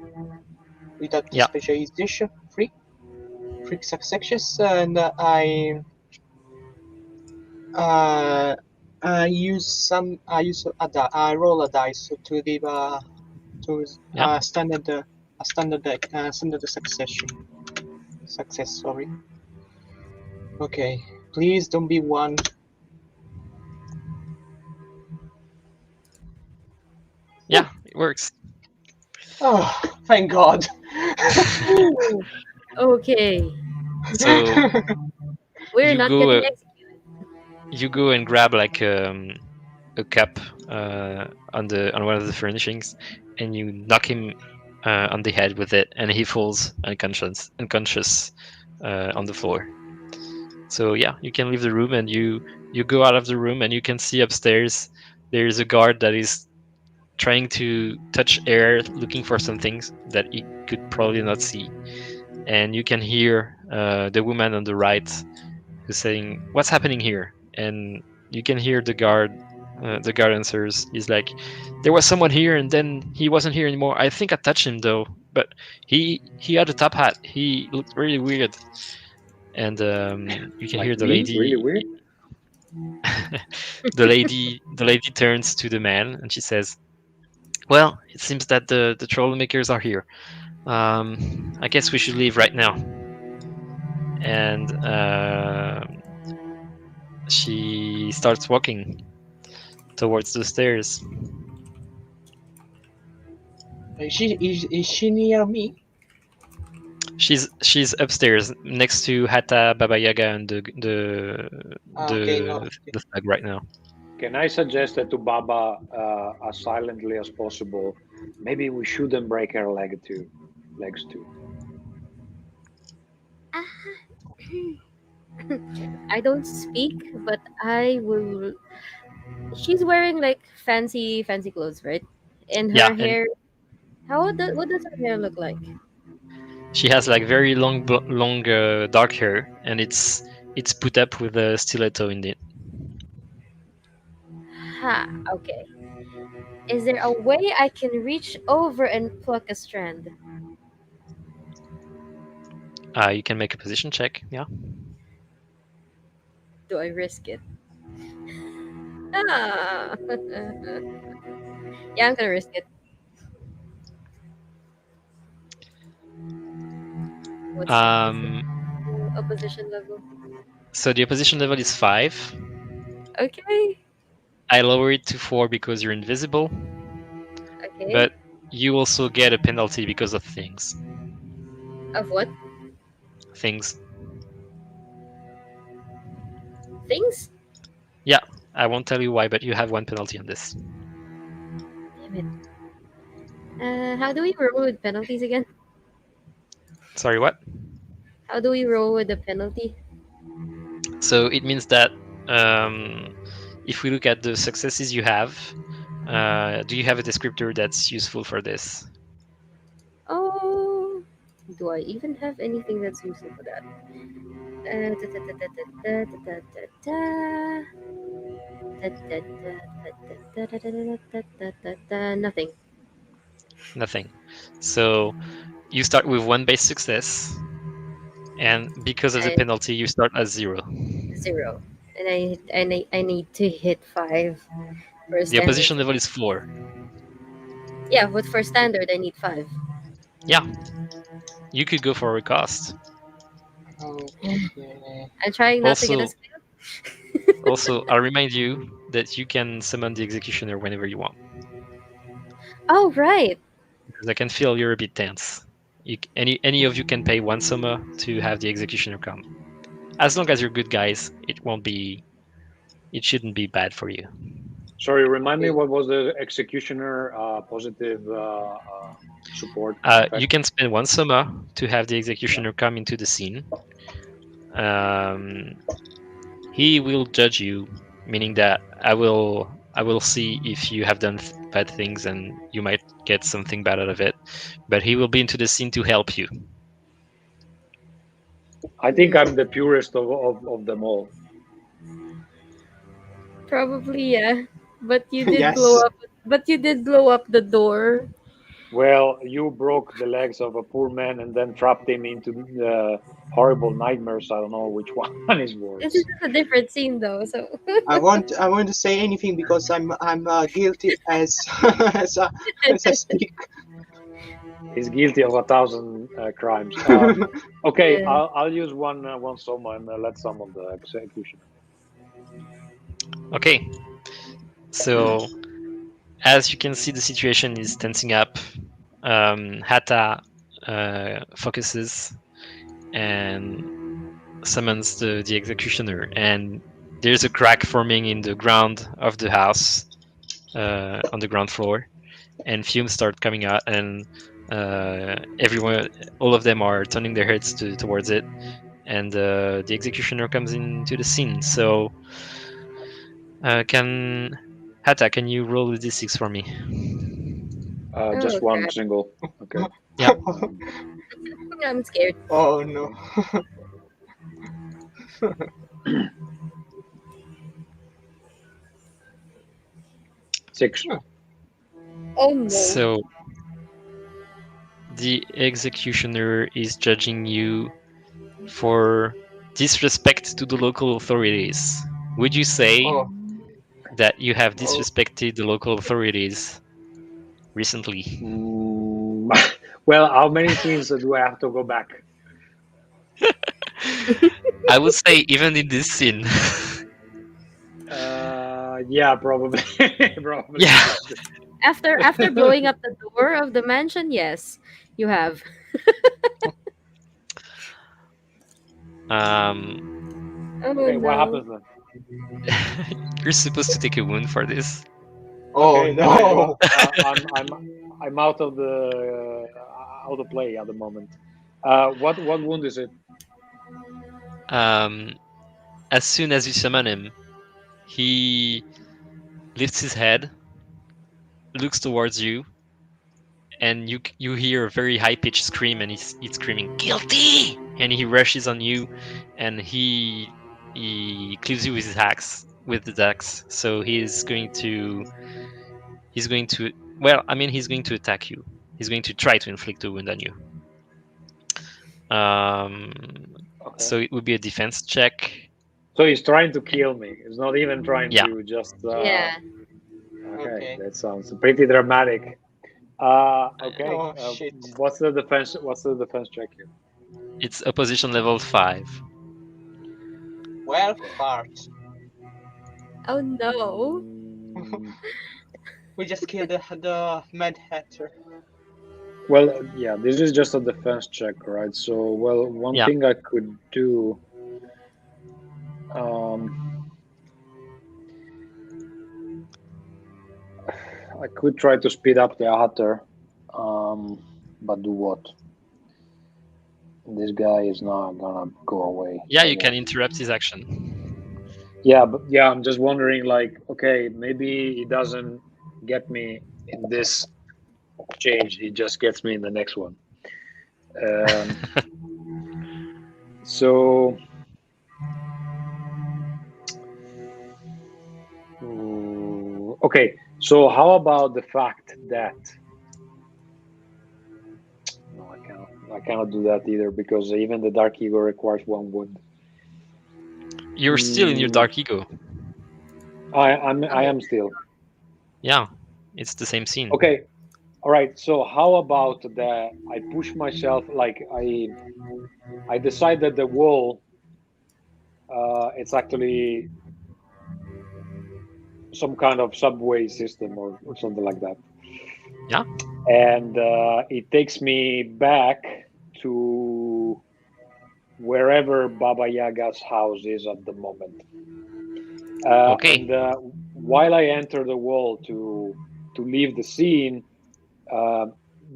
without the Yeah. specialization, free successes, and I use some. I roll a dice to give to Yeah. standard success. Sorry. Okay. Please don't be one. Yeah, it works. Oh, thank God. Ooh, okay. So We're you not go getting executed. you go and grab like a cup on one of the furnishings, and you knock him on the head with it, and he falls unconscious on the floor. So yeah, you can leave the room, and you go out of the room, and you can see upstairs there's a guard that is trying to touch air, looking for some things that he could probably not see. And you can hear the woman on the right who's saying, "What's happening here?" And you can hear the guard. The guard answers, "He's like, there was someone here, and then he wasn't here anymore. I think I touched him though, but he had a top hat. He looked really weird." And you can Like hear the me, really lady. weird. The lady turns to the man, and she says, "Well, it seems that the troublemakers are here. I guess we should leave right now." And she starts walking towards the stairs. Is she near me? She's upstairs next to Hatta, Baba Yaga, and Okay, no. the flag right now. Can I suggest that to Baba as silently as possible? Maybe we shouldn't break her legs too. I don't speak, but I will. She's wearing like fancy clothes, right? And Yeah, her and hair. What does her hair look like? she has like very long dark hair, and it's put up with a stiletto in it. Ha. Okay. Is there a way I can reach over and pluck a strand? You can make a position check. Yeah. Do I risk it? Ah. Yeah, I'm gonna risk it. What's the Um. opposition level? So the opposition level is 5. Okay. I lower it to 4 because you're invisible, Okay. but you also get a penalty because of things. Of what? Things. Things? Yeah, I won't tell you why, but you have 1 penalty on this. Damn it. How do we roll with penalties again? Sorry, what? How do we roll with the penalty? So it means that if we look at the successes you have, do you have a descriptor that's useful for this? Oh, do I even have anything that's useful for that? Nothing. Nothing. So you start with 1 base success, and because of the And penalty, you start at 0. 0. And I need to hit 5 for The standard. opposition level is 4. Yeah, but for standard I need 5. Yeah, you could go for a recast. Okay. I'm trying not to get a Also, skill. also, I'll remind you that you can summon the executioner whenever you want, Oh right. because I can feel you're a bit tense. Any of you can pay 1 summa to have the executioner come. As long as you're good guys, it shouldn't be bad for you. Sorry, remind me what was the executioner positive support? You can spend 1 summa to have the executioner come into the scene. He will judge you, meaning that I will see if you have done bad things, and you might get something bad out of it. But he will be into the scene to help you. I think I'm the purest of them all. Probably, yeah. But you did Yes. blow up. But you did blow up the door. Well, you broke the legs of a poor man and then trapped him into horrible nightmares. I don't know which one is This worse. is a different scene, though. So I want to say anything because I'm guilty as as a stick. He's guilty of 1,000 crimes. Okay, yeah. I'll use one summon and let summon the executioner. Okay, so as you can see, the situation is tensing up. Hatta focuses and summons the executioner, and there's a crack forming in the ground of the house on the ground floor, and fumes start coming out, and everyone, all of them are turning their heads towards it, and the executioner comes into the scene. So can you roll the d6 for me? Just Oh one crap! single. Okay. Yeah. I'm scared. Oh no. 6. Oh no! So the executioner is judging you for disrespect to the local authorities. Would you say Oh, that you have disrespected the local authorities recently? Well, how many scenes do I have to go back? I would say even in this scene. Yeah, probably. Probably. Yeah. After blowing up the door of the mansion, yes, you have. Oh Okay, what no! happens then? You're supposed to take a wound for this. oh Okay, no. well, I'm out of play at the moment. What wound is it? As soon as you summon him, he lifts his head, looks towards you, and you hear a very high pitched scream, and he's screaming guilty, and he rushes on you, and he cleaves you with his axe So he's going to well, I mean, he's going to attack you. He's going to try to inflict a wound on you. Okay. So it would be a defense check. So he's trying to kill me. He's not even trying Yeah. to just. Yeah. Okay, that sounds pretty dramatic. Okay. Oh, shit. What's the defense? What's the defense check here? It's opposition level 5. Well, fart. Oh no! Mm, We just killed the Mad Hatter. well, yeah, this is just a defense check, right? So, well, one Yeah. thing I could do. I could try to speed up the Hatter, but do what? This guy is not gonna go away. Yeah, So you can what? interrupt his action. Yeah, but yeah, I'm just wondering, like, okay, maybe he doesn't get me in this change. He just gets me in the next one. So, okay. So how about the fact that no, I cannot do that either because even the Dark Ego requires one wound. You're still in your dark ego. I am still. Yeah, it's the same scene. Okay. All right. So how about that? I push myself. Like I decide that the wall. It's actually some kind of subway system or something like that. Yeah. And it takes me back to wherever Baba Yaga's house is at the moment. Okay. And while I enter the wall to leave the scene,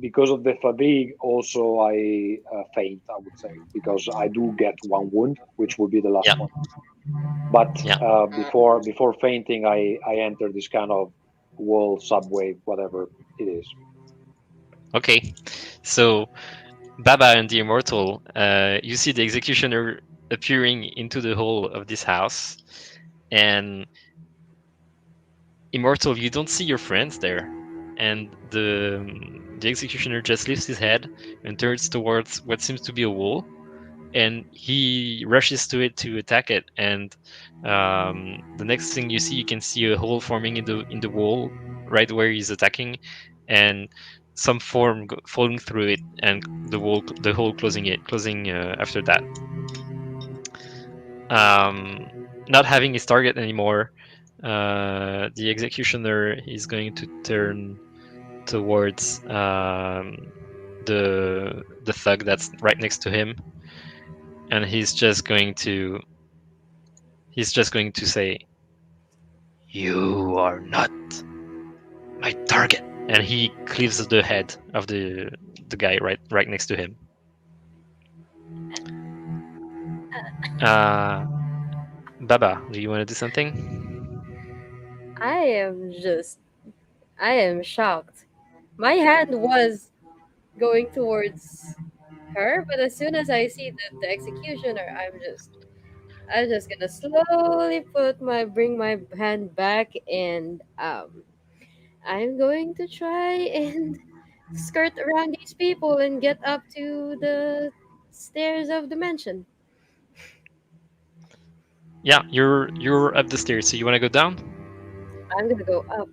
because of the fatigue, also I faint, I would say, because I do get one wound, which would be the last one. But Yeah. before fainting, I enter this kind of wall, subway, whatever it is. Okay, so Baba and the Immortal, you see the executioner appearing into the hall of this house, and Immortal, you don't see your friends there, and the executioner just lifts his head and turns towards what seems to be a wall, and he rushes to it to attack it. And the next thing you see, you can see a hole forming in the wall right where he's attacking, and some form falling through it, and the hole closing after that. Not having his target anymore, the executioner is going to turn towards the thug that's right next to him, and he's just going to say, "You are not my target," and he cleaves the head of the guy right next to him. Baba, do you want to do something? I am just, I am shocked. My hand was going towards her, but as soon as I see the executioner, I'm just gonna slowly bring my hand back, and I'm going to try and skirt around these people and get up to the stairs of the mansion. Yeah, you're up the stairs. So you want to go down? I'm gonna go up.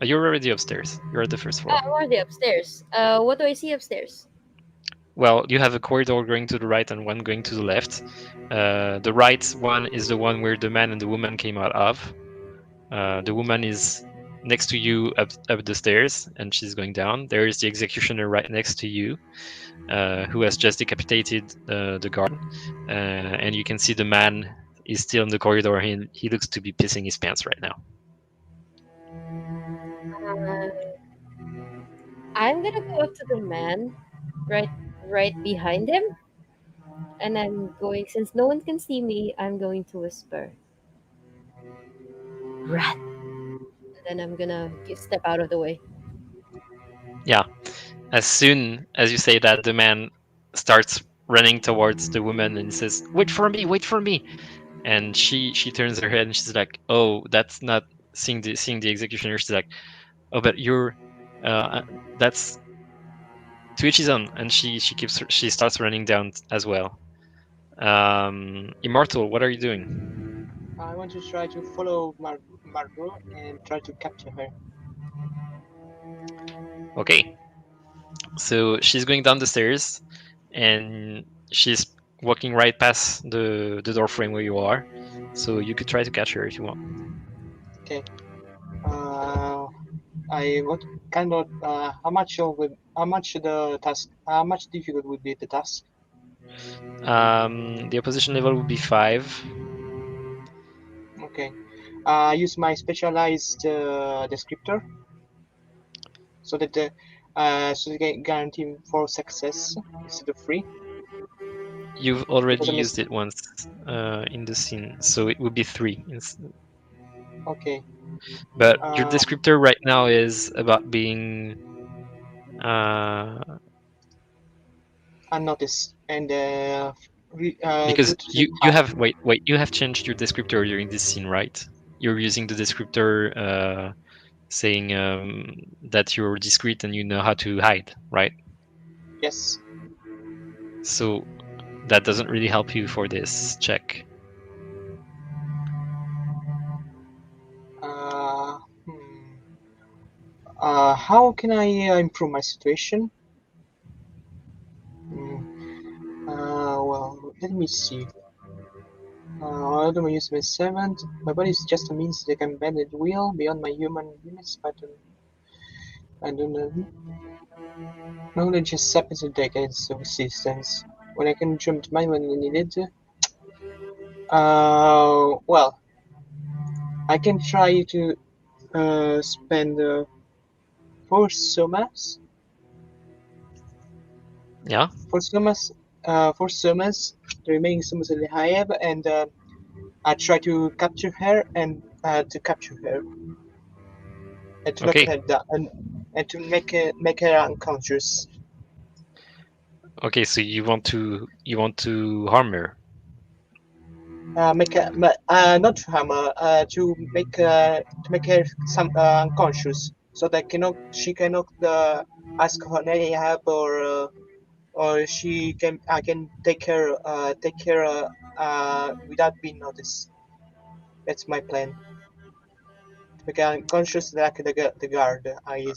You're already upstairs. You're at the first floor. I'm already upstairs. What do I see upstairs? Well, you have a corridor going to the right and one going to the left. The right one is the one where the man and the woman came out of. The woman is next to you up the stairs, and she's going down. There is the executioner right next to you, who has just decapitated the guard. And you can see the man is still in the corridor. He looks to be pissing his pants right now. Uh, I'm gonna go up to the man, right behind him, and I'm going. Since no one can see me, I'm going to whisper, "Rat," and then I'm gonna step out of the way. Yeah. As soon as you say that, the man starts running towards the woman and says, "Wait for me! Wait for me!" And she turns her head and she's like, "Oh, that's not seeing the executioner." She's like, "Oh, but you're that's to each his own." And she starts running down as well. Immortal, what are you doing? I want to try to follow Margot and try to capture her. Okay, so she's going down the stairs, and she's walking right past the door frame where you are. So you could try to catch her if you want. Okay. I what kind of how much the task how much difficult would be the task? The opposition level would be 5. Okay. Use my specialized descriptor so that so they guarantee for success instead of 3. You've already Because I used missed. it once in the scene, so it would be 3. Okay. But your descriptor right now is about being unnoticed and because good to you have wait you have changed your descriptor during this scene, right? You're using the descriptor saying that you're discreet and you know how to hide, right? Yes. So that doesn't really help you for this check. How can I improve my situation? Well, let me see. I don't use my 7th. My body is just a means that can bend at will beyond my human limits, but I don't know. Knowledge just happens in decades of existence. When I can jump to mind when I needed to. Well, I can try to spend 4 summers. Yeah. 4 summers. 4 summers. The remaining summers that I have, and I try to capture her and to capture her. and to knock Okay. her down, and to make her unconscious. Okay, so you want to harm her. Make her, not to harm her, to make her some unconscious, so that cannot she cannot ask for any help, or she can I can take care without being noticed. That's my plan. To make her unconscious like the guard. I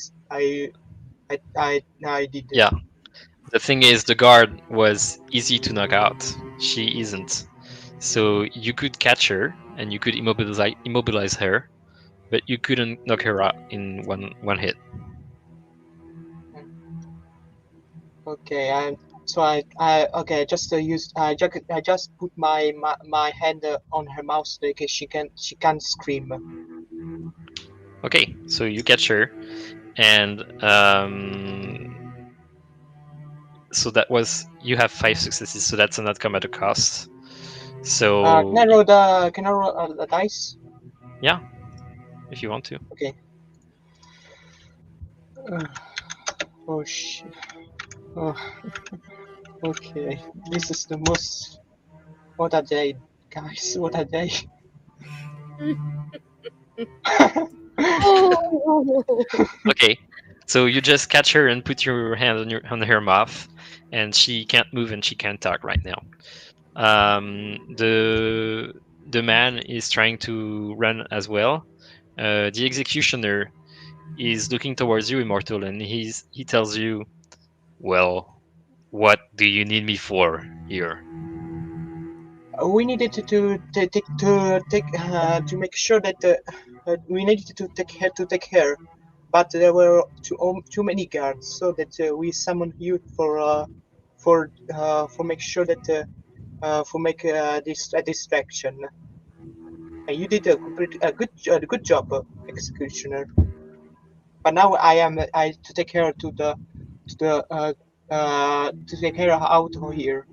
did. Yeah. The thing is, the guard was easy to knock out. She isn't. So you could catch her and you could immobilize her, but you couldn't knock her out in one hit. Okay, and so I okay, just use I just put my hand on her mouth so that she can scream. Okay, so you catch her, and so that was you have 5 successes, so that's an outcome at a cost. So Can I roll the dice? yeah, if you want to. Okay. Oh shit. Oh, okay. This is the most. What a day, guys! What a day. Oh. Okay, so you just catch her and put your hand on her mouth, and she can't move and she can't talk right now. The man is trying to run as well. The executioner is looking towards you, Immortal, and he tells you, "Well, what do you need me for here?" We needed to make sure that we needed to take her, but there were too many guards, so that we summoned you for make sure that for make this a distraction. And you did a good job, executioner. But now I to take her to take her out of here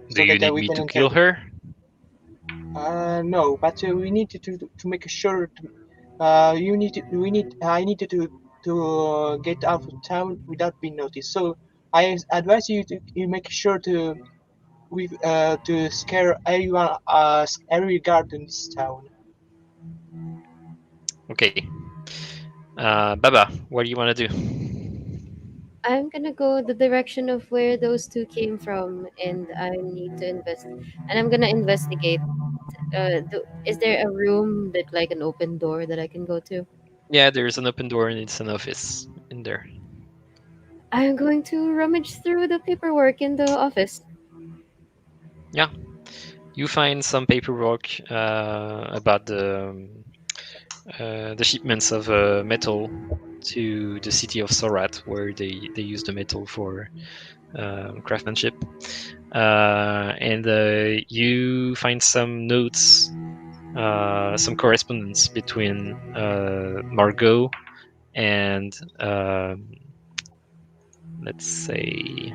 Do so you that need we me can to enter. kill her? No, but we need to make sure. I needed to get out of town without being noticed. So I advise you to you make sure to scare everyone, every guard in this town. Okay. Baba, what do you want to do? I'm gonna go the direction of where those two came from, and I need to and I'm gonna investigate. Is there a room that like an open door that I can go to? Yeah, there's an open door and it's an office in there. I'm going to rummage through the paperwork in the office. Yeah, you find some paperwork about the shipments of metal to the city of Sorat, where they use the metal for craftsmanship. And you find some notes, some correspondence between Margot and let's say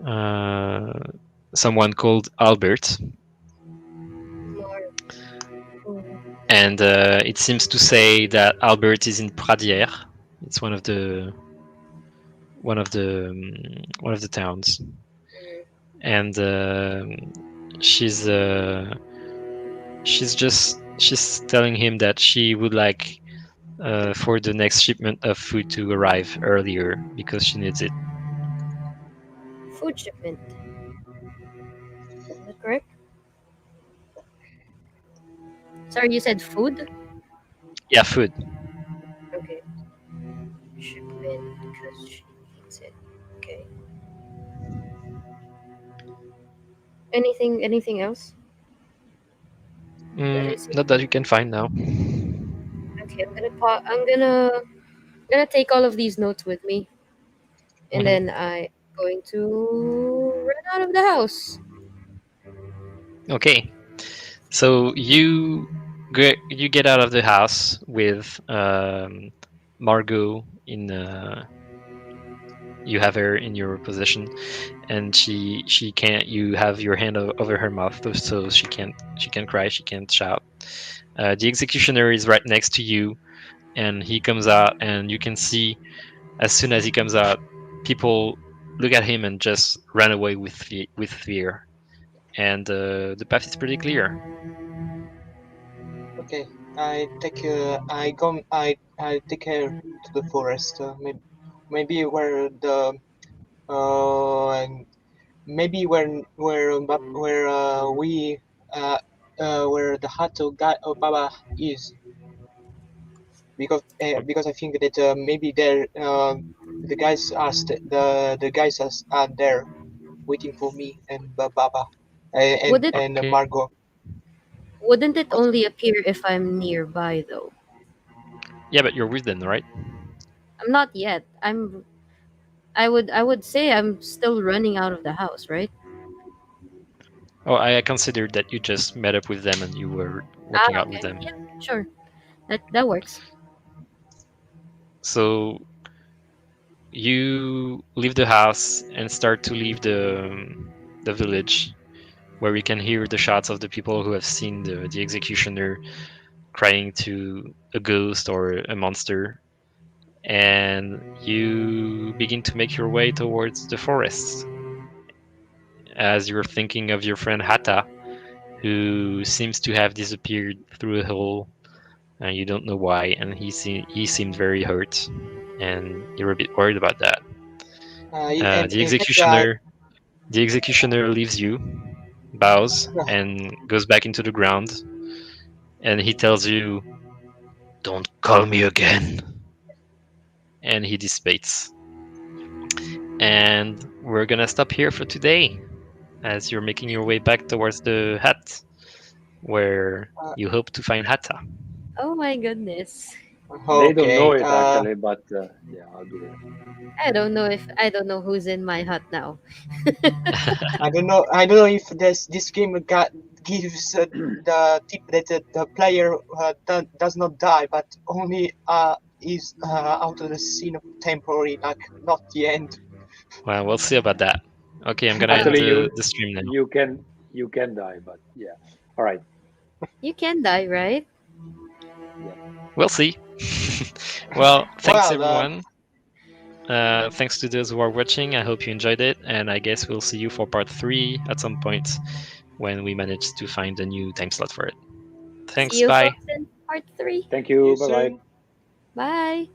uh, someone called Albert, More. and it seems to say that Albert is in Pradière. It's one of the towns, and she's telling him that she would like for the next shipment of food to arrive earlier because she needs it. Food shipment. Is that correct? Sorry, you said food? Yeah, food. Okay. Shipment because she needs it. Okay. Anything else that I see? Not that you can find now. Okay, I'm gonna take all of these notes with me, and Mhm. then I'm going to run out of the house. Okay, so you get out of the house with Margot you have her in your possession, and she can't. You have your hand over her mouth, so she can't cry, she can't shout. The executioner is right next to you, and he comes out, and you can see as soon as he comes out, people look at him and just run away with fear. And the path is pretty clear. Okay, I take her to the forest. Maybe where the and maybe we uh, where the Hato guy Baba is, because I think that maybe there the guys are there waiting for me and Baba Would it and Okay. Margot. wouldn't it What? only appear if I'm nearby though? Yeah, but you're with them, right? I'm not yet. I would say I'm still running out of the house, right? Oh, I considered that you just met up with them and you were Ah, walking out with okay. them. Yeah, sure. That works. So you leave the house and start to leave the village, where we can hear the shots of the people who have seen the executioner crying to a ghost or a monster. And you begin to make your way towards the forest as you're thinking of your friend Hata, who seems to have disappeared through a hole, and you don't know why. And he seemed very hurt, and you're a bit worried about that. And The in fact, executioner leaves you, bows, and goes back into the ground, and he tells you, "Don't call me again." And he dissipates. And we're gonna stop here for today, as you're making your way back towards the hut, where uh, you hope to find Hatta. Oh my goodness. They don't know okay. it actually, but yeah, I'll be there. I don't know who's in my hut now. I don't know. I don't know if this game gives the tip that the player does not die, but only is out of the scene of temporary, like not the end. Well, we'll see about that. Okay, I'm gonna end Actually, Well, the stream now. you can die, but yeah. All right. you can die, right? Yeah. We'll see. Well, thanks Well, everyone. Thanks to those who are watching. I hope you enjoyed it, and I guess we'll see you for part 3 at some point when we manage to find a new time slot for it. See Thanks, you bye. folks in part 3. Thank see you you. Bye bye. soon. Bye.